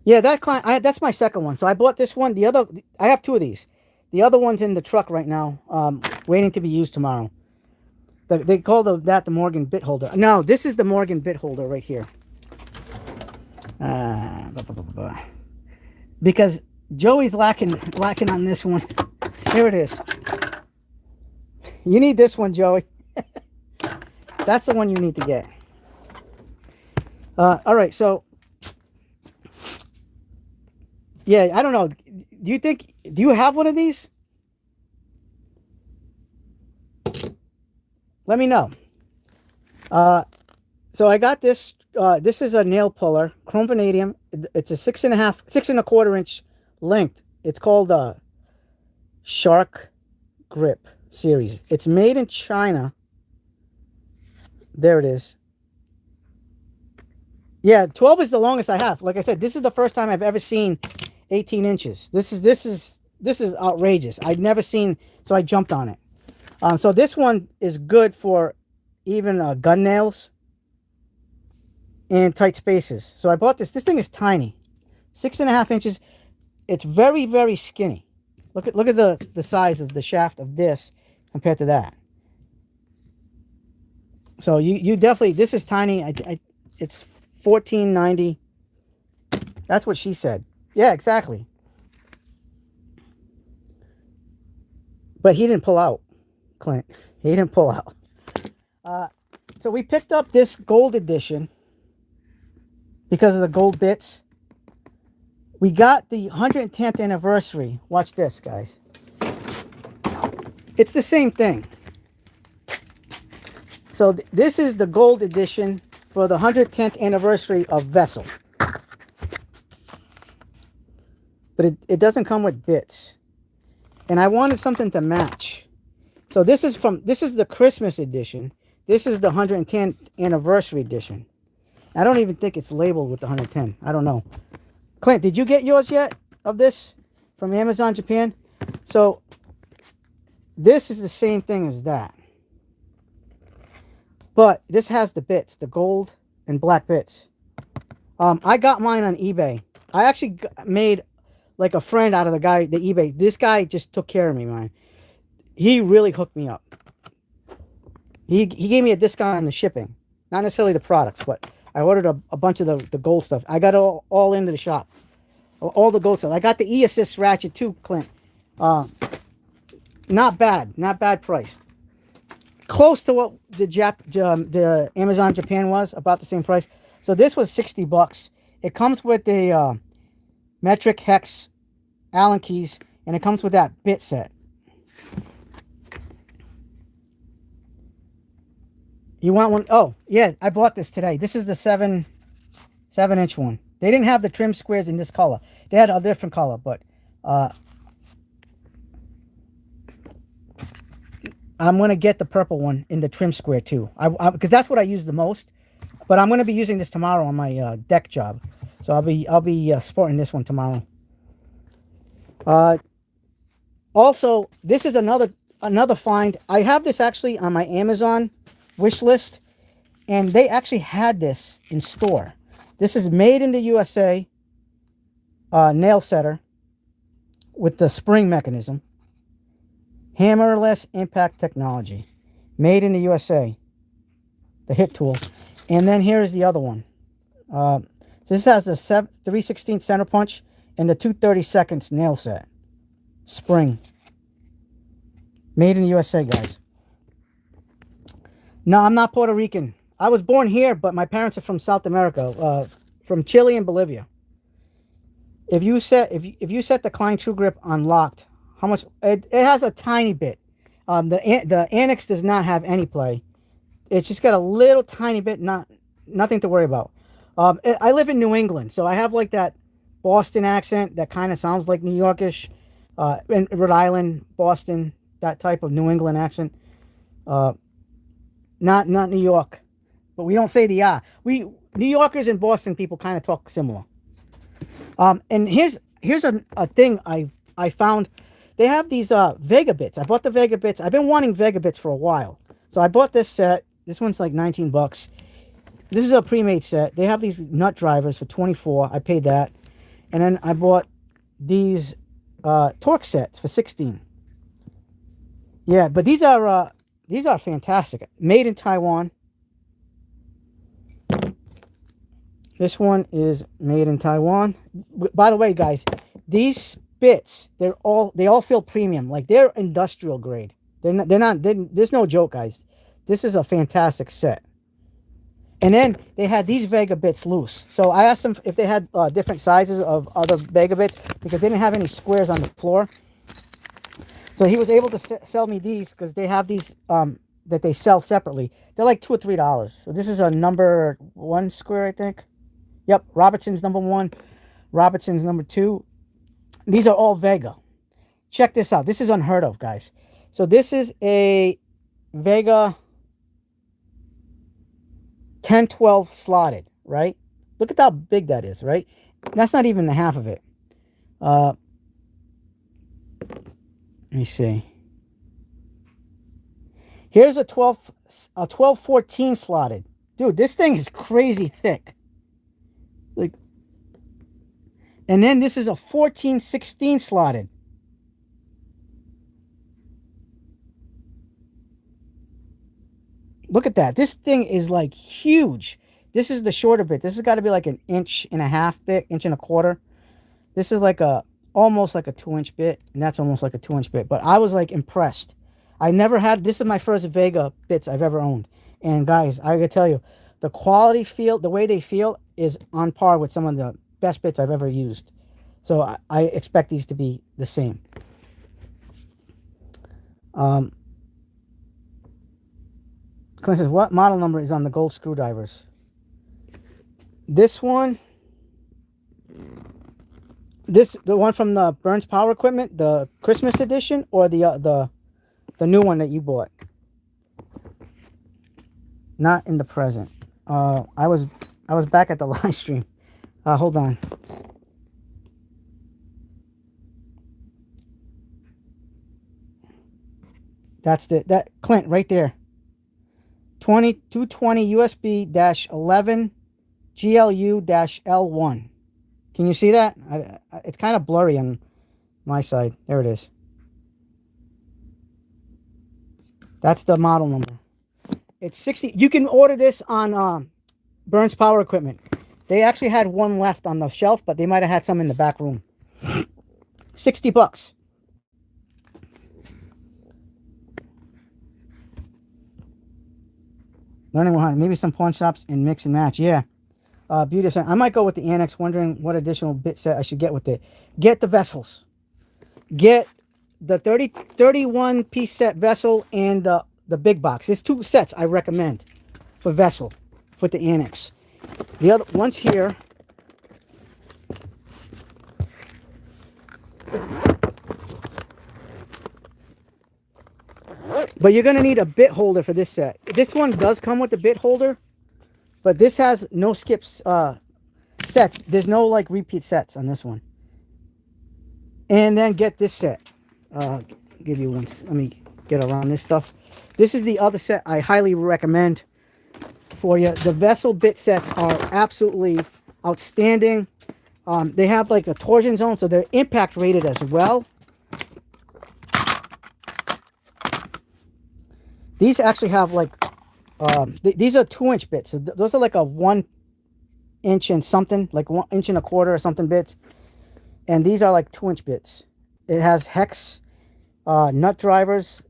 Yeah, that's my second one. So I bought this one. I have two of these. The other one's in the truck right now, waiting to be used tomorrow. They call that the Morgan bit holder. No, this is the Morgan bit holder right here. Because Joey's lacking on this one. Here it is. You need this one, Joey. That's the one you need to get. All right, so yeah, I don't know. Do you have one of these? Let me know. So I got this. This is a nail puller, chrome vanadium. It's a 6 1/4 inch length. It's called Shark Grip series. It's made in China. There it is. Yeah, 12 is the longest I have. Like I said, this is the first time I've ever seen 18 inches. This is outrageous. I'd never seen, so I jumped on it. So this one is good for even gun nails and tight spaces. So I bought this. This thing is tiny, 6 1/2 inches. It's very, very skinny. Look at the size of the shaft of this compared to that. So you definitely, this is tiny. It's $14.90. That's what she said. Yeah, exactly. But he didn't pull out, Clint. He didn't pull out. So we picked up this gold edition because of the gold bits. We got the 110th anniversary. Watch this, guys. It's the same thing. So this is the gold edition for the 110th anniversary of Vessel. But it doesn't come with bits. And I wanted something to match. So this is the Christmas edition. This is the 110th anniversary edition. I don't even think it's labeled with the 110. I don't know. Clint, did you get yours yet of this from Amazon Japan? So this is the same thing as that. But this has the bits, the gold and black bits. I got mine on eBay. I actually made like a friend out of the eBay. This guy just took care of me, man. He really hooked me up. He gave me a discount on the shipping. Not necessarily the products, but I ordered a bunch of the gold stuff. I got all into the shop. All the gold stuff. I got the E-Assist ratchet too, Clint. Not bad. Not bad priced. Close to what the Amazon Japan was. About the same price. So this was $60. It comes with the metric hex Allen keys. And it comes with that bit set. You want one? Oh, yeah, I bought this today. This is the 7-inch one. They didn't have the trim squares in this color. They had a different color, but I'm going to get the purple one in the trim square too. Because that's what I use the most. But I'm going to be using this tomorrow on my deck job. So I'll be sporting this one tomorrow. Also, this is another find. I have this actually on my Amazon wish list, and they actually had this in store. This is made in the USA nail setter with the spring mechanism, hammerless impact technology, made in the USA, the hit tool. And then here's the other one. So this has the 3/16 center punch and the 2/32 nail set, spring, made in the USA, guys. No, I'm not Puerto Rican. I was born here, but my parents are from South America, from Chile and Bolivia. If you set the Klein True Grip on locked, how much? It has a tiny bit. The Annex does not have any play. It's just got a little tiny bit, nothing to worry about. I live in New England, so I have like that Boston accent that kind of sounds like New Yorkish. In Rhode Island, Boston, that type of New England accent. Not New York, but we don't say the ah. New Yorkers and Boston people kind of talk similar. And here's a thing I found. They have these Vega bits. I bought the Vega bits. I've been wanting Vega bits for a while, so I bought this set. This one's like $19. This is a pre-made set. They have these nut drivers for $24. I paid that, and then I bought these torque sets for $16. Yeah, but these are fantastic. Made in Taiwan. This one is made in Taiwan. By the way, guys, these bits, they all feel premium. Like they're industrial grade. There's no joke, guys. This is a fantastic set. And then they had these Vega bits loose. So I asked them if they had different sizes of other Vega bits because they didn't have any squares on the floor. So he was able to sell me these because they have these that they sell separately. They're like $2 or $3. So this is a number 1 square, I think. Yep, Robertson's number 1, Robertson's number 2. These are all Vega. Check this out. This is unheard of, guys. So this is a Vega 1012 slotted, right? Look at how big that is, right? That's not even the half of it. Let me see. Here's a 1214 slotted. Dude, this thing is crazy thick. Like, and then this is a 1416 slotted. Look at that. This thing is like huge. This is the shorter bit. This has got to be like an 1.5 bit, 1.25. This is like almost like a 2-inch bit, and that's almost like a 2-inch bit. But I was like impressed. I never had, this is my first Vega bits I've ever owned. And guys, I gotta tell you, the quality feel, the way they feel is on par with some of the best bits I've ever used. So I expect these to be the same. Clint says, what model number is on the gold screwdrivers? This one, the one from the Burns Power Equipment, the Christmas edition, or the new one that you bought? Not in the present. I was back at the live stream. Hold on. That's that Clint right there. 220 USB-11 GLU-L1. Can you see that? It's kind of blurry on my side. There it is. That's the model number. It's 60. You can order this on Burns Power Equipment. They actually had one left on the shelf, but they might have had some in the back room. $60. Learning 100. Maybe some pawn shops and mix and match. Yeah. Beauty of Sound. I might go with the Annex, wondering what additional bit set I should get with it. Get the vessels. Get the 31 piece set vessel and the big box. There's 2 sets I recommend for vessel, for the Annex. The other one's here. But you're going to need a bit holder for this set. This one does come with a bit holder, but this has no skips sets. There's no like repeat sets on this one. And then get this set. Give you one. Let me get around this stuff. This is the other set I highly recommend for you. The vessel bit sets are absolutely outstanding. They have like a torsion zone, so they're impact rated as well. These actually have like, these are 2-inch bits. So those are like a 1 inch and something, like 1 inch and a quarter or something bits. And these are like 2-inch bits. It has hex, nut drivers,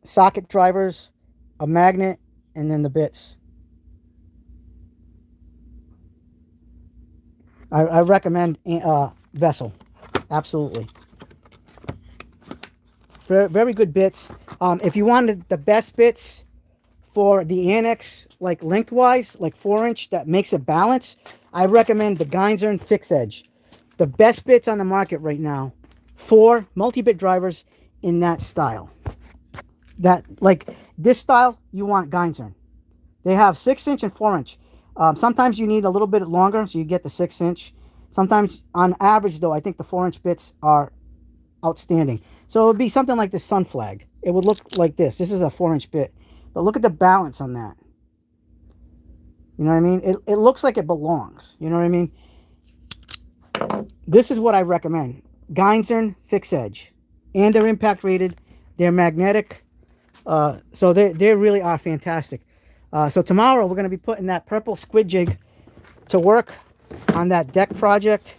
socket drivers, a magnet, and then the bits. I recommend vessel, absolutely. Very, very good bits. If you wanted the best bits for the Annex, like lengthwise, like 4-inch, that makes it balance, I recommend the Geinzern Fix Edge. The best bits on the market right now for multi-bit drivers in that style. That, like this style, you want Geinzern. They have 6-inch and 4-inch. Sometimes you need a little bit longer, so you get the 6-inch. Sometimes, on average, though, I think the 4-inch bits are outstanding. So it would be something like the Sun Flag. It would look like this. This is a 4-inch bit. But look at the balance on that. You know what I mean? It looks like it belongs. You know what I mean? This is what I recommend. Geinzern Fix Edge. And they're impact rated. They're magnetic. So they really are fantastic. So tomorrow we're going to be putting that purple squid jig to work on that deck project.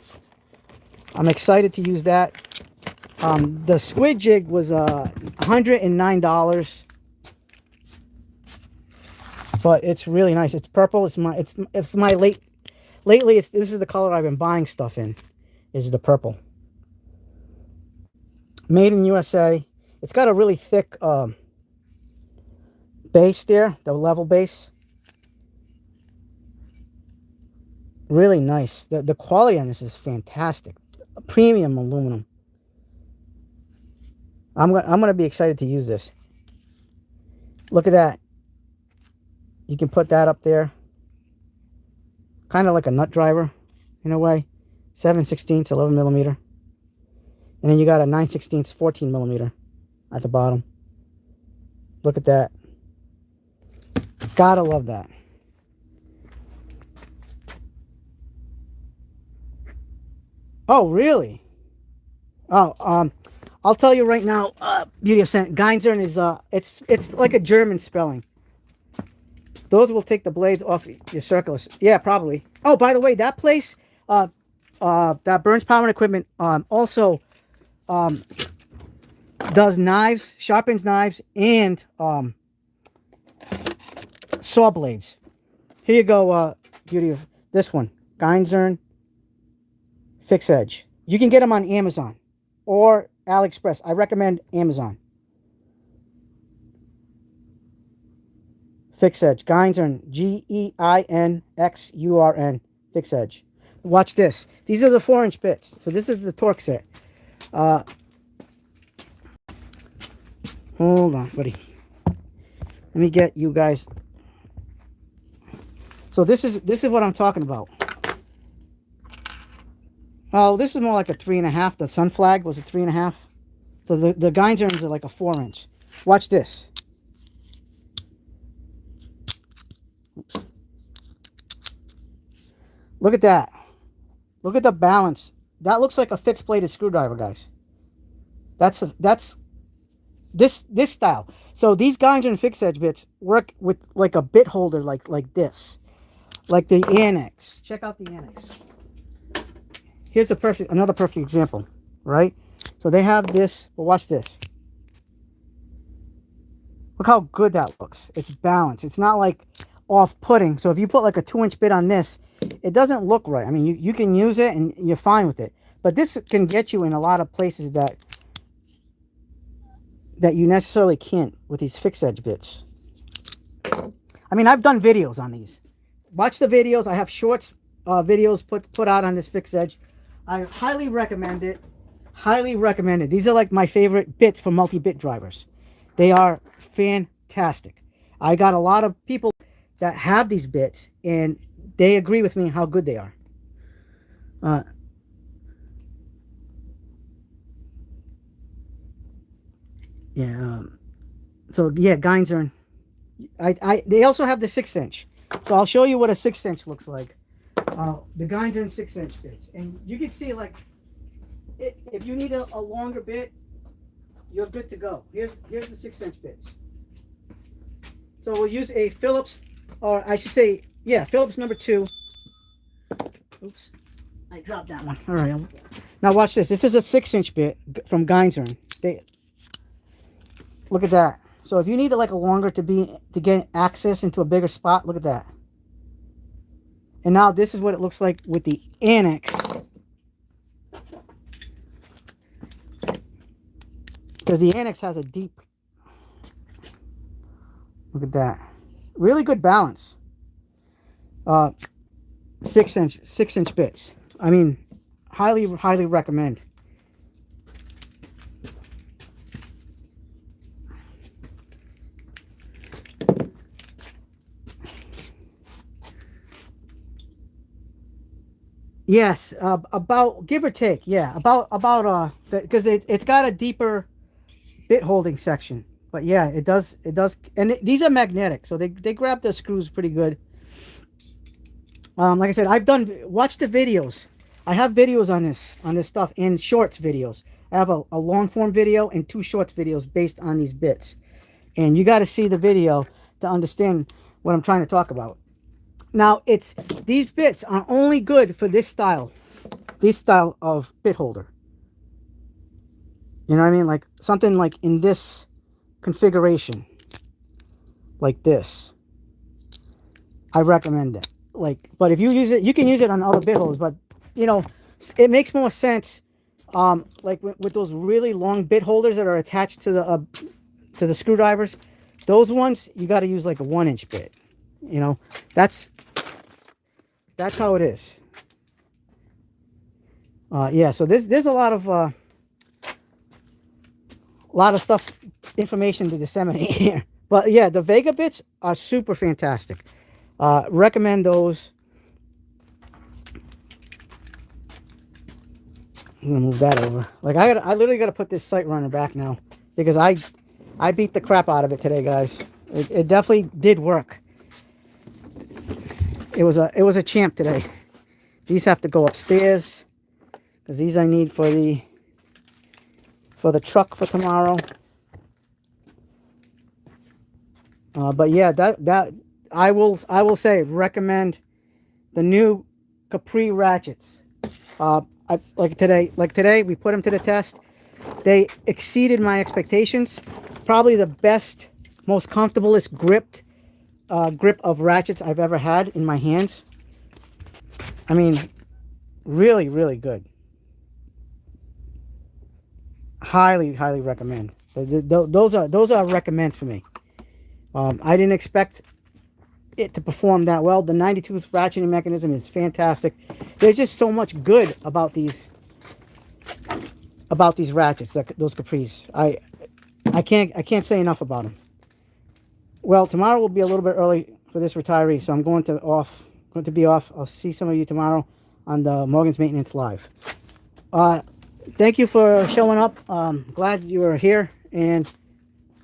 I'm excited to use that. The squid jig was $109, but it's really nice. It's purple. It's my lately. This is the color I've been buying stuff in. Is the purple. Made in USA. It's got a really thick base there, the level base. Really nice. The quality on this is fantastic. Premium aluminum. I'm gonna be excited to use this. Look at that. You can put that up there. Kind of like a nut driver, in a way. 7/16, 11 millimeter. And then you got a 9/16, 14 millimeter at the bottom. Look at that. Gotta love that. Oh, really? Oh, I'll tell you right now, Beauty of Scent, Geinzern is, it's like a German spelling. Those will take the blades off your circulars. Yeah, probably. Oh, by the way, that place, that Burns Power and Equipment, also, does knives, sharpens knives, and, saw blades. Here you go, Beauty of, this one, Geinzern Fix Edge. You can get them on Amazon or AliExpress. I recommend Amazon. Fixed edge. Geinzurn. Geinxurn. Fixed edge. Watch this. These are the 4-inch bits. So this is the torque set. Hold on, buddy. Let me get you guys. So this is what I'm talking about. Oh, this is more like a 3.5. The Sun Flag was a 3.5. So the Geinzurns are like a 4-inch. Watch this. Oops. Look at that. Look at the balance. That looks like a fixed bladed screwdriver, guys. That's this style. So these Geinzurn fixed edge bits work with like a bit holder like this. Like the Annex. Check out the Annex. Here's another perfect example, right? So they have this, but watch this. Look how good that looks. It's balanced. It's not like off-putting. So if you put like a 2-inch bit on this, it doesn't look right. I mean, you can use it and you're fine with it. But this can get you in a lot of places that you necessarily can't with these fixed edge bits. I mean, I've done videos on these. Watch the videos. I have shorts videos put out on this fixed edge. I highly recommend it. Highly recommend it. These are like my favorite bits for multi-bit drivers. They are fantastic. I got a lot of people that have these bits and they agree with me how good they are. So yeah, Geinzurn. They also have the 6-inch. So I'll show you what a 6-inch looks like. The Geinzurn 6-inch bits, and you can see like if you need a longer bit, you're good to go. Here's the 6-inch bits. So we'll use a Phillips, or I should say, yeah, Phillips number 2. Oops, I dropped that one. All right, now watch this. This is a 6-inch bit from Geinzurn. Look at that. So if you need like a longer to get access into a bigger spot, look at that. And now this is what it looks like with the Annex. Because the Annex has a deep. Look at that. Really good balance. 6-inch bits. I mean, highly recommend. Yes, about give or take, yeah, about because it's got a deeper bit holding section, but yeah, it does, and these are magnetic, so they grab the screws pretty good. Like I said, watch the videos. I have videos on this stuff and shorts videos. I have a long form video and 2 shorts videos based on these bits, and you got to see the video to understand what I'm trying to talk about. Now, these bits are only good for this style of bit holder. You know what I mean? Like something like in this configuration, like this. I recommend it. Like, but if you use it, you can use it on other bit holders. But you know, it makes more sense. Like with those really long bit holders that are attached to the screwdrivers, those ones you got to use like a 1-inch bit. You know, that's how it is. Yeah, so there's a lot of stuff, information to disseminate here. But yeah, the Vega bits are super fantastic. Recommend those. I'm gonna move that over. Like I literally gotta put this sight runner back now because I beat the crap out of it today, guys. It definitely did work. It was a champ today. These have to go upstairs because these I need for the truck for tomorrow. But yeah, that I will say recommend the new Capri ratchets. Like today we put them to the test. They exceeded my expectations. Probably the best, most comfortablest grip of ratchets I've ever had in my hands. I mean, really, really good. Highly recommend. Those are recommends for me. I didn't expect it to perform that well. The 90-tooth ratcheting mechanism is fantastic. There's just so much good about these ratchets, those Capris. I can't say enough about them. Well, tomorrow will be a little bit early for this retiree, so I'm going to be off. I'll see some of you tomorrow on the Morgan's Maintenance Live. Thank you for showing up. Glad you were here, and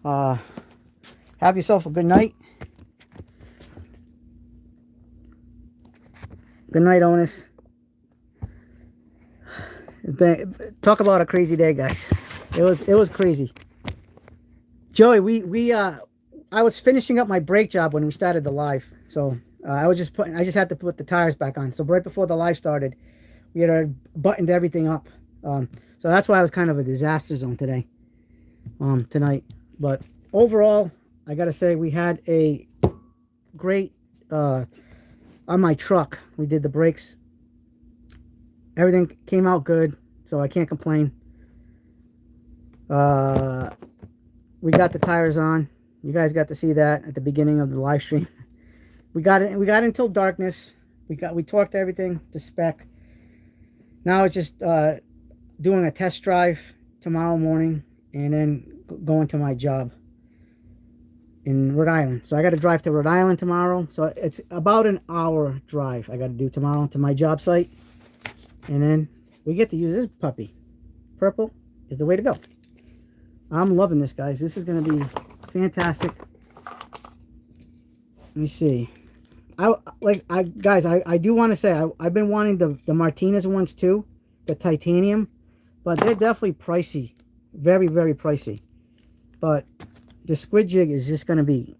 have yourself a good night. Good night, Onus. Talk about a crazy day, guys. It was crazy. Joey, I was finishing up my brake job when we started the live, so I just had to put the tires back on. So right before the live started, we had buttoned everything up. So that's why I was kind of a disaster zone today, tonight. But overall, I gotta say we had a great on my truck. We did the brakes. Everything came out good, so I can't complain. We got the tires on. You guys got to see that at the beginning of the live stream. We got it until darkness. We torqued everything to spec. Now it's just doing a test drive tomorrow morning and then going to my job in Rhode Island. So I got to drive to Rhode Island tomorrow. So it's about an hour drive I got to do tomorrow to my job site. And then we get to use this puppy. Purple is the way to go. I'm loving this, guys. This is going to be fantastic. Let me see. I do want to say I've been wanting the Martinez ones too, the titanium, but they're definitely pricey, very, very pricey. But the squid jig is just going to be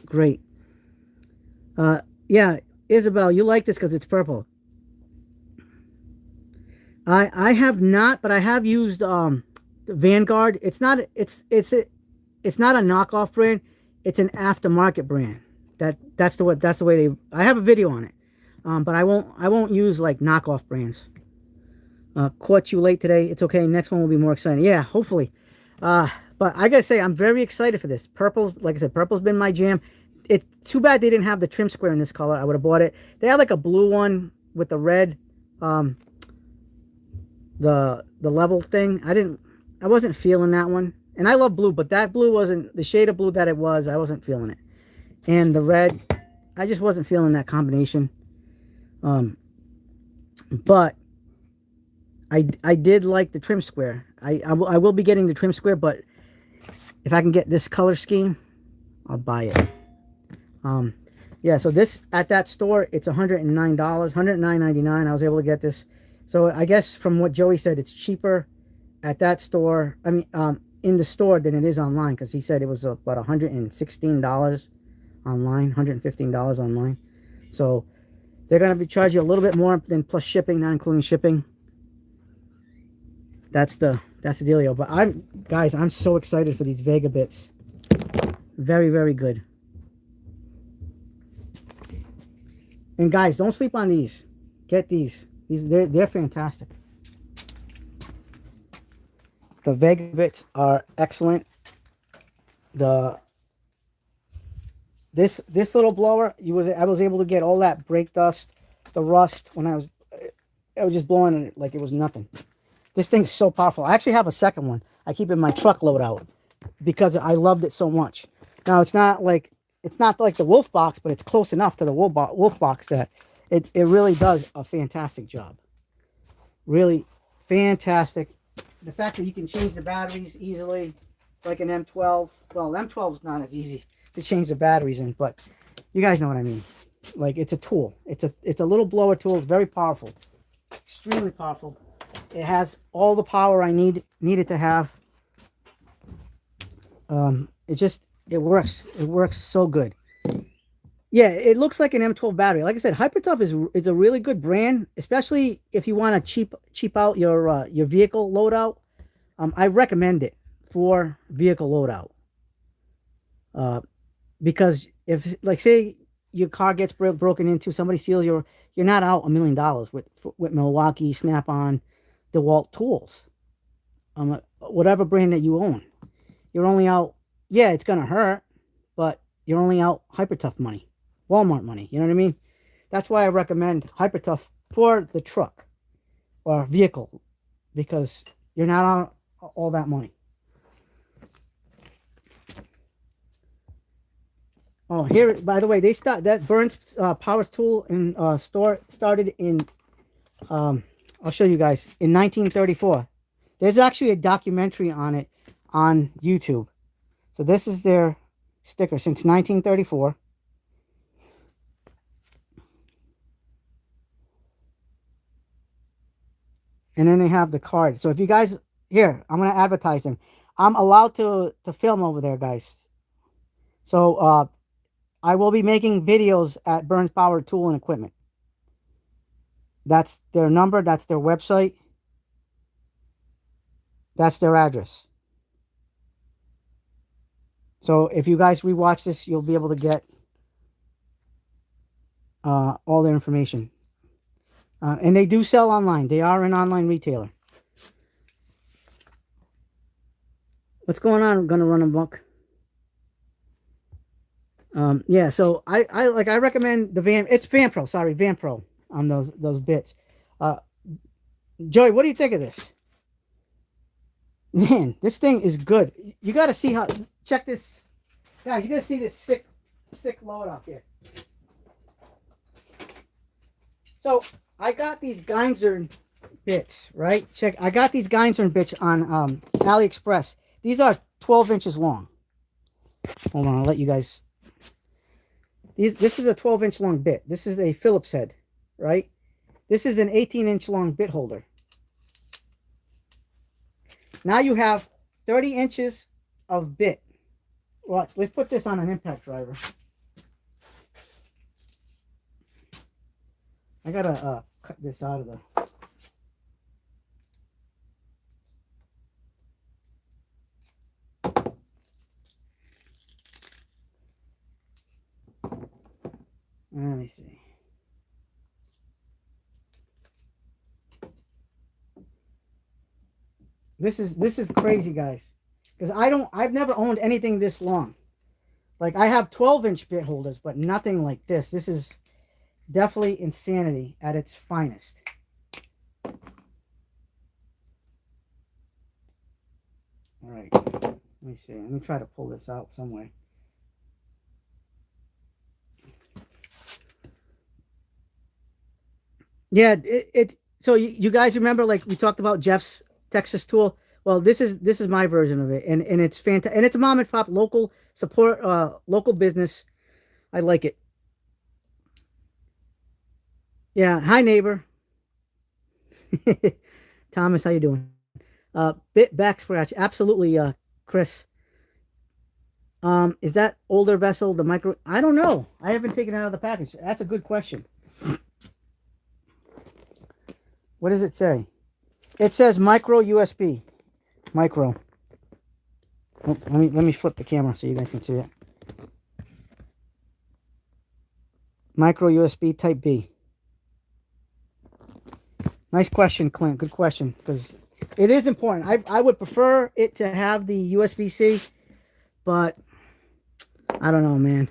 great. Yeah, Isabel, you like this because it's purple. I have not, but I have used the Vanguard. It's not a knockoff brand. It's an aftermarket brand. That's the way they. I have a video on it, but I won't use like knockoff brands. Caught you late today. It's okay. Next one will be more exciting. Yeah, hopefully. But I gotta say I'm very excited for this. Purple, like I said, purple's been my jam. It's too bad they didn't have the trim square in this color. I would have bought it. They had like a blue one with the red, the level thing. I wasn't feeling that one. And I love blue, but that blue wasn't the shade of blue that it was. I wasn't feeling it. And the red, I just wasn't feeling that combination. But I did like the trim square. I will be getting the trim square, but if I can get this color scheme, I'll buy it. Yeah, so this at that store, it's $109, $109.99. I was able to get this. So I guess from what Joey said, it's cheaper at that store. I mean, in the store than it is online, because he said it was about $116 online, $115 online. So they're gonna be charging you a little bit more than plus shipping, not including shipping. That's the dealio. But I'm so excited for these Vega bits. Very, very good. And guys, don't sleep on these. Get these. They're fantastic. The Vega bits are excellent. This little blower, I was able to get all that brake dust, the rust when I was just blowing it like it was nothing. This thing's so powerful. I actually have a second one. I keep it in my truck loadout because I loved it so much. Now it's not like the Wolf box, but it's close enough to the Wolf box that it really does a fantastic job. Really fantastic. The fact that you can change the batteries easily, like an M12. Well, M12 is not as easy to change the batteries in, but you guys know what I mean. Like, it's a tool. It's a little blower tool. It's very powerful, extremely powerful. It has all the power I need it to have. It works. It works so good. Yeah, it looks like an M12 battery. Like I said, Hypertough is a really good brand, especially if you want to cheap out your vehicle loadout. I recommend it for vehicle loadout. Because if, like, say your car gets broken into, somebody steals you're not out $1 million with Milwaukee, Snap-on, DeWalt tools. Whatever brand that you own, you're only out. Yeah, it's gonna hurt, but you're only out Hypertough money. Walmart money. You know what I mean? That's why I recommend Hypertough for the truck or vehicle, because you're not on all that money. Oh, here, by the way, they start that Burns Power Tool and store started in I'll show you guys, in 1934. There's actually a documentary on it on YouTube. So this is their sticker since 1934. And then they have the card. So if you guys, here, I'm going to advertise them. I'm allowed to film over there, guys. So I will be making videos at Burns Power Tool and Equipment. That's their number. That's their website. That's their address. So if you guys rewatch this, you'll be able to get all their information. And they do sell online. They are an online retailer. What's going on? I'm going to run amok. Yeah, so I recommend the Van Pro, sorry, Van Pro on those bits. Joey, what do you think of this? Man, this thing is good. You got to see how, check this. Guys, you got to see this sick load out here. So, I got these Geinzer bits, right? Check, I got these Geinzer bits on AliExpress. These are 12 inches long. Hold on, I'll let you guys. This is a 12-inch long bit. This is a Phillips head, right? This is an 18-inch long bit holder. Now you have 30 inches of bit. Watch, let's put this on an impact driver. I gotta cut this out of the... Let me see. This is crazy, guys. Because I've never owned anything this long. Like, I have 12-inch bit holders, but nothing like this. This is definitely insanity at its finest. All right. Let me see. Let me try to pull this out some way. Yeah, so you guys remember, like, we talked about Jeff's Texas tool? Well, this is my version of it, and it's fantastic, and it's a mom and pop local support, local business. I like it. Yeah, hi neighbor. Thomas, how you doing? Bit back scratch, absolutely, Chris. Is that older vessel the micro? I don't know. I haven't taken it out of the package. That's a good question. What does it say? It says micro USB. Micro. Oh, let me flip the camera so you guys can see it. Micro USB Type B. Nice question, Clint. Good question, because it is important. I would prefer it to have the USB-C, but I don't know, man.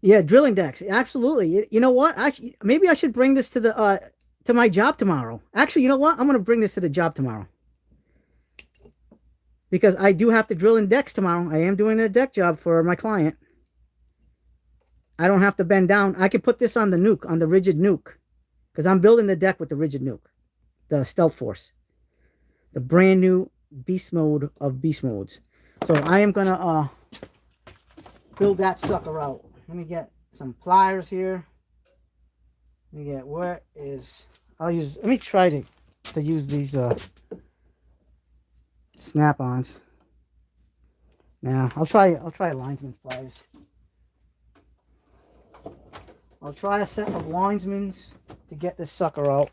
Yeah, drilling decks. Absolutely. You know what? Maybe I should bring this to the to my job tomorrow. Actually, you know what? I'm going to bring this to the job tomorrow. Because I do have to drill in decks tomorrow. I am doing a deck job for my client. I don't have to bend down. I can put this on the nuke, on the rigid nuke. Because I'm building the deck with the rigid nuke. The Stealth Force. The brand new beast mode of beast modes. So I am going to build that sucker out. Let me get some pliers here. Let me get, where is, let me try to use these snap-ons. Now, I'll try linesman pliers. I'll try a set of linesmans to get this sucker out.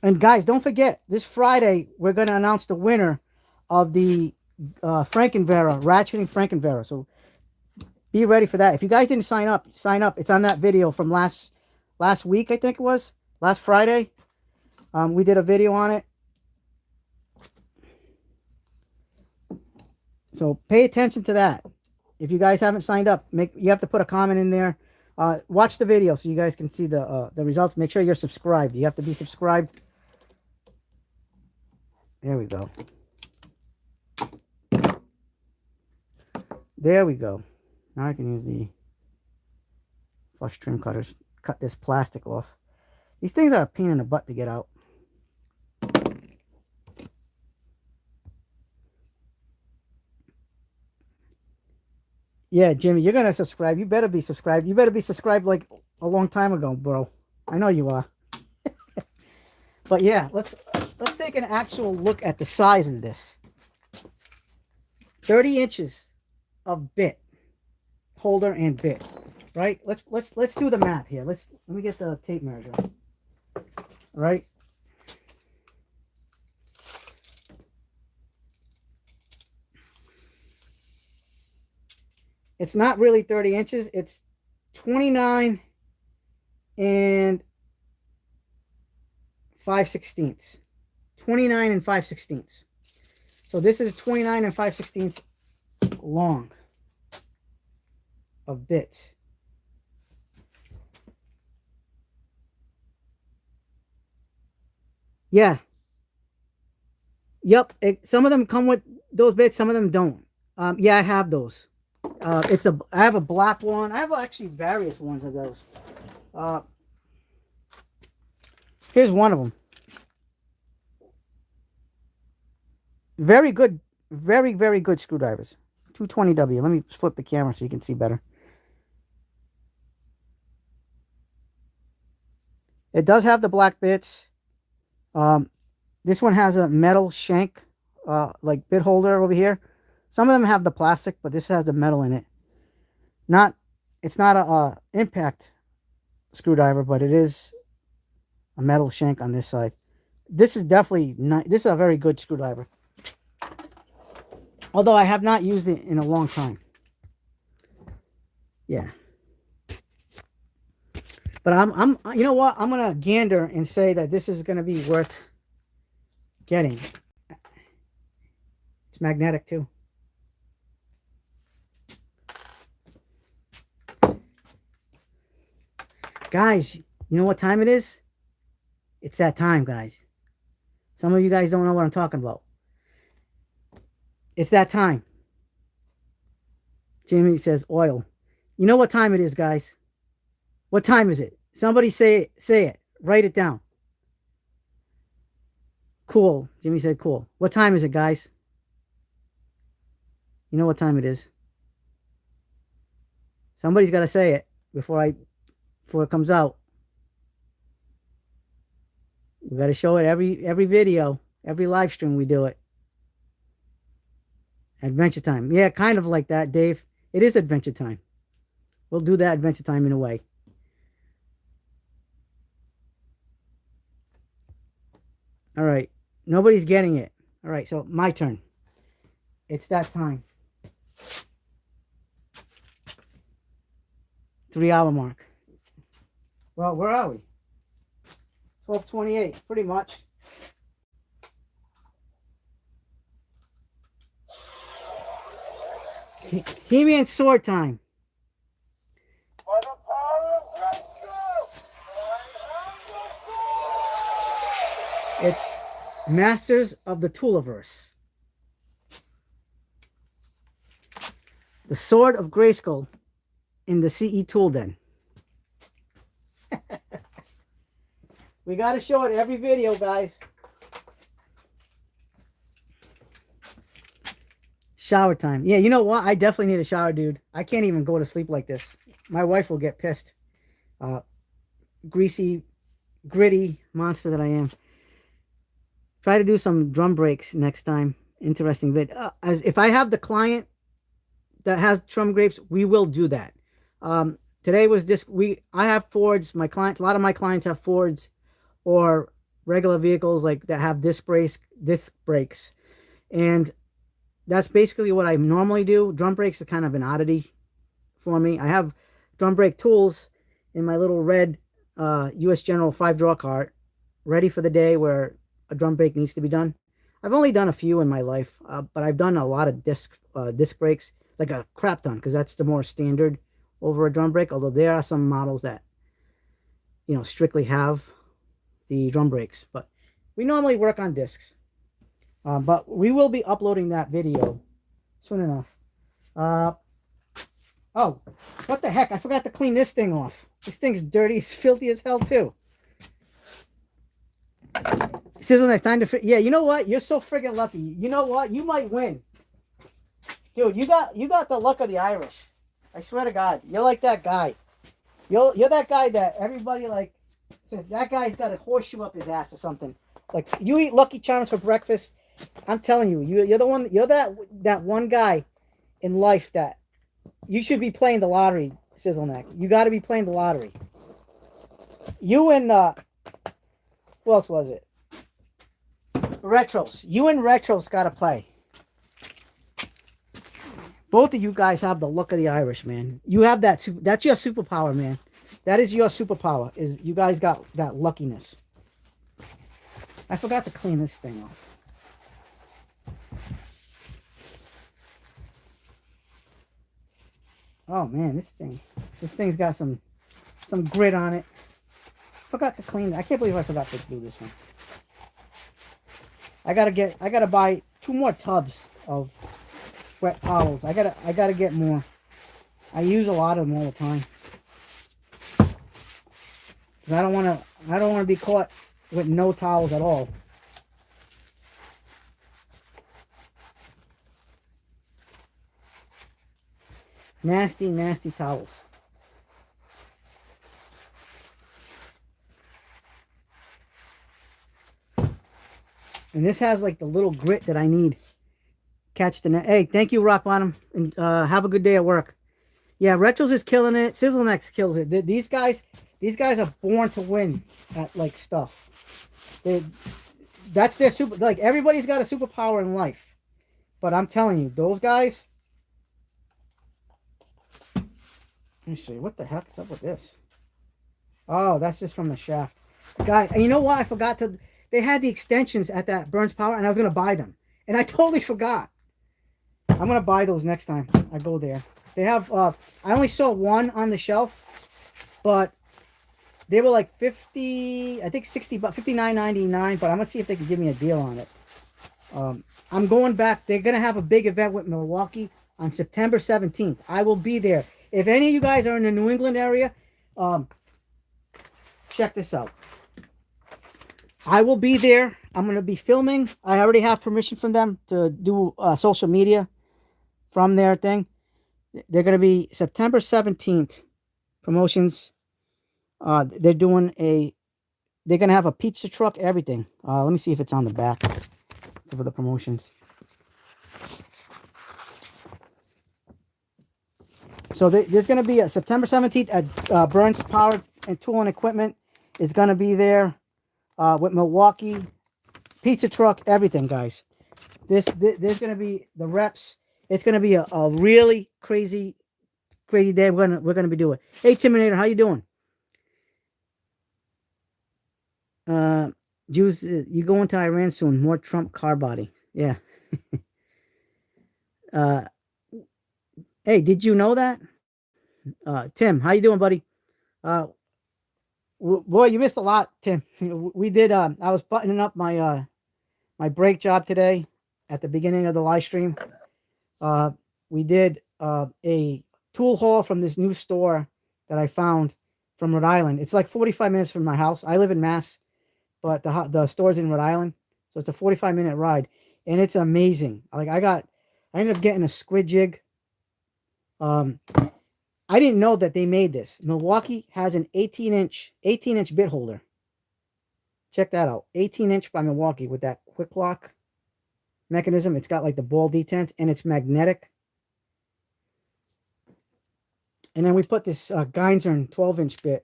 And guys, don't forget, this Friday, we're going to announce the winner of the Frankenvera, ratcheting Frankenvera. So, be ready for that. If you guys didn't sign up, sign up. It's on that video from last week, I think it was. Last Friday. We did a video on it. So pay attention to that. If you guys haven't signed up, you have to put a comment in there. Watch the video so you guys can see the results. Make sure you're subscribed. You have to be subscribed. There we go. There we go. Now I can use the flush trim cutters. Cut this plastic off. These things are a pain in the butt to get out. Yeah, Jimmy, you're gonna subscribe. You better be subscribed. You better be subscribed like a long time ago, bro. I know you are. But yeah, let's take an actual look at the size of this. 30 inches of bit holder and bit, right? Let's do the math here. Let me get the tape measure. All right. It's not really 30 inches. It's 29 and 5/16. 29 and 5/16. So this is 29 and 5/16 long of bits. Yeah. Yep. Some of them come with those bits. Some of them don't. Yeah, I have those. I have a black one. I have actually various ones of those. Here's one of them. Very good, very, very good screwdrivers. 220W. Let me flip the camera so you can see better. It does have the black bits. This one has a metal shank, like bit holder over here. Some of them have the plastic, but this has the metal in it. It's not a impact screwdriver, but it is a metal shank on this side. This is definitely not. This is a very good screwdriver. Although I have not used it in a long time. Yeah. But you know what? I'm gonna gander and say that this is gonna be worth getting. It's magnetic too. Guys, you know what time it is? It's that time, guys. Some of you guys don't know what I'm talking about. It's that time. Jamie says oil. You know what time it is, guys? What time is it? Somebody say it. Write it down. Cool. Jimmy said cool. What time is it, guys? You know what time it is. Somebody's got to say it before it comes out. We got to show it every video, every live stream we do it. Adventure Time. Yeah, kind of like that, Dave. It is Adventure Time. We'll do that Adventure Time in a way. All right. Nobody's getting it. All right, so my turn. It's that time. 3-hour mark. Well, where are we? 12:28, pretty much. He-Man sword time. It's Masters of the Tooliverse. The Sword of Grayskull in the CE Tool Den. We got to show it every video, guys. Shower time. Yeah, you know what? I definitely need a shower, dude. I can't even go to sleep like this. My wife will get pissed. Greasy, gritty monster that I am. Try to do some drum breaks next time. Interesting vid. If I have the client that has drum breaks, we will do that. Today was this. I have Fords. A lot of my clients have Fords or regular vehicles like that have disc brakes, and that's basically what I normally do. Drum brakes are kind of an oddity for me. I have drum brake tools in my little red U.S. General 5-drawer cart, ready for the day where a drum brake needs to be done. I've only done a few in my life, but I've done a lot of disc brakes. like a crap ton, because that's the more standard over a drum brake. Although there are some models that, you know, strictly have the drum brakes, but we normally work on discs. But we will be uploading that video soon enough. Oh, what the heck? I forgot to clean this thing off. This thing's dirty, it's filthy as hell too. Sizzle next time to yeah, you know what? You're so friggin' lucky. You know what? You might win. Dude, you got the luck of the Irish. I swear to God. You're like that guy. You're that guy that everybody like says that guy's got a horseshoe up his ass or something. Like you eat Lucky Charms for breakfast. I'm telling you, you're the one. You're that one guy in life that you should be playing the lottery, Sizzleneck. You got to be playing the lottery. You and who else was it? Retros. You and Retros got to play. Both of you guys have the look of the Irish, man. You have that. That's your superpower, man. That is your superpower. Is you guys got that luckiness. I forgot to clean this thing off. Oh man, this thing's got some grit on it. Forgot to clean it. I can't believe I forgot to do this one. I gotta buy 2 more tubs of wet towels. I gotta get more. I use a lot of them all the time. Cause I don't wanna be caught with no towels at all. Nasty, nasty towels. And this has like the little grit that I need. Catch the net. Hey, thank you, Rock Bottom. And have a good day at work. Yeah, Retros is killing it. Sizzleneck kills it. These guys are born to win at like stuff. That's their super. Like everybody's got a superpower in life, but I'm telling you, those guys. Let me see. What the heck is up with this? Oh, that's just from the shaft. Guy, and you know what? I forgot to. They had the extensions at that Burns Power, and I was gonna buy them, and I totally forgot. I'm gonna buy those next time I go there. They have. I only saw one on the shelf, but they were like 50. I think 60, but $59.99. But I'm gonna see if they can give me a deal on it. I'm going back. They're gonna have a big event with Milwaukee on September 17th. I will be there. If any of you guys are in the New England area, check this out. I will be there. I'm going to be filming. I already have permission from them to do social media from their thing. They're going to be September 17th promotions. They're going to have a pizza truck, everything. Let me see if it's on the back for the promotions. So there's going to be a September 17th at Burns Power and Tool and Equipment is going to be there with Milwaukee, pizza truck, everything, guys. There's going to be the reps. It's going to be a really crazy day. We're going to be doing. Hey, Timinator, how you doing? Jews, you going to Iran soon? More Trump car body. Yeah. Hey, did you know that? Tim, how you doing, buddy? Boy, you missed a lot, Tim. We did. I was buttoning up my my brake job today at the beginning of the live stream. We did a tool haul from this new store that I found from Rhode Island. It's like 45 minutes from my house. I live in Mass, but the store's in Rhode Island, so it's a 45-minute ride, and it's amazing. Like I ended up getting a squid jig. I didn't know that they made this. Milwaukee has an 18-inch bit holder. Check that out. 18-inch by Milwaukee with that quick lock mechanism. It's got like the ball detent and it's magnetic. And then we put this Geinzern 12-inch bit.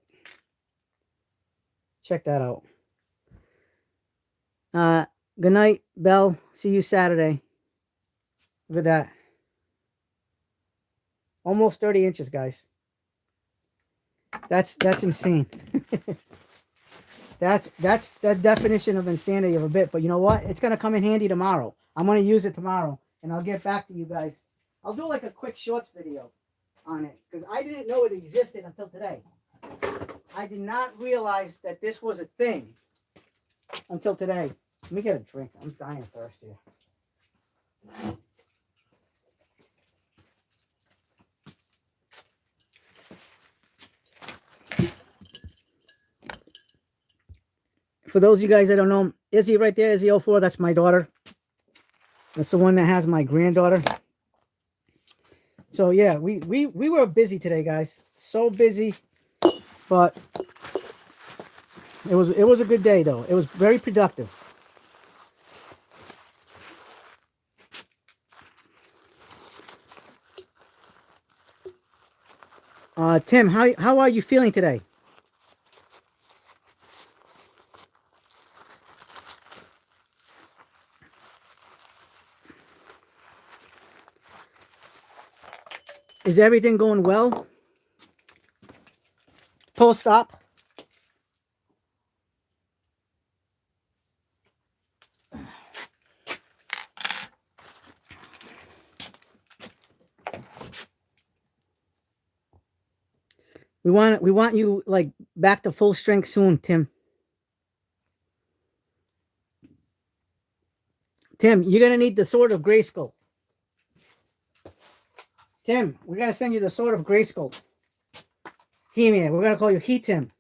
Check that out. Good night, Belle. See you Saturday. Look at that. Almost 30 inches, guys. That's insane. that's the definition of insanity of a bit. But you know what? It's going to come in handy tomorrow. I'm going to use it tomorrow. And I'll get back to you guys I'll do like a quick shorts video on it because I didn't know it existed until today. I did not realize that this was a thing until today. Let me get a drink. I'm dying of thirst here. For those of you guys that don't know, Izzy right there, Izzy 04, that's my daughter. That's the one that has my granddaughter. So yeah, we were busy today, guys. So busy, but it was a good day though. It was very productive. Tim, how are you feeling today? Is everything going well? Post-op? We want you like back to full strength soon, Tim. Tim, you're gonna need the Sword of Grayskull. Tim, we gotta send you the Sword of Grayskull. He-Man, we're gonna call you He-Tim.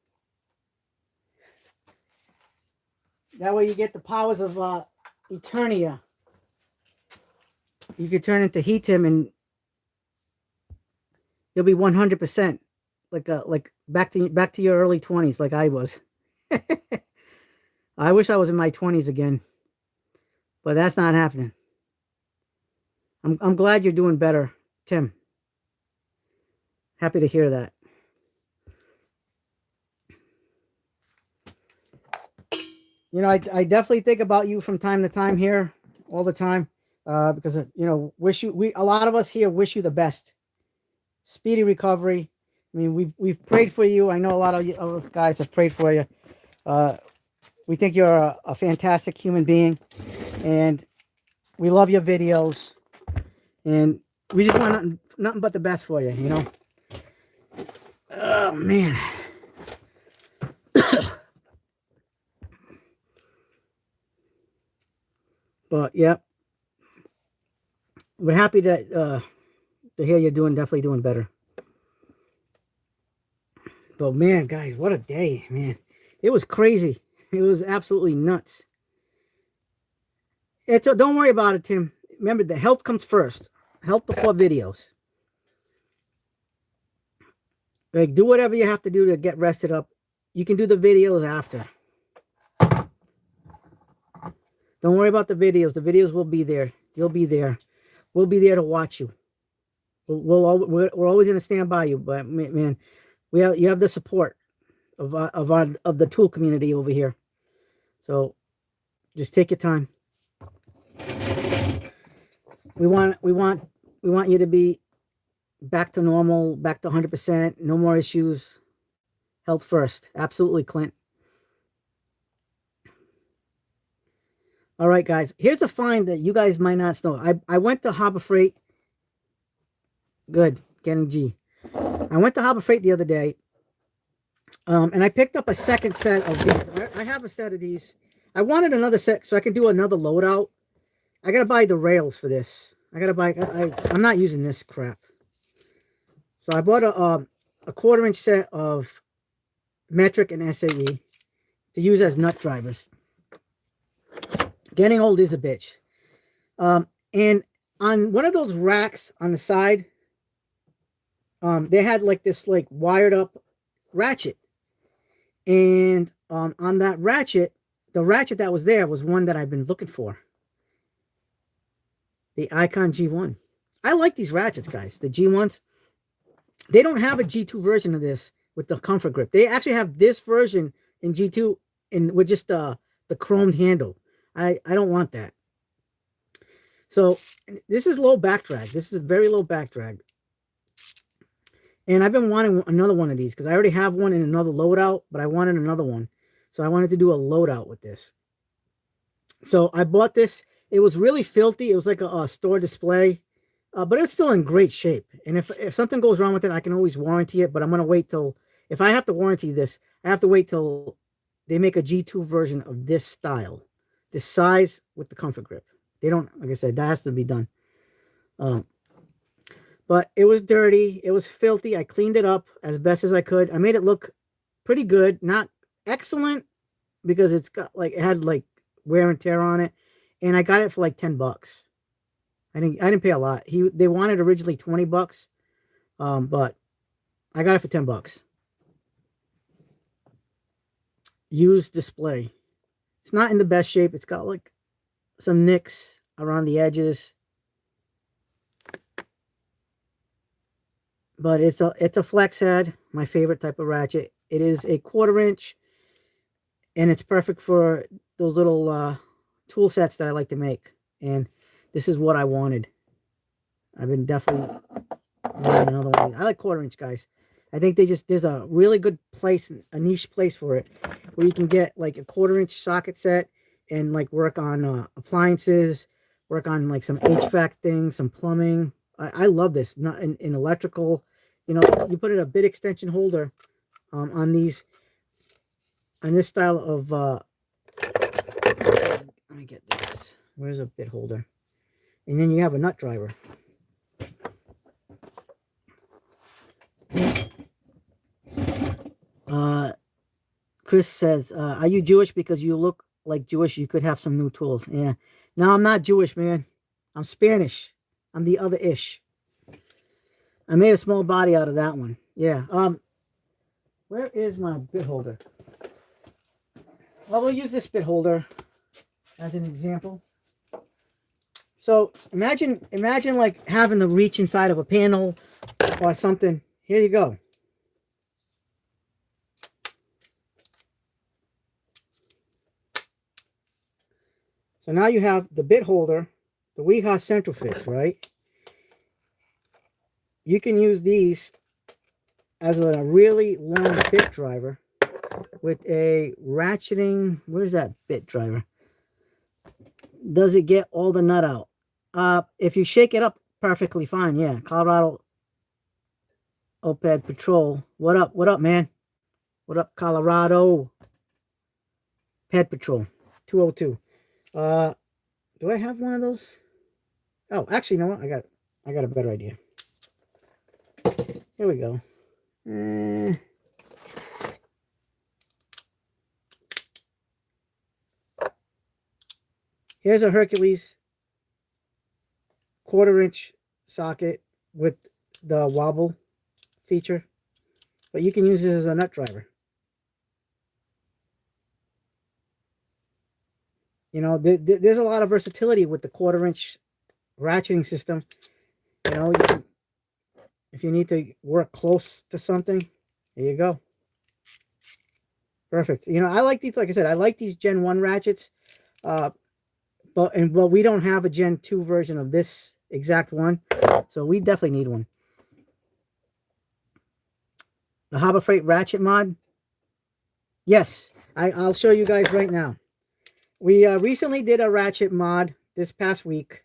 That way you get the powers of Eternia. You could turn into He-Tim and you'll be 100% like back to your early 20s like I was. I wish I was in my 20s again. But that's not happening. I'm glad you're doing better, Tim. Happy to hear that. You know, I definitely think about you from time to time here, all the time, because you know, a lot of us here wish you the best, speedy recovery. I mean, we've prayed for you. I know a lot of us guys have prayed for you. We think you're a fantastic human being, and we love your videos, and we just want nothing but the best for you. You know. Oh man. But yeah, we're happy that to hear you're definitely doing better. But man, guys, what a day, man! It was crazy. It was absolutely nuts. Don't worry about it, Tim. Remember, the health comes first. Health before videos. Like, do whatever you have to do to get rested up. You can do the videos after. Don't worry about the videos. The videos will be there. You'll be there. We'll be there to watch you. We're always going to stand by you. But man, you have the support of the tool community over here. So just take your time. We want you to be back to normal, back to 100%. No more issues. Health first. Absolutely, Clint. All right, guys. Here's a find that you guys might not know. I went to Harbor Freight. Good. Getting G. I went to Harbor Freight the other day. And I picked up a second set of these. I have a set of these. I wanted another set so I can do another loadout. I got to buy the rails for this. I'm not using this crap. So I bought a 1/4-inch set of metric and SAE to use as nut drivers. Getting old is a bitch. And on one of those racks on the side, they had like this like wired up ratchet. And on that ratchet, the ratchet that was there was one that I've been looking for. The Icon G1. I like these ratchets, guys. The G1s. They don't have a G2 version of this with the comfort grip. They actually have this version in G2 with just the chromed handle. I don't want that. So this is low back drag. This is a very low back drag. And I've been wanting another one of these because I already have one in another loadout, but I wanted another one. So I wanted to do a loadout with this. So I bought this. It was really filthy. It was like a store display. But it's still in great shape. And if something goes wrong with it, I can always warranty it. But I'm gonna wait till, if I have to warranty this, I have to wait till they make a G2 version of this style, this size with the comfort grip. They don't, like I said, that has to be done. But it was dirty. It was filthy. I cleaned it up as best as I could. I made it look pretty good. Not excellent because it's got like, it had like wear and tear on it. And I got it for like $10. I didn't pay a lot. They wanted originally $20. But I got it for $10. Used display. It's not in the best shape. It's got like some nicks around the edges. But it's a flex head, my favorite type of ratchet. It is a 1/4 inch, and it's perfect for those little tool sets that I like to make. And this is what I wanted. I've been definitely wanting another one. I like 1/4 inch, guys. I think there's a really good place, a niche place for it, where you can get like a 1/4 inch socket set and like work on appliances, work on like some HVAC things, some plumbing. I love this. Not in electrical, you know, you put in a bit extension holder on this style of let me get this. Where's a bit holder? And then you have a nut driver. Chris says, are you Jewish? Because you look like Jewish, you could have some new tools. Yeah. No, I'm not Jewish, man. I'm Spanish. I'm the other ish. I made a small body out of that one. Yeah. Where is my bit holder? Well, we'll use this bit holder as an example. So imagine like having to reach inside of a panel or something. Here you go. So now you have the bit holder, the Wiha Centrofix, right? You can use these as a really long bit driver with a ratcheting. Where's that bit driver? Does it get all the nut out? If you shake it up perfectly fine, yeah. Colorado OPED Patrol. What up? What up, man? What up, Colorado? Ped Patrol 202. Do I have one of those? Oh, actually, you know what? I got a better idea. Here we go. Here's a Hercules 1/4 inch socket with the wobble feature, but you can use this as a nut driver. You know, there's a lot of versatility with the 1/4 inch ratcheting system. You know, if you need to work close to something, there you go. Perfect. You know, I like these, like I said, I like these Gen 1 ratchets. But we don't have a Gen 2 version of this exact one. So we definitely need one. The Harbor Freight ratchet mod. Yes, I'll show you guys right now. We recently did a ratchet mod this past week.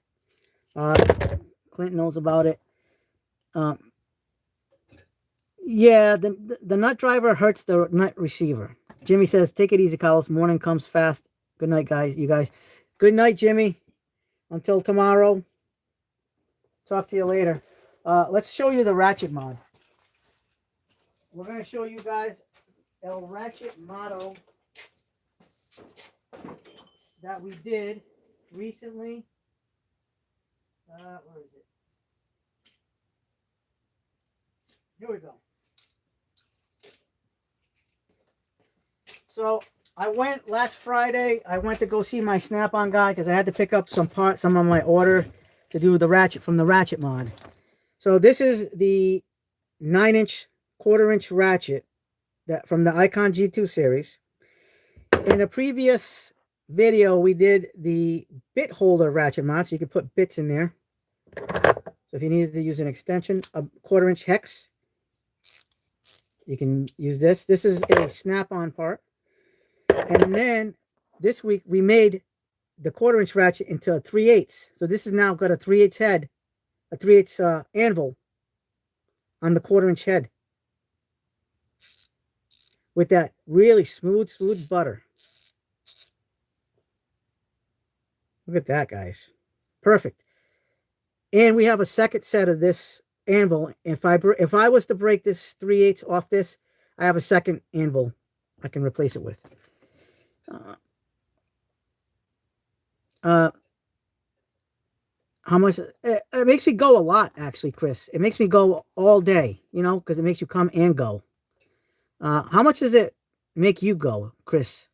Clint knows about it. Yeah, the nut driver hurts the nut receiver. Jimmy says, take it easy, Carlos. Morning comes fast. Good night, guys. You guys. Good night, Jimmy. Until tomorrow. Talk to you later. Let's show you the ratchet mod. We're going to show you guys El Ratchet model that we did recently. Where is it? Here we go. So I went last Friday. I went to go see my Snap-on guy because I had to pick up some of my order to do the ratchet from the ratchet mod. So this is the 9-inch 1/4 inch ratchet that from the Icon G2 series. In a previous video, we did the bit holder ratchet mod, so you can put bits in there. So if you needed to use an extension, a 1/4 inch hex, you can use this. This is a Snap-on part. And then this week we made the 1/4 inch ratchet into a 3/8. So this is now got a 3/8 head a 3/8 anvil on the 1/4 inch head with that really smooth butter. Look at that, guys. Perfect. And we have a second set of this anvil. If I was to break this 3/8 off this, I have a second anvil I can replace it with. How much? It makes me go a lot, actually, Chris. It makes me go all day, you know, because it makes you come and go. How much does it make you go, Chris?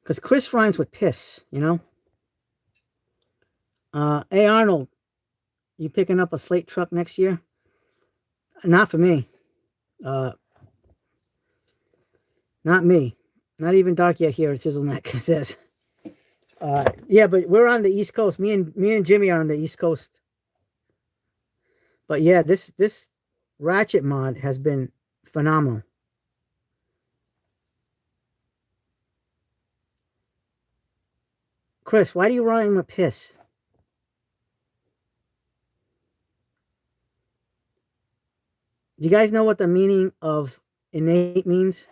Because Chris rhymes with piss, you know? Hey, Arnold, you picking up a slate truck next year? Not for me. Not me. Not even dark yet here at Sizzleneck, it says. Yeah, but we're on the East Coast. Me and Jimmy are on the East Coast. But yeah, this ratchet mod has been phenomenal. Chris, why do you rhyme with piss? Do you guys know what the meaning of innate means?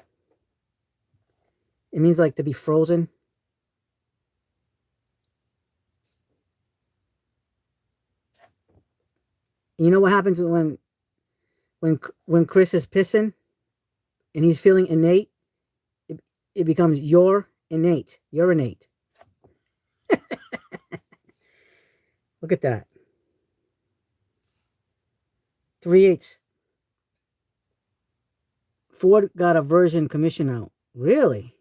It means like to be frozen. You know what happens when Chris is pissing and he's feeling innate? It becomes your innate. You're innate. Look at that. 3/8. Ford got a version commission out. Really?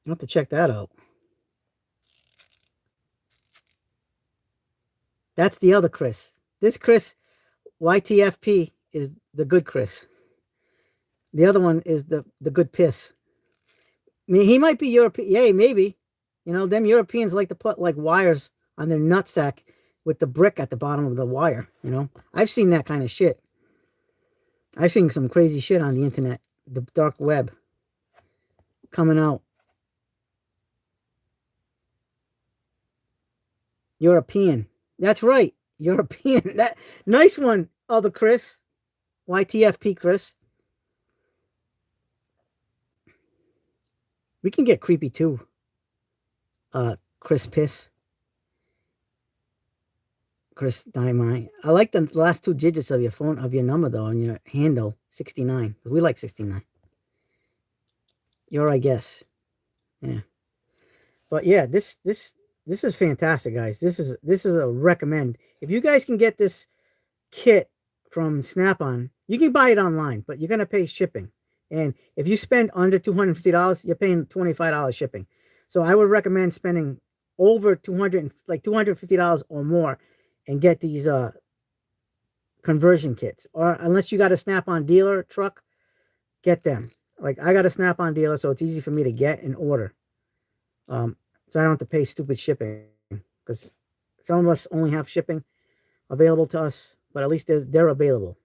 I'll have to check that out. That's the other Chris. This Chris, YTFP, is the good Chris. The other one is the good piss. I mean, he might be European. Yeah, maybe. You know, them Europeans like to put like wires on their nutsack with the brick at the bottom of the wire. You know, I've seen that kind of shit. I've seen some crazy shit on the internet, the dark web, coming out. European. That's right. European. That nice one, other Chris. YTFP Chris. We can get creepy too. Chris Piss. Chris Dynamite. I like the last 2 digits of your phone, of your number though, on your handle, 69. We like 69. I guess. Yeah. But yeah, this is fantastic, guys. This is a recommend. If you guys can get this kit from Snap-on, you can buy it online, but you're gonna pay shipping. And if you spend under $250, you're paying $25 shipping. So I would recommend spending over $250 or more and get these conversion kits. Or unless you got a Snap-on dealer truck, get them. Like I got a Snap-on dealer, so it's easy for me to get and order. So I don't have to pay stupid shipping, because some of us only have shipping available to us, but at least they're available.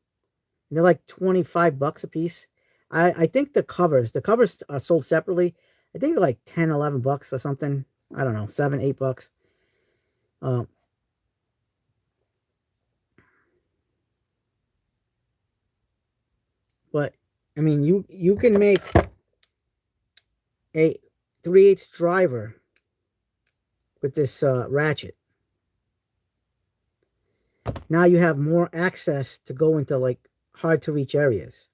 And they're like $25 a piece. I think the covers are sold separately. I think they're like $10, $11 or something. I don't know, $7, $8. But I mean, you can make a 3/8 driver with this ratchet. Now you have more access to go into like hard to reach areas.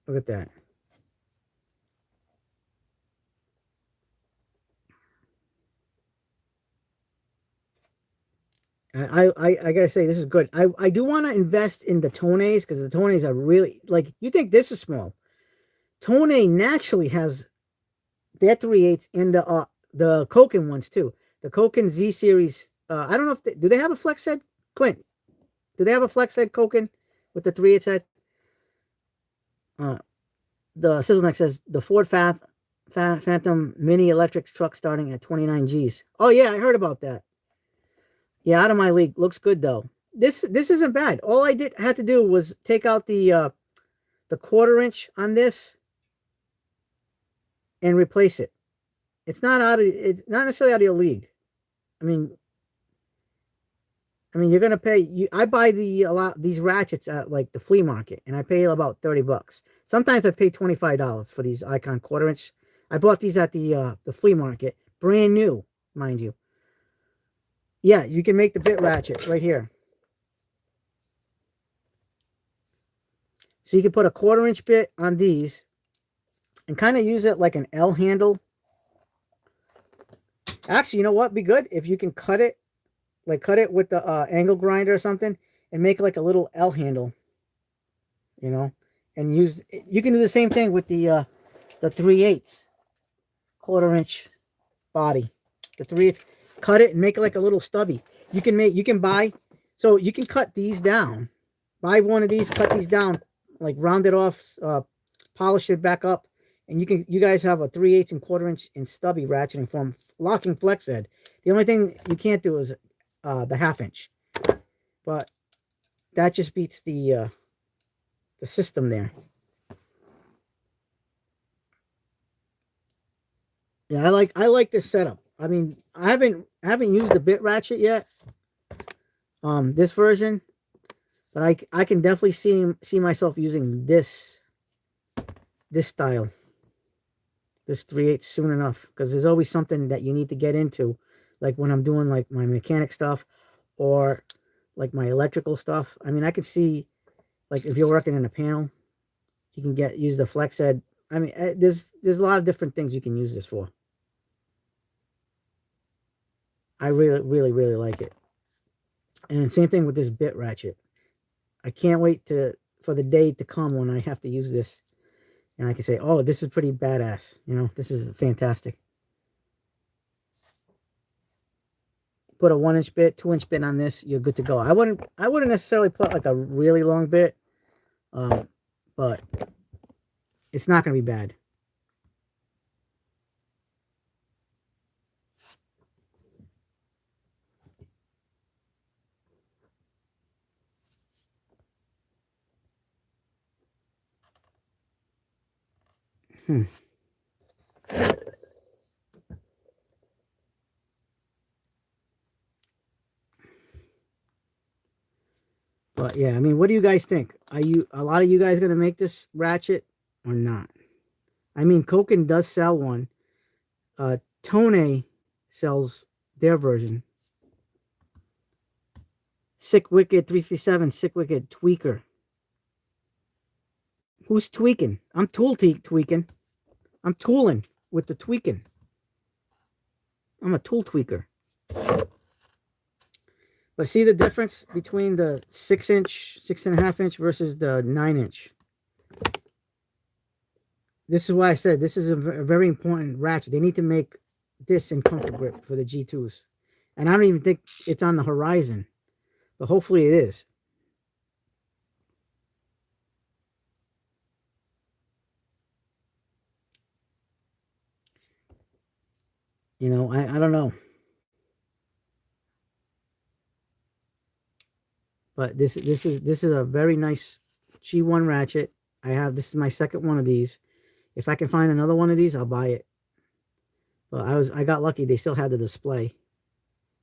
Look at that. I gotta say, this is good. I do want to invest in the Toneys, because the Toneys are really, like, you think this is small. Tone naturally has their 3/8 and the Koken ones too. The Koken Z series. I don't know if do they have a flex head, Clint? Do they have a flex head Koken with the 3/8 head? The Sizzleneck says the Ford Phantom mini electric truck starting at 29 G's. Oh yeah, I heard about that. Yeah, out of my league. Looks good though. This isn't bad. All I had to do was take out the 1/4 inch on this and replace it. It's not necessarily out of your league. I mean, you're gonna pay. I buy these ratchets at like the flea market, and I pay about $30. Sometimes I pay $25 for these Icon 1/4 inch. I bought these at the flea market, brand new, mind you. Yeah, you can make the bit ratchet right here. So you can put a 1/4 inch bit on these, and kind of use it like an L handle. Actually, you know what? Be good if you can cut it with the angle grinder or something, and make like a little L handle, you know, and you can do the same thing with the 3/8 1/4 inch body, the 3/8, cut it and make it like a little stubby. You can buy, so you can cut these down, buy one of these, cut these down, like round it off, polish it back up, and you guys have a 3/8 and 1/4 inch in stubby ratcheting form, locking flex head. The only thing you can't do is the 1/2 inch, but that just beats the system there. Yeah, I like this setup. I mean, I haven't used the bit ratchet yet, this version, but I can definitely see myself using this style, this 3/8 soon enough, because there's always something that you need to get into, like when I'm doing like my mechanic stuff or like my electrical stuff. I mean, I can see, like, if you're working in a panel, you can use the flex head. I mean, there's a lot of different things you can use this for. I really, really, really like it. And same thing with this bit ratchet. I can't wait for the day to come when I have to use this, and I can say, "Oh, this is pretty badass." You know, this is fantastic. Put a 1-inch bit, 2-inch bit on this, you're good to go. I wouldn't necessarily put like a really long bit, but it's not going to be bad. But yeah, I mean, what do you guys think? Are a lot of you guys going to make this ratchet or not? I mean, Koken does sell one. Tone sells their version. Sick Wicked 357, Sick Wicked Tweaker. Who's tweaking? I'm tweaking. I'm tooling with the tweaking. I'm a tool tweaker. But see the difference between the 6-inch, 6.5 inch versus the 9-inch. This is why I said this is a very important ratchet. They need to make this in comfort grip for the G2s. And I don't even think it's on the horizon, but hopefully it is. You know, I don't know. But this is a very nice G1 ratchet. This is my second one of these. If I can find another one of these, I'll buy it. But I got lucky. They still had the display,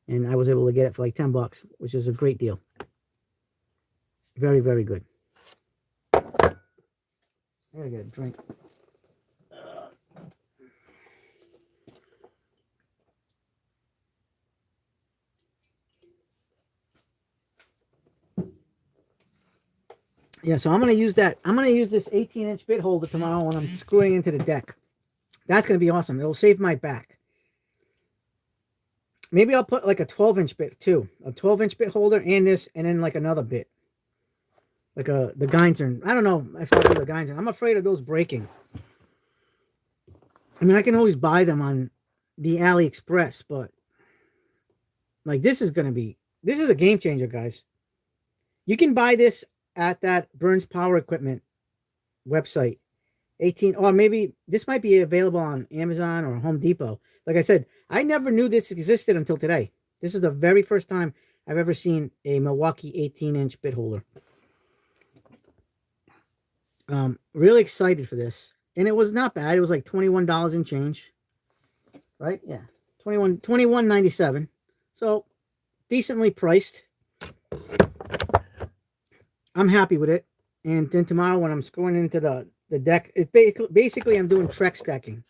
and I was able to get it for like $10, which is a great deal. Very, very good. I gotta get a drink. Yeah, so I'm going to use that. I'm going to use this 18-inch bit holder tomorrow when I'm screwing into the deck. That's going to be awesome. It'll save my back. Maybe I'll put like a 12-inch bit too. A 12-inch bit holder and this, and then like another bit. Like the Geinzer. I don't know if I'll do the Geinzer. I'm afraid of those breaking. I mean, I can always buy them on the AliExpress, but like this is a game changer, guys. You can buy this at that Burns Power Equipment website. 18, or maybe this might be available on Amazon or Home Depot. Like I said, I never knew this existed until today. This is the very first time I've ever seen a Milwaukee 18-inch bit holder. Really excited for this. And it was not bad. It was like $21 and change. Right? Yeah. $21.97. So decently priced. I'm happy with it. And then tomorrow when I'm going into the deck, it's basically I'm doing Trex decking.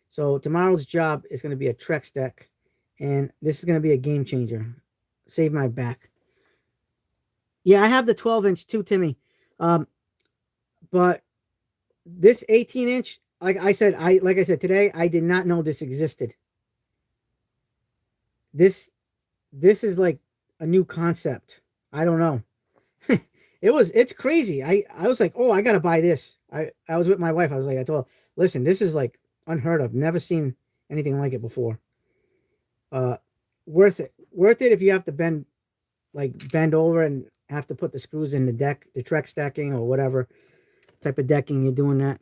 So tomorrow's job is going to be a Trex deck. And this is going to be a game changer. Save my back. Yeah, I have the 12-inch too, Timmy. But this 18-inch, like I said today, I did not know this existed. This is like a new concept. I don't know. It's crazy. I was like, oh, I gotta buy this. I was with my wife. I was like, I told her, listen, this is like unheard of. Never seen anything like it before. Worth it. Worth it if you have to bend over and have to put the screws in the deck, the Trex decking or whatever type of decking you're doing that.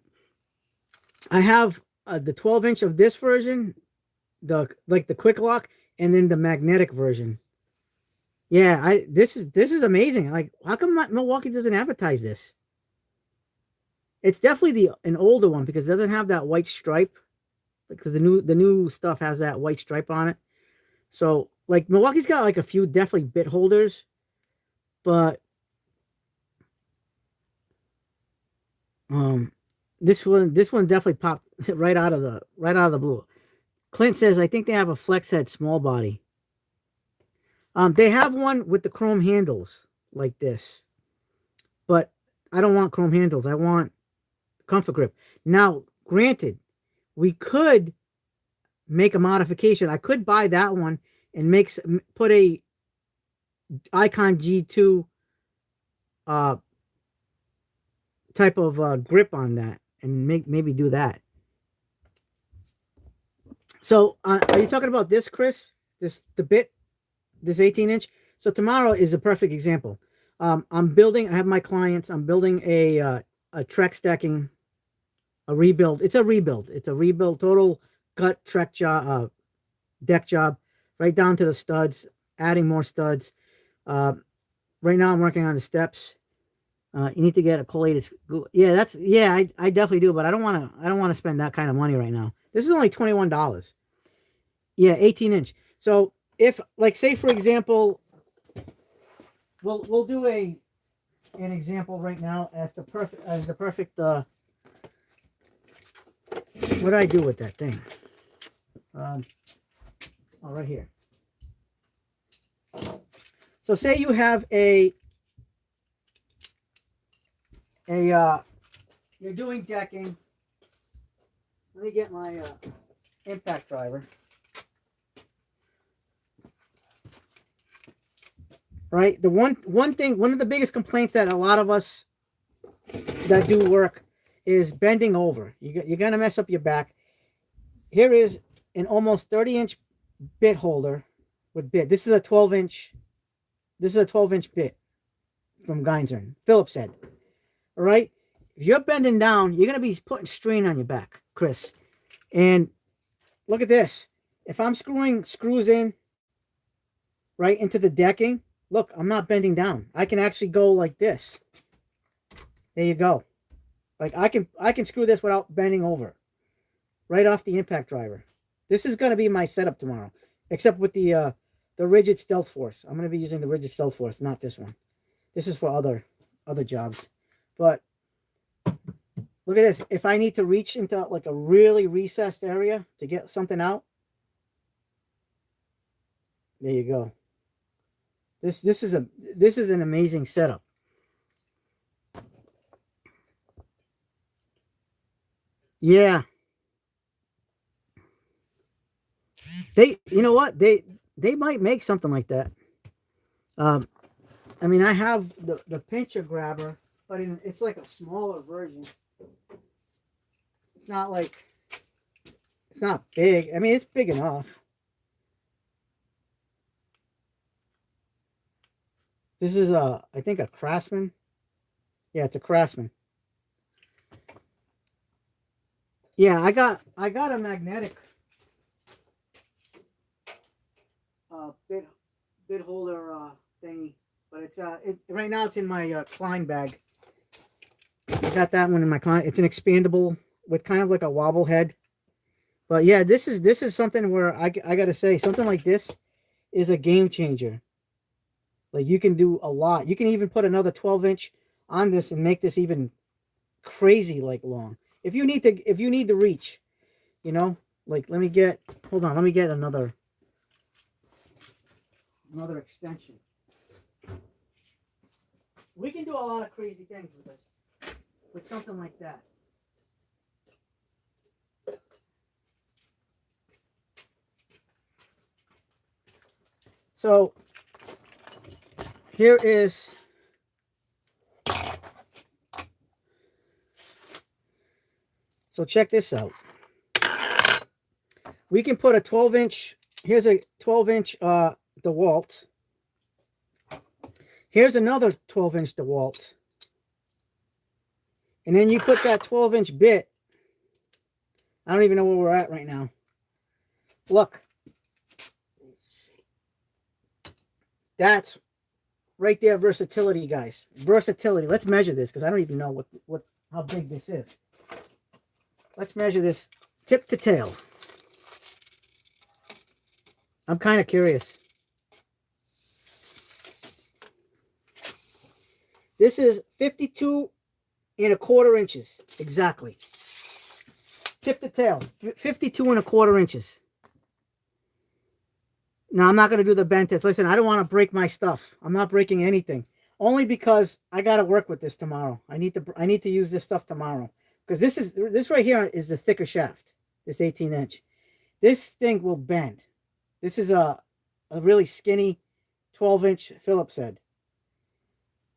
I have the 12-inch of this version, the quick lock, and then the magnetic version. Yeah, this is amazing. Like, how come Milwaukee doesn't advertise this? It's definitely an older one because it doesn't have that white stripe. Because the new stuff has that white stripe on it. So, like, Milwaukee's got like a few definitely bit holders, but this one definitely popped right out of the blue. Clint says, I think they have a flex head small body. They have one with the chrome handles like this, but I don't want chrome handles. I want comfort grip. Now, granted, we could make a modification. I could buy that one and put a Icon G2 type of grip on that and maybe do that. So are you talking about this, Chris? This 18-inch? So tomorrow is a perfect example. I have my clients, I'm building a Trex decking, a rebuild. It's a rebuild. Total gut Trex job, deck job, right down to the studs, adding more studs. Right now I'm working on the steps. You need to get a collated. Yeah, I definitely do, but I don't want to spend that kind of money right now. This is only $21. Yeah, 18-inch. So if, like, say for example, we'll do an example right now as the perfect. What did I do with that thing? Right here. So say you have you're doing decking. Let me get my impact driver. Right? The one of the biggest complaints that a lot of us that do work is bending over. You're going to mess up your back. Here is an almost 30-inch bit holder with bit. This is a 12-inch bit from Geinzer, Phillips head. All right? If you're bending down, you're going to be putting strain on your back, Chris. And look at this. If I'm screwing screws in right into the decking, look, I'm not bending down. I can actually go like this. There you go. Like I can screw this without bending over. Right off the impact driver. This is going to be my setup tomorrow. Except with the Rigid Stealth Force. I'm going to be using the Rigid Stealth Force, not this one. This is for other jobs. But look at this. If I need to reach into like a really recessed area to get something out, there you go. This is an amazing setup. Yeah. You know what? They might make something like that. I mean, I have the pincher grabber, but it's like a smaller version. It's not big. I mean, it's big enough. This is I think a Craftsman. Yeah, it's a Craftsman. Yeah, I got a magnetic bit holder thingy. But it's right now it's in my Klein bag. I got that one in my Klein. It's an expandable with kind of like a wobble head. But yeah, this is something where I gotta say something like this is a game changer. Like you can do a lot. You can even put another 12-inch on this and make this even crazy like long. If you need to reach, you know, like let me get another extension. We can do a lot of crazy things with this, with something like that. So here is so check this out. We can put a 12-inch. Here's a 12-inch DeWalt. Here's another 12-inch DeWalt. And then you put that 12-inch bit. I don't even know where we're at right now. Look. That's right there, versatility, guys. Versatility. Let's measure this because I don't even know how big this is. Let's measure this tip to tail. I'm kind of curious. This is 52 1/4 inches. Exactly. Tip to tail. 52 1/4 inches. Now, I'm not going to do the bend test. Listen, I don't want to break my stuff. I'm not breaking anything. Only because I got to work with this tomorrow. I need to use this stuff tomorrow. Because this right here is the thicker shaft. This 18-inch. This thing will bend. This is a really skinny 12-inch Phillips head.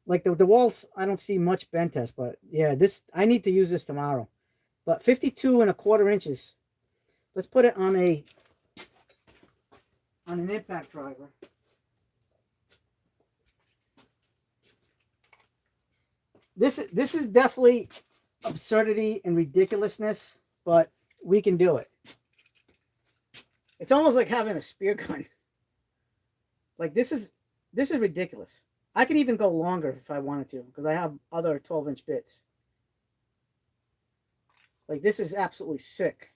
Like the DeWalt's, I don't see much bend test, but yeah, I need to use this tomorrow. But 52 1/4 inches. Let's put it on an impact driver. This is definitely absurdity and ridiculousness, but we can do it. It's almost like having a spear gun. Like this is ridiculous. I could even go longer if I wanted to because I have other 12-inch bits. Like this is absolutely sick.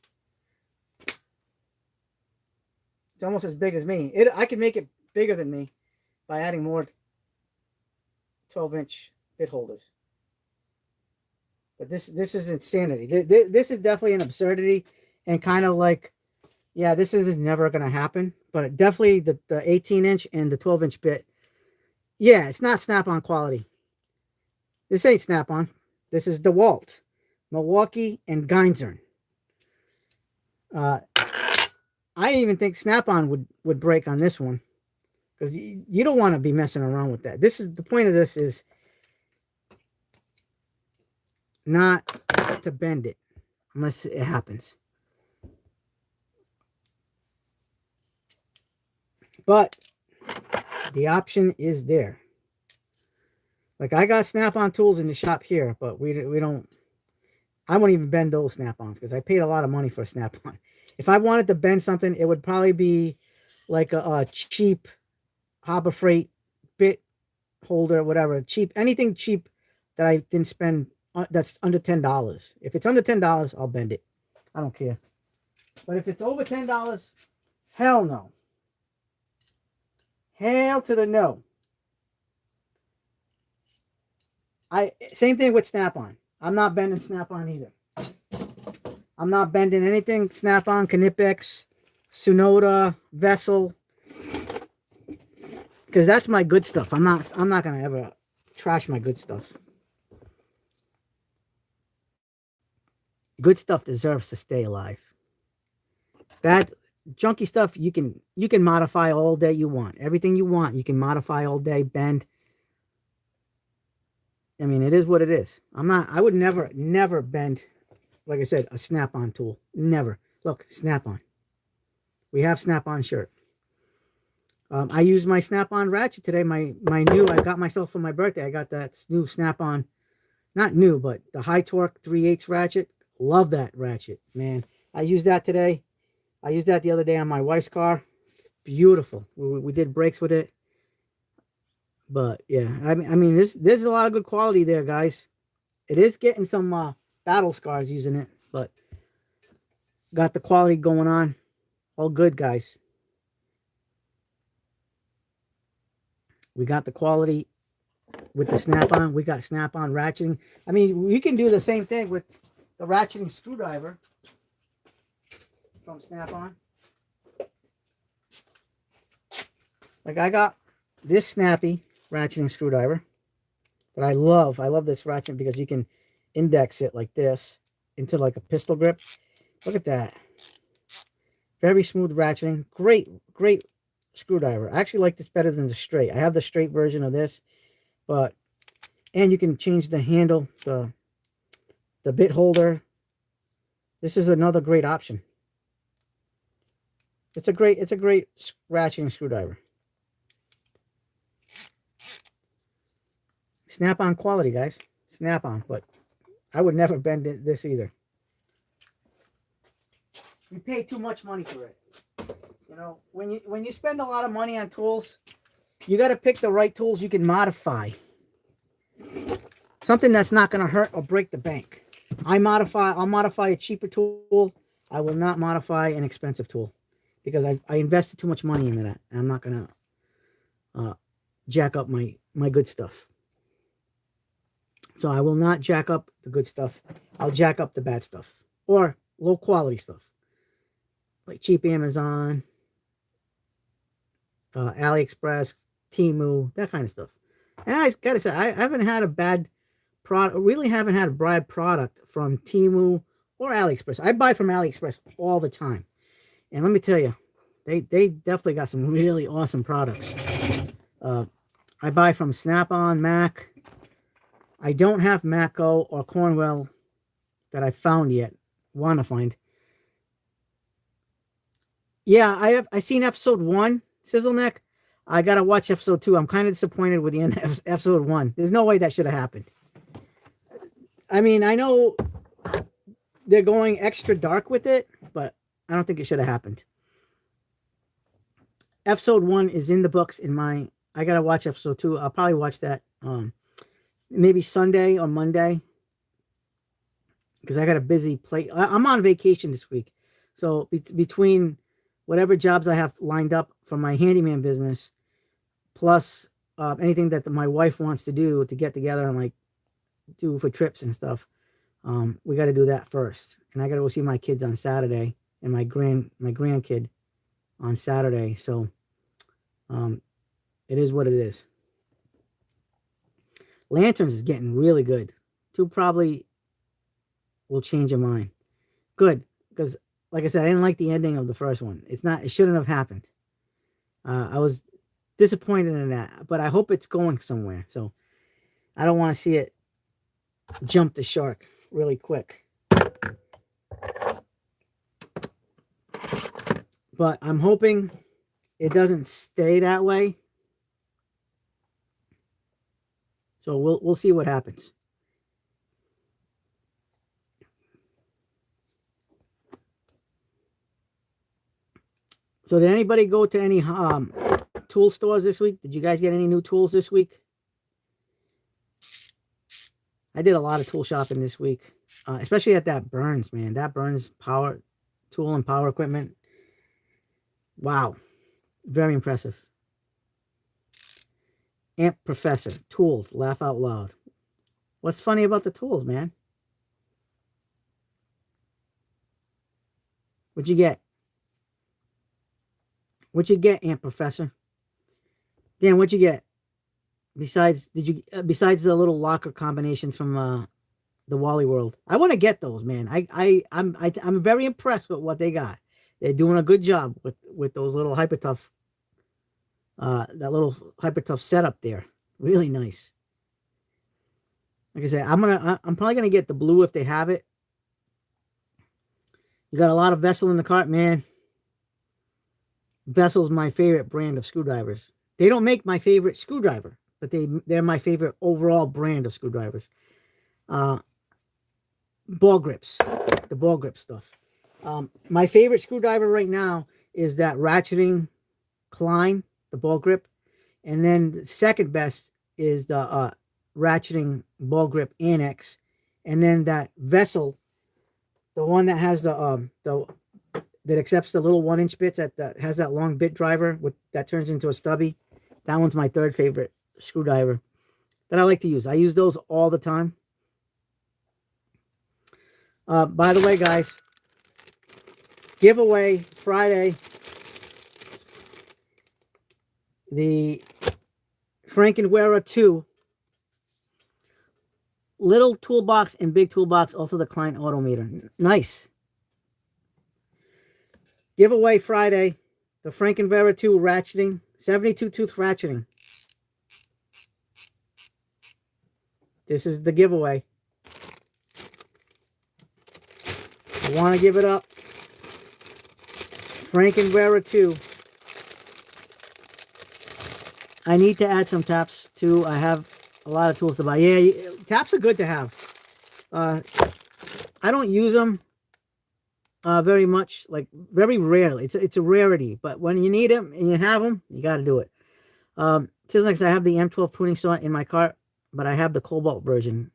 It's almost as big as me. I can make it bigger than me by adding more 12-inch bit holders. But this is insanity. This is definitely an absurdity and kind of like, yeah, this is never going to happen. But definitely the 18-inch and the 12-inch bit. Yeah, it's not Snap-on quality. This ain't Snap-on. This is DeWalt, Milwaukee, and Geinzern. I didn't even think Snap-on would break on this one. Because you don't want to be messing around with that. The point of this is not to bend it unless it happens. But the option is there. Like I got Snap-on tools in the shop here, but we don't. I won't even bend those Snap-ons because I paid a lot of money for a Snap-on. If I wanted to bend something, it would probably be like a cheap Harbor Freight bit holder, whatever. Cheap, anything cheap that I didn't spend that's under $10. If it's under $10, I'll bend it. I don't care. But if it's over $10, hell no. Hell to the no. Same thing with Snap-on. I'm not bending Snap-on either. I'm not bending anything Snap-on, Knipex, Sunoda, Vessel. Because that's my good stuff. I'm not gonna ever trash my good stuff. Good stuff deserves to stay alive. Bad junky stuff you can modify all day you want. Everything you want, you can modify all day, bend. I mean, it is what it is. I would never bend, like I said, a Snap-on tool. Never. Look, Snap-on. We have Snap-on shirt. I used my Snap-on ratchet today. My new, I got myself for my birthday. I got that new Snap-on, not new, but the high torque 3/8 ratchet. Love that ratchet, man. I used that today. I used that the other day on my wife's car. Beautiful. We did brakes with it. But yeah, I mean, there's a lot of good quality there, guys. It is getting some battle scars using it, but got the quality going on. All good, guys. We got the quality with the snap-on. We got snap-on ratcheting. I mean, we can do the same thing with the ratcheting screwdriver from Snap-on. Like I got this snappy ratcheting screwdriver that I love. I love this ratchet because you can index it like this into like a pistol grip. Look at that. Very smooth ratcheting. Great screwdriver. I actually like this better than the straight. I have the straight version of this, but and you can change the handle, the bit holder. This is another great option. It's a great ratcheting screwdriver. Snap-on quality, guys. Snap-on, but I would never bend this either. We pay too much money for it. You know, when you spend a lot of money on tools, you got to pick the right tools you can modify. Something that's not going to hurt or break the bank. I'll modify a cheaper tool. I will not modify an expensive tool because I invested too much money into that. I'm not going to jack up my good stuff. So I will not jack up the good stuff. I'll jack up the bad stuff or low quality stuff like cheap Amazon, AliExpress, Temu, that kind of stuff. And I gotta say, I haven't had a bad product. Really haven't had a bad product from Temu or AliExpress. I buy from AliExpress all the time, and let me tell you, they definitely got some really awesome products. I buy from Snap-on, Mac. I don't have Matco or Cornwell that I found yet. Want to find. Yeah, I seen episode 1, Sizzleneck. I gotta watch episode 2. I'm kind of disappointed with the end of episode 1. There's no way that should have happened. I mean, I know they're going extra dark with it, but I don't think it should have happened. Episode 1 is in the books I gotta watch episode 2. I'll probably watch that maybe Sunday or Monday because I got a busy plate. I'm on vacation this week, so between whatever jobs I have lined up for my handyman business, plus anything that my wife wants to do to get together and like do for trips and stuff, we got to do that first. And I got to go see my kids on Saturday and my grandkid on Saturday. So it is what it is. Lanterns is getting really good. 2 probably will change your mind. Good, because like I said, I didn't like the ending of the first one. It shouldn't have happened. I was disappointed in that, but I hope it's going somewhere. So I don't want to see it jump the shark really quick. But I'm hoping it doesn't stay that way. So we'll see what happens. So did anybody go to any tool stores this week? Did you guys get any new tools this week? I did a lot of tool shopping this week, especially at that Burns, man. That Burns power tool and power equipment. Wow. Very impressive. Amp Professor. Tools. Laugh out loud. What's funny about the tools, man? What'd you get? What'd you get, Amp Professor? Dan, what'd you get? Besides the little locker combinations from the Wally World, I want to get those, man. I'm very impressed with what they got. They're doing a good job with those little Hypertough, that little Hypertough setup there. Really nice. Like I said, I'm probably gonna get the blue if they have it. You got a lot of Vessel in the cart, man. Vessel's my favorite brand of screwdrivers. They don't make my favorite screwdriver, but they're my favorite overall brand of screwdrivers. Ball grips, the ball grip stuff. My favorite screwdriver right now is that ratcheting Klein, the ball grip. And then the second best is the ratcheting ball grip annex. And then that vessel, the one that has the that accepts the little 1-inch bits that has that long bit driver with that turns into a stubby. That one's my third favorite screwdriver that I like to use. I use those all the time. By the way, guys, giveaway Friday, the Frankenwearer 2 little toolbox and big toolbox, also the Klein Autometer. Nice. Giveaway Friday, the Frankenwearer 2 ratcheting, 72 tooth ratcheting. This is the giveaway. I want to give it up. Frankenwearer 2. I need to add some taps too. I have a lot of tools to buy. Yeah, taps are good to have. I don't use them very much, like very rarely. It's a rarity, but when you need them and you have them, you got to do it. Just like I have the M12 pruning saw in my cart, but I have the Cobalt version.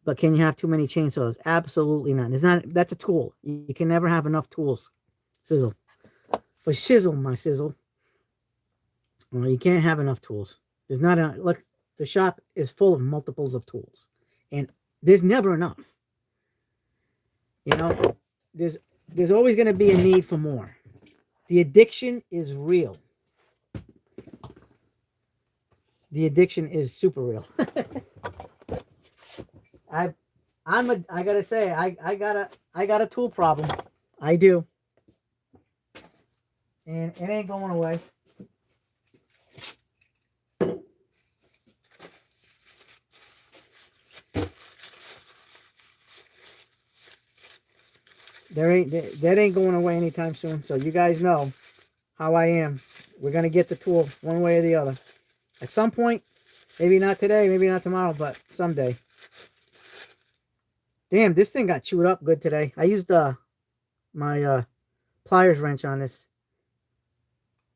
But can you have too many chainsaws? Absolutely not. There's not. That's a tool. You can never have enough tools. Sizzle. For shizzle, my sizzle. Well, you can't have enough tools. There's not enough. Look, the shop is full of multiples of tools. And there's never enough. You know, there's always going to be a need for more. The addiction is real. The addiction is super real. I gotta say, I got a tool problem. I do. And it ain't going away. That ain't going away anytime soon. So you guys know how I am. We're gonna get the tool one way or the other. At some point, maybe not today, maybe not tomorrow, but someday. Damn, this thing got chewed up good today. I used my pliers wrench on this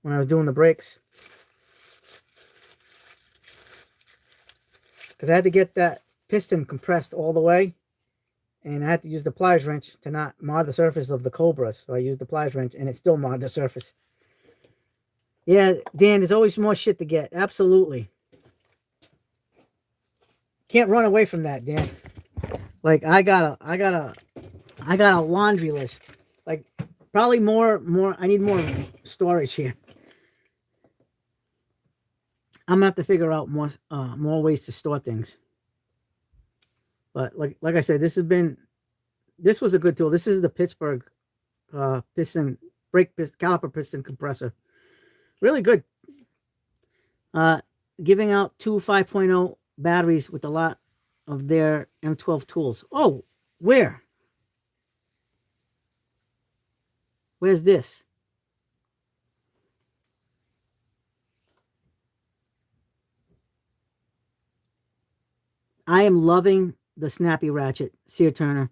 when I was doing the brakes. Because I had to get that piston compressed all the way. And I had to use the pliers wrench to not mar the surface of the Cobra. So I used the pliers wrench and it still marred the surface. Yeah, Dan, there's always more shit to get. Absolutely. Can't run away from that, Dan. Like I got a laundry list. Like probably more I need more storage here. I'm gonna have to figure out more ways to store things. But like I said, this was a good tool. This is the Pittsburgh piston caliper piston compressor. Really good. Giving out 2 5.0 batteries with a lot of their M12 tools. Oh, where? Where's this? I am loving the Snappy Ratchet, Sear Turner.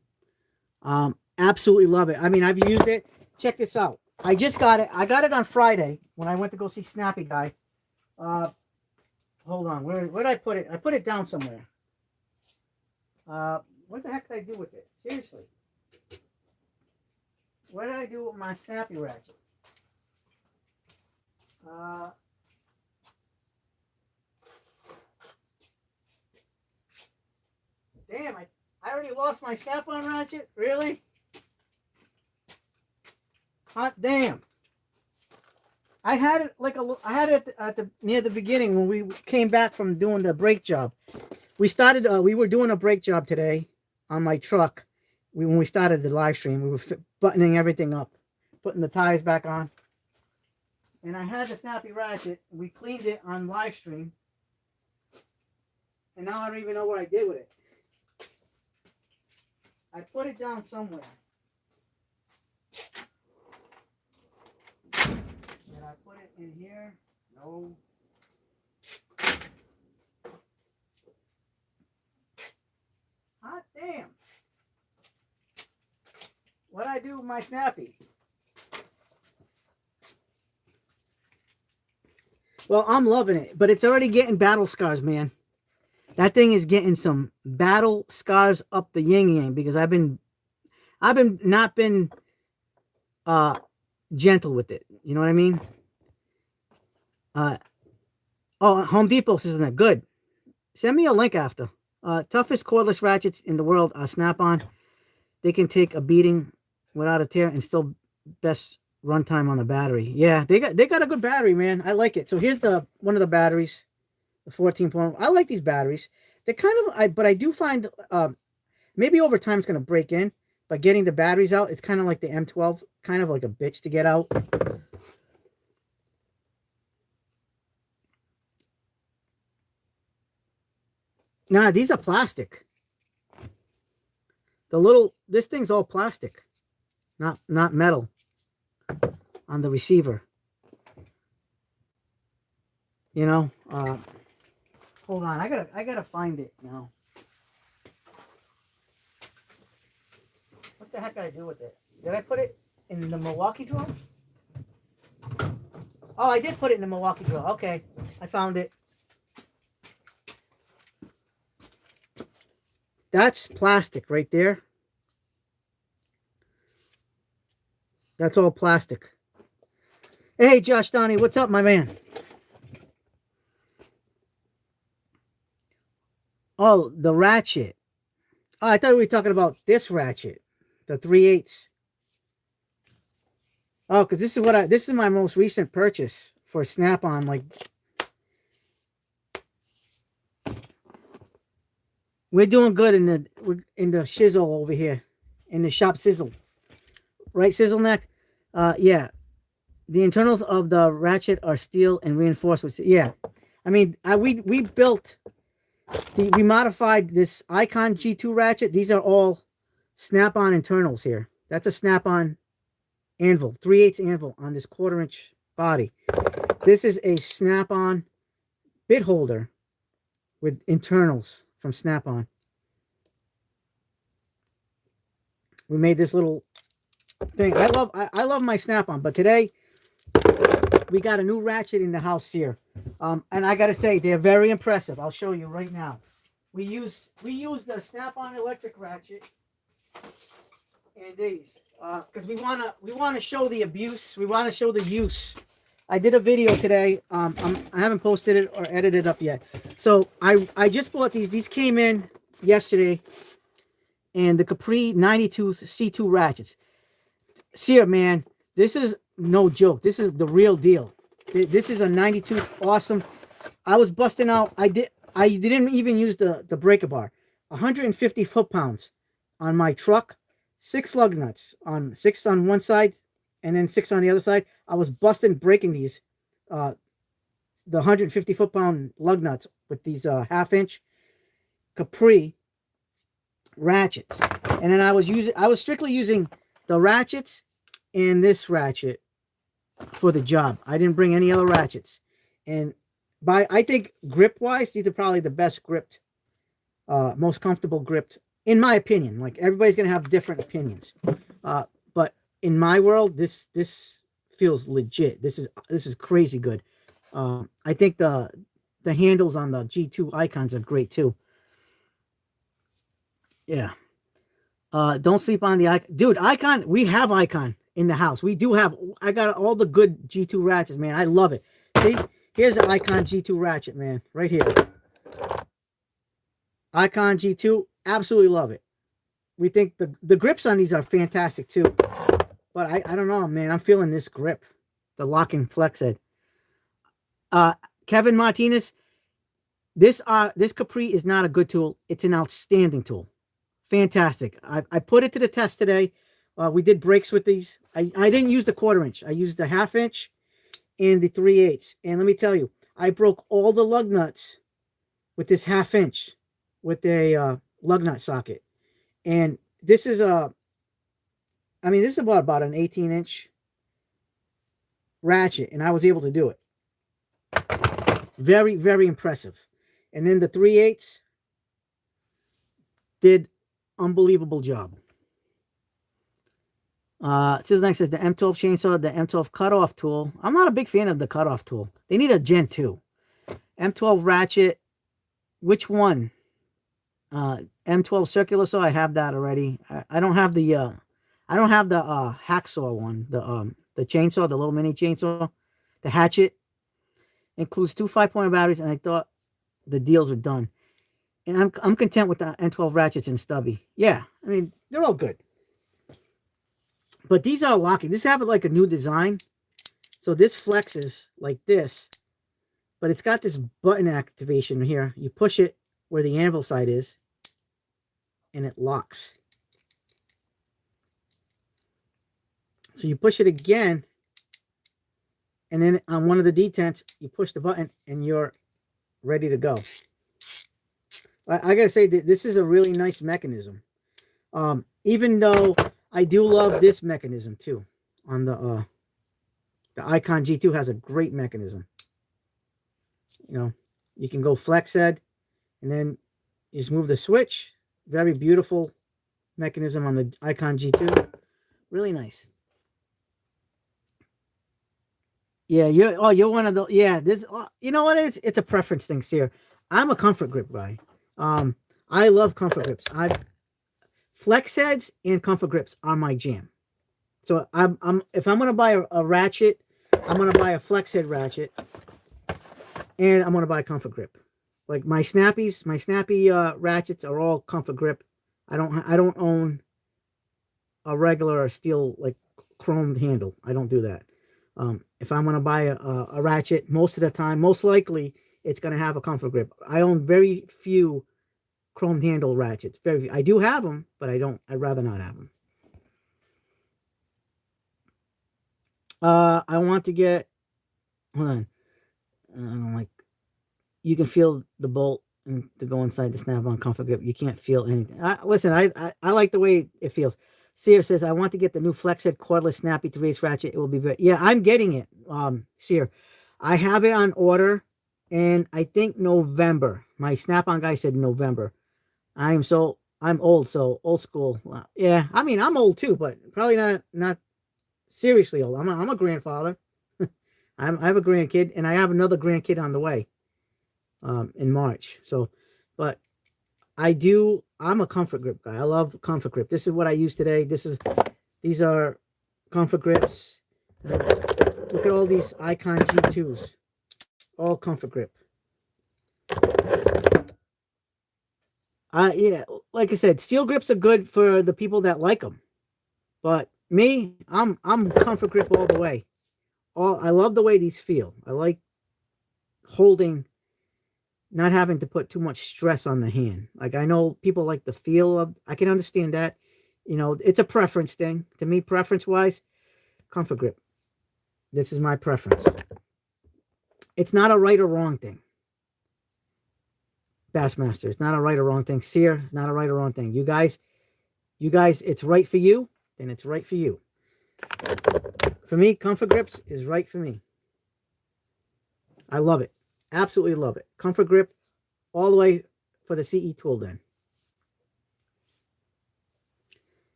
Absolutely love it. I mean, I've used it. Check this out. I just got it. I got it on Friday when I went to go see Snappy Guy. Hold on. Where did I put it? I put it down somewhere. What the heck did I do with it? Seriously. What did I do with my Snappy Ratchet? Damn, I already lost my snap-on ratchet? Really? Hot damn. I had it at the near the beginning when we came back from doing the brake job. We were doing a brake job today on my truck. When we started the live stream, we were buttoning everything up, putting the tires back on. And I had the Snappy Ratchet. We cleaned it on live stream. And now I don't even know what I did with it. I put it down somewhere. Did I put it in here? No. Hot damn. What'd I do with my Snappy? Well, I'm loving it, but it's already getting battle scars, man. That thing is getting some battle scars up the yin yang because I've not been uh gentle with it. You know what I mean? Uh oh, Home Depot says that good. Send me a link after. Toughest cordless ratchets in the world are Snap-on. They can take a beating without a tear and still best runtime on the battery. Yeah, they got a good battery, man. I like it. So here's the one of the batteries, the 14 point. I like these batteries. They're kind of but I do find maybe over time it's gonna break in. But getting the batteries out, it's kind of like the M12, kind of like a bitch to get out. Nah, these are plastic. This thing's all plastic, not metal on the receiver. You know, hold on, I gotta find it now. What the heck did I do with it? Did I put it in the Milwaukee drawer? Oh, I did put it in the Milwaukee drawer. Okay, I found it. That's plastic right there. That's all plastic. Hey, Josh Donnie, what's up, my man? Oh, the ratchet. Oh, I thought we were talking about this ratchet, the 3/8. Oh, because this is my most recent purchase for Snap-on. Like, we're doing good in the shizzle over here, in the shop sizzle, right, Sizzle Neck? Yeah. The internals of the ratchet are steel and reinforced with, yeah. I mean, we built, we modified this Icon G2 ratchet. These are all Snap-on internals here. That's a Snap-on anvil, 3/8 anvil on this 1/4 inch body. This is a Snap-on bit holder with internals from Snap-on. We made this little thing. I love my Snap-on, but today we got a new ratchet in the house here. And I gotta say, they're very impressive. I'll show you right now. We use the Snap-on electric ratchet and these because we wanna show the abuse. We wanna show the use. I did a video today. I haven't posted it or edited it up yet. So I just bought these. These came in yesterday, and the Capri 92 C2 ratchets. See it, man. This is no joke. This is the real deal. This is a 92 awesome. I was busting out. I didn't even use the breaker bar. 150 foot-pounds on my truck. 6 lug nuts on 6 on one side and then 6 on the other side. I was breaking these the 150 foot-pound lug nuts with these 1/2 inch Capri ratchets. And then I was strictly using the ratchets and this ratchet for the job. I didn't bring any other ratchets. And I think grip wise, these are probably the best gripped, most comfortable gripped, in my opinion. Like, everybody's gonna have different opinions. But in my world, this feels legit. This is crazy good. I think the handles on the G2 Icons are great too. Yeah. Don't sleep on the Icon. Dude, Icon, we have Icon in the house. We do have, I got all the good G2 ratchets, man. I love it. See, here's the Icon G2 ratchet, man. Right here. Icon G2, absolutely love it. We think the grips on these are fantastic too. But I don't know, man. I'm feeling this grip. The locking flex head. Kevin Martinez, this Capri is not a good tool. It's an outstanding tool. Fantastic. I put it to the test today. We did breaks with these. I didn't use the 1/4 inch. I used the 1/2 inch and the 3/8. And let me tell you, I broke all the lug nuts with this 1/2 inch with a lug nut socket. And this is this is about an 18 inch ratchet, and I was able to do it. Very, very impressive. And then the 3/8 did unbelievable job. Next says the M12 chainsaw, the M12 cutoff tool. I'm not a big fan of the cutoff tool. They need a Gen 2. M12 ratchet. Which one? M12 circular saw. I have that already. I don't have the hacksaw one. The chainsaw, the little mini chainsaw, the hatchet. Includes 2 5-point batteries, and I thought the deals were done. And I'm content with the M12 ratchets and stubby. Yeah, I mean they're all good. But these are locking. This have like a new design. So this flexes like this. But it's got this button activation here. You push it where the anvil side is. And it locks. So you push it again. And then on one of the detents, you push the button and you're ready to go. I got to say, this is a really nice mechanism. Even though I do love this mechanism too. On the Icon G2 has a great mechanism. You know, you can go flex head and then you just move the switch. Very beautiful mechanism on the Icon G2. Really nice. Yeah, you're one of the, yeah, this, you know what it is? It's a preference thing, Sear. I'm a comfort grip guy. I love comfort grips. Flex heads and comfort grips are my jam. So if I'm gonna buy a ratchet, I'm gonna buy a flex head ratchet, and I'm gonna buy a comfort grip. Like my snappy ratchets are all comfort grip. I don't own a regular or steel like chromed handle. I don't do that. If I'm gonna buy a ratchet, most of the time, most likely it's gonna have a comfort grip. I own very few chromed handle ratchets. Very few. I do have them, but I'd rather not have them. I want to get, hold on. I don't like, you can feel the bolt and to go inside the snap-on comfort grip. You can't feel anything. Listen, I like the way it feels. Sear says, I want to get the new flex head cordless snappy 3/8 ratchet. It will be very, yeah, I'm getting it. Sear, I have it on order, and I think November. My snap-on guy said November. I'm old, so old school. Yeah, I mean, I'm old too, but probably not seriously old. I'm a grandfather. I have a grandkid, and I have another grandkid on the way in March. So, but I'm a comfort grip guy. I love comfort grip. This is what I use today. These are comfort grips. Look at all these Icon G2s. All comfort grip. Yeah, like I said, steel grips are good for the people that like them. But me, I'm comfort grip all the way. I love the way these feel. I like holding, not having to put too much stress on the hand. Like, I know people like the feel of, I can understand that. You know, it's a preference thing. To me, preference-wise, comfort grip. This is my preference. It's not a right or wrong thing. Bassmaster, it's not a right or wrong thing. Sear, not a right or wrong thing. You guys, it's right for you, then it's right for you. For me, comfort grips is right for me. I love it. Absolutely love it. Comfort grip all the way for the CE tool then.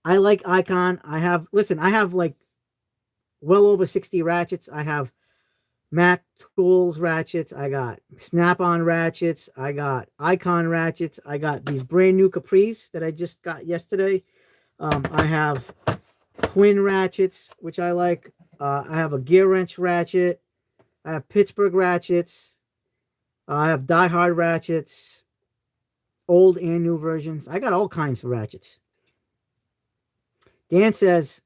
I like Icon. I have like well over 60 ratchets. I have Mac Tools ratchets. I got Snap-on ratchets. I got Icon ratchets. I got these brand new Caprice that I just got yesterday. I have Quinn ratchets, which I like. I have a Gear Wrench ratchet. I have Pittsburgh ratchets. I have Die Hard ratchets. Old and new versions. I got all kinds of ratchets. Dan says,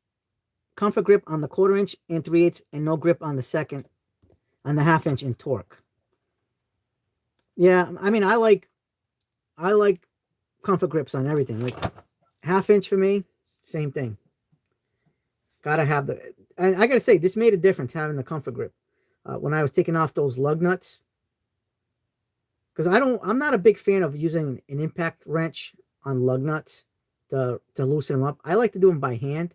comfort grip on the 1/4 inch and 3/8 and no grip on the second, on the 1/2 inch in torque. Yeah, I mean, I like comfort grips on everything. Like 1/2 inch for me, same thing. Gotta have and I gotta say, this made a difference having the comfort grip. When I was taking off those lug nuts, because I'm not a big fan of using an impact wrench on lug nuts to loosen them up. I like to do them by hand,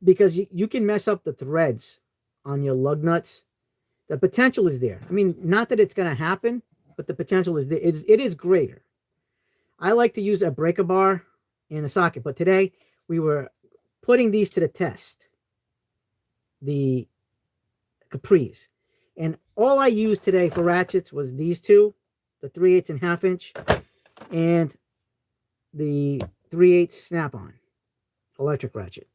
because you can mess up the threads on your lug nuts. The potential is there. I mean, not that it's going to happen, but the potential is there. It is greater. I like to use a breaker bar in the socket, but today we were putting these to the test, the Capris. And all I used today for ratchets was these two, the 3/8 and 1/2 inch, and the 3/8 snap-on electric ratchet.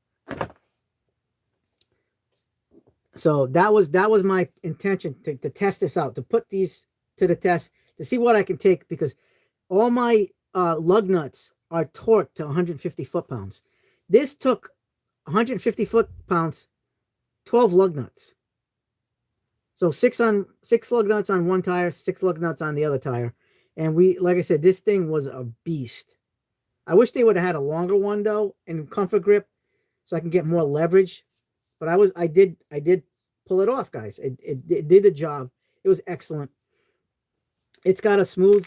So that was my intention, to test this out, to put these to the test, to see what I can take, because all my lug nuts are torqued to 150 foot-pounds. This took 150 foot-pounds, 12 lug nuts. So 6 lug nuts on one tire, 6 lug nuts on the other tire. And like I said, this thing was a beast. I wish they would have had a longer one though, and comfort grip, so I can get more leverage. But I did pull it off, guys. It did the job. It was excellent. It's got a smooth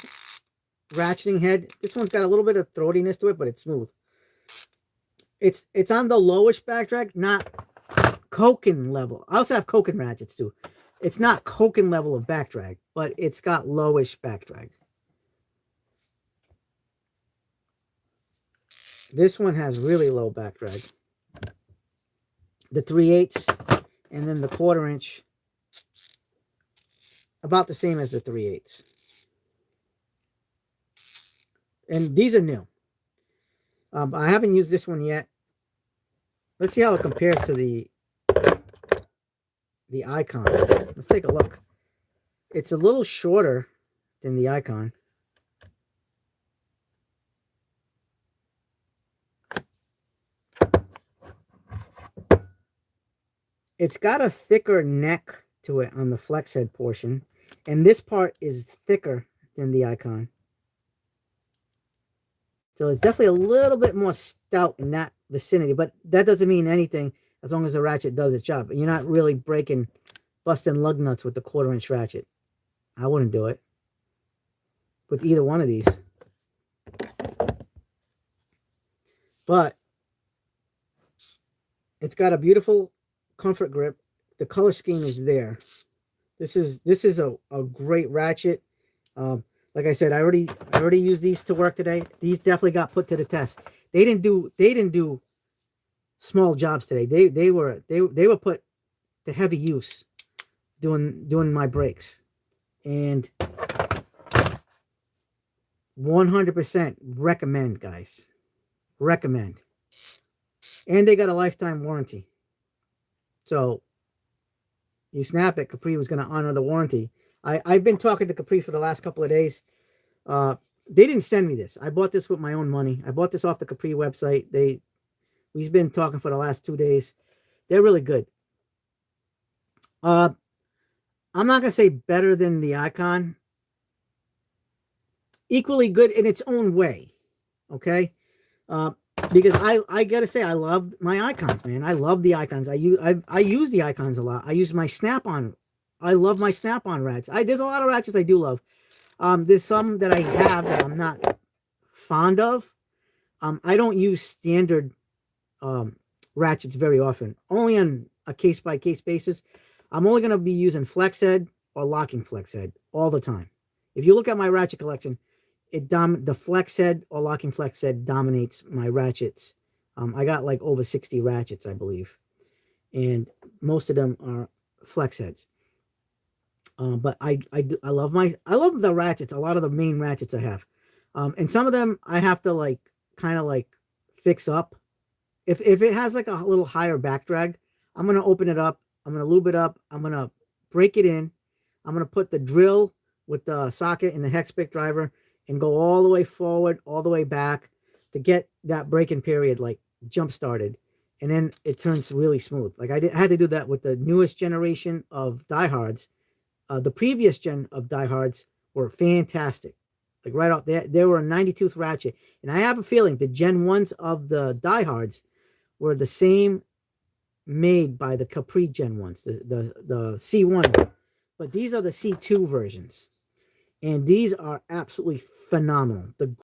ratcheting head. This one's got a little bit of throatiness to it, but it's smooth. It's on the lowish back drag, not Koken level. I also have Koken ratchets too. It's not Koken level of back drag, but it's got lowish back drag. This one has really low back drag. The 3/8 and then the 1/4 inch, about the same as the 3/8. And these are new. I haven't used this one yet. Let's see how it compares to the Icon. Let's take a look. It's a little shorter than the Icon. It's got a thicker neck to it on the flex head portion, and this part is thicker than the Icon. So it's definitely a little bit more stout in that vicinity, but that doesn't mean anything as long as the ratchet does its job. You're not really busting lug nuts with the 1/4 inch ratchet. I wouldn't do it with either one of these. But it's got a beautiful comfort grip. The color scheme is there. This is a great ratchet. Like I said, I already used these to work today. These definitely got put to the test. They didn't do small jobs today. They were put to heavy use doing my brakes. And 100% recommend, guys. Recommend. And they got a lifetime warranty. So you snap it, Capri was going to honor the warranty. I've been talking to Capri for the last couple of days. They didn't send me this. I bought this with my own money. I bought this off the Capri website. We've been talking for the last 2 days. They're really good. I'm not going to say better than the Icon. Equally good in its own way. Okay? Because I got to say, I love my Icons, man. I love the Icons. I use the Icons a lot. I use my Snap-on. I love my Snap-on ratchets. There's a lot of ratchets I do love. There's some that I have that I'm not fond of. I don't use standard ratchets very often. Only on a case-by-case basis. I'm only going to be using flex head or locking flex head all the time. If you look at my ratchet collection, the flex head or locking flex head dominates my ratchets. I got like over 60 ratchets, I believe. And most of them are flex heads. But I love the ratchets, a lot of the main ratchets I have. And some of them I have to kind of fix up. If it has like a little higher back drag, I'm going to open it up. I'm going to lube it up. I'm going to break it in. I'm going to put the drill with the socket and the hex pick driver and go all the way forward, all the way back to get that braking period jump started. And then it turns really smooth. I had to do that with the newest generation of diehards. The previous gen of diehards were fantastic. Right off there, they were a 90-tooth ratchet. And I have a feeling the Gen 1s of the diehards were the same made by the Capri Gen 1s, the C1. But these are the C2 versions. And these are absolutely phenomenal. The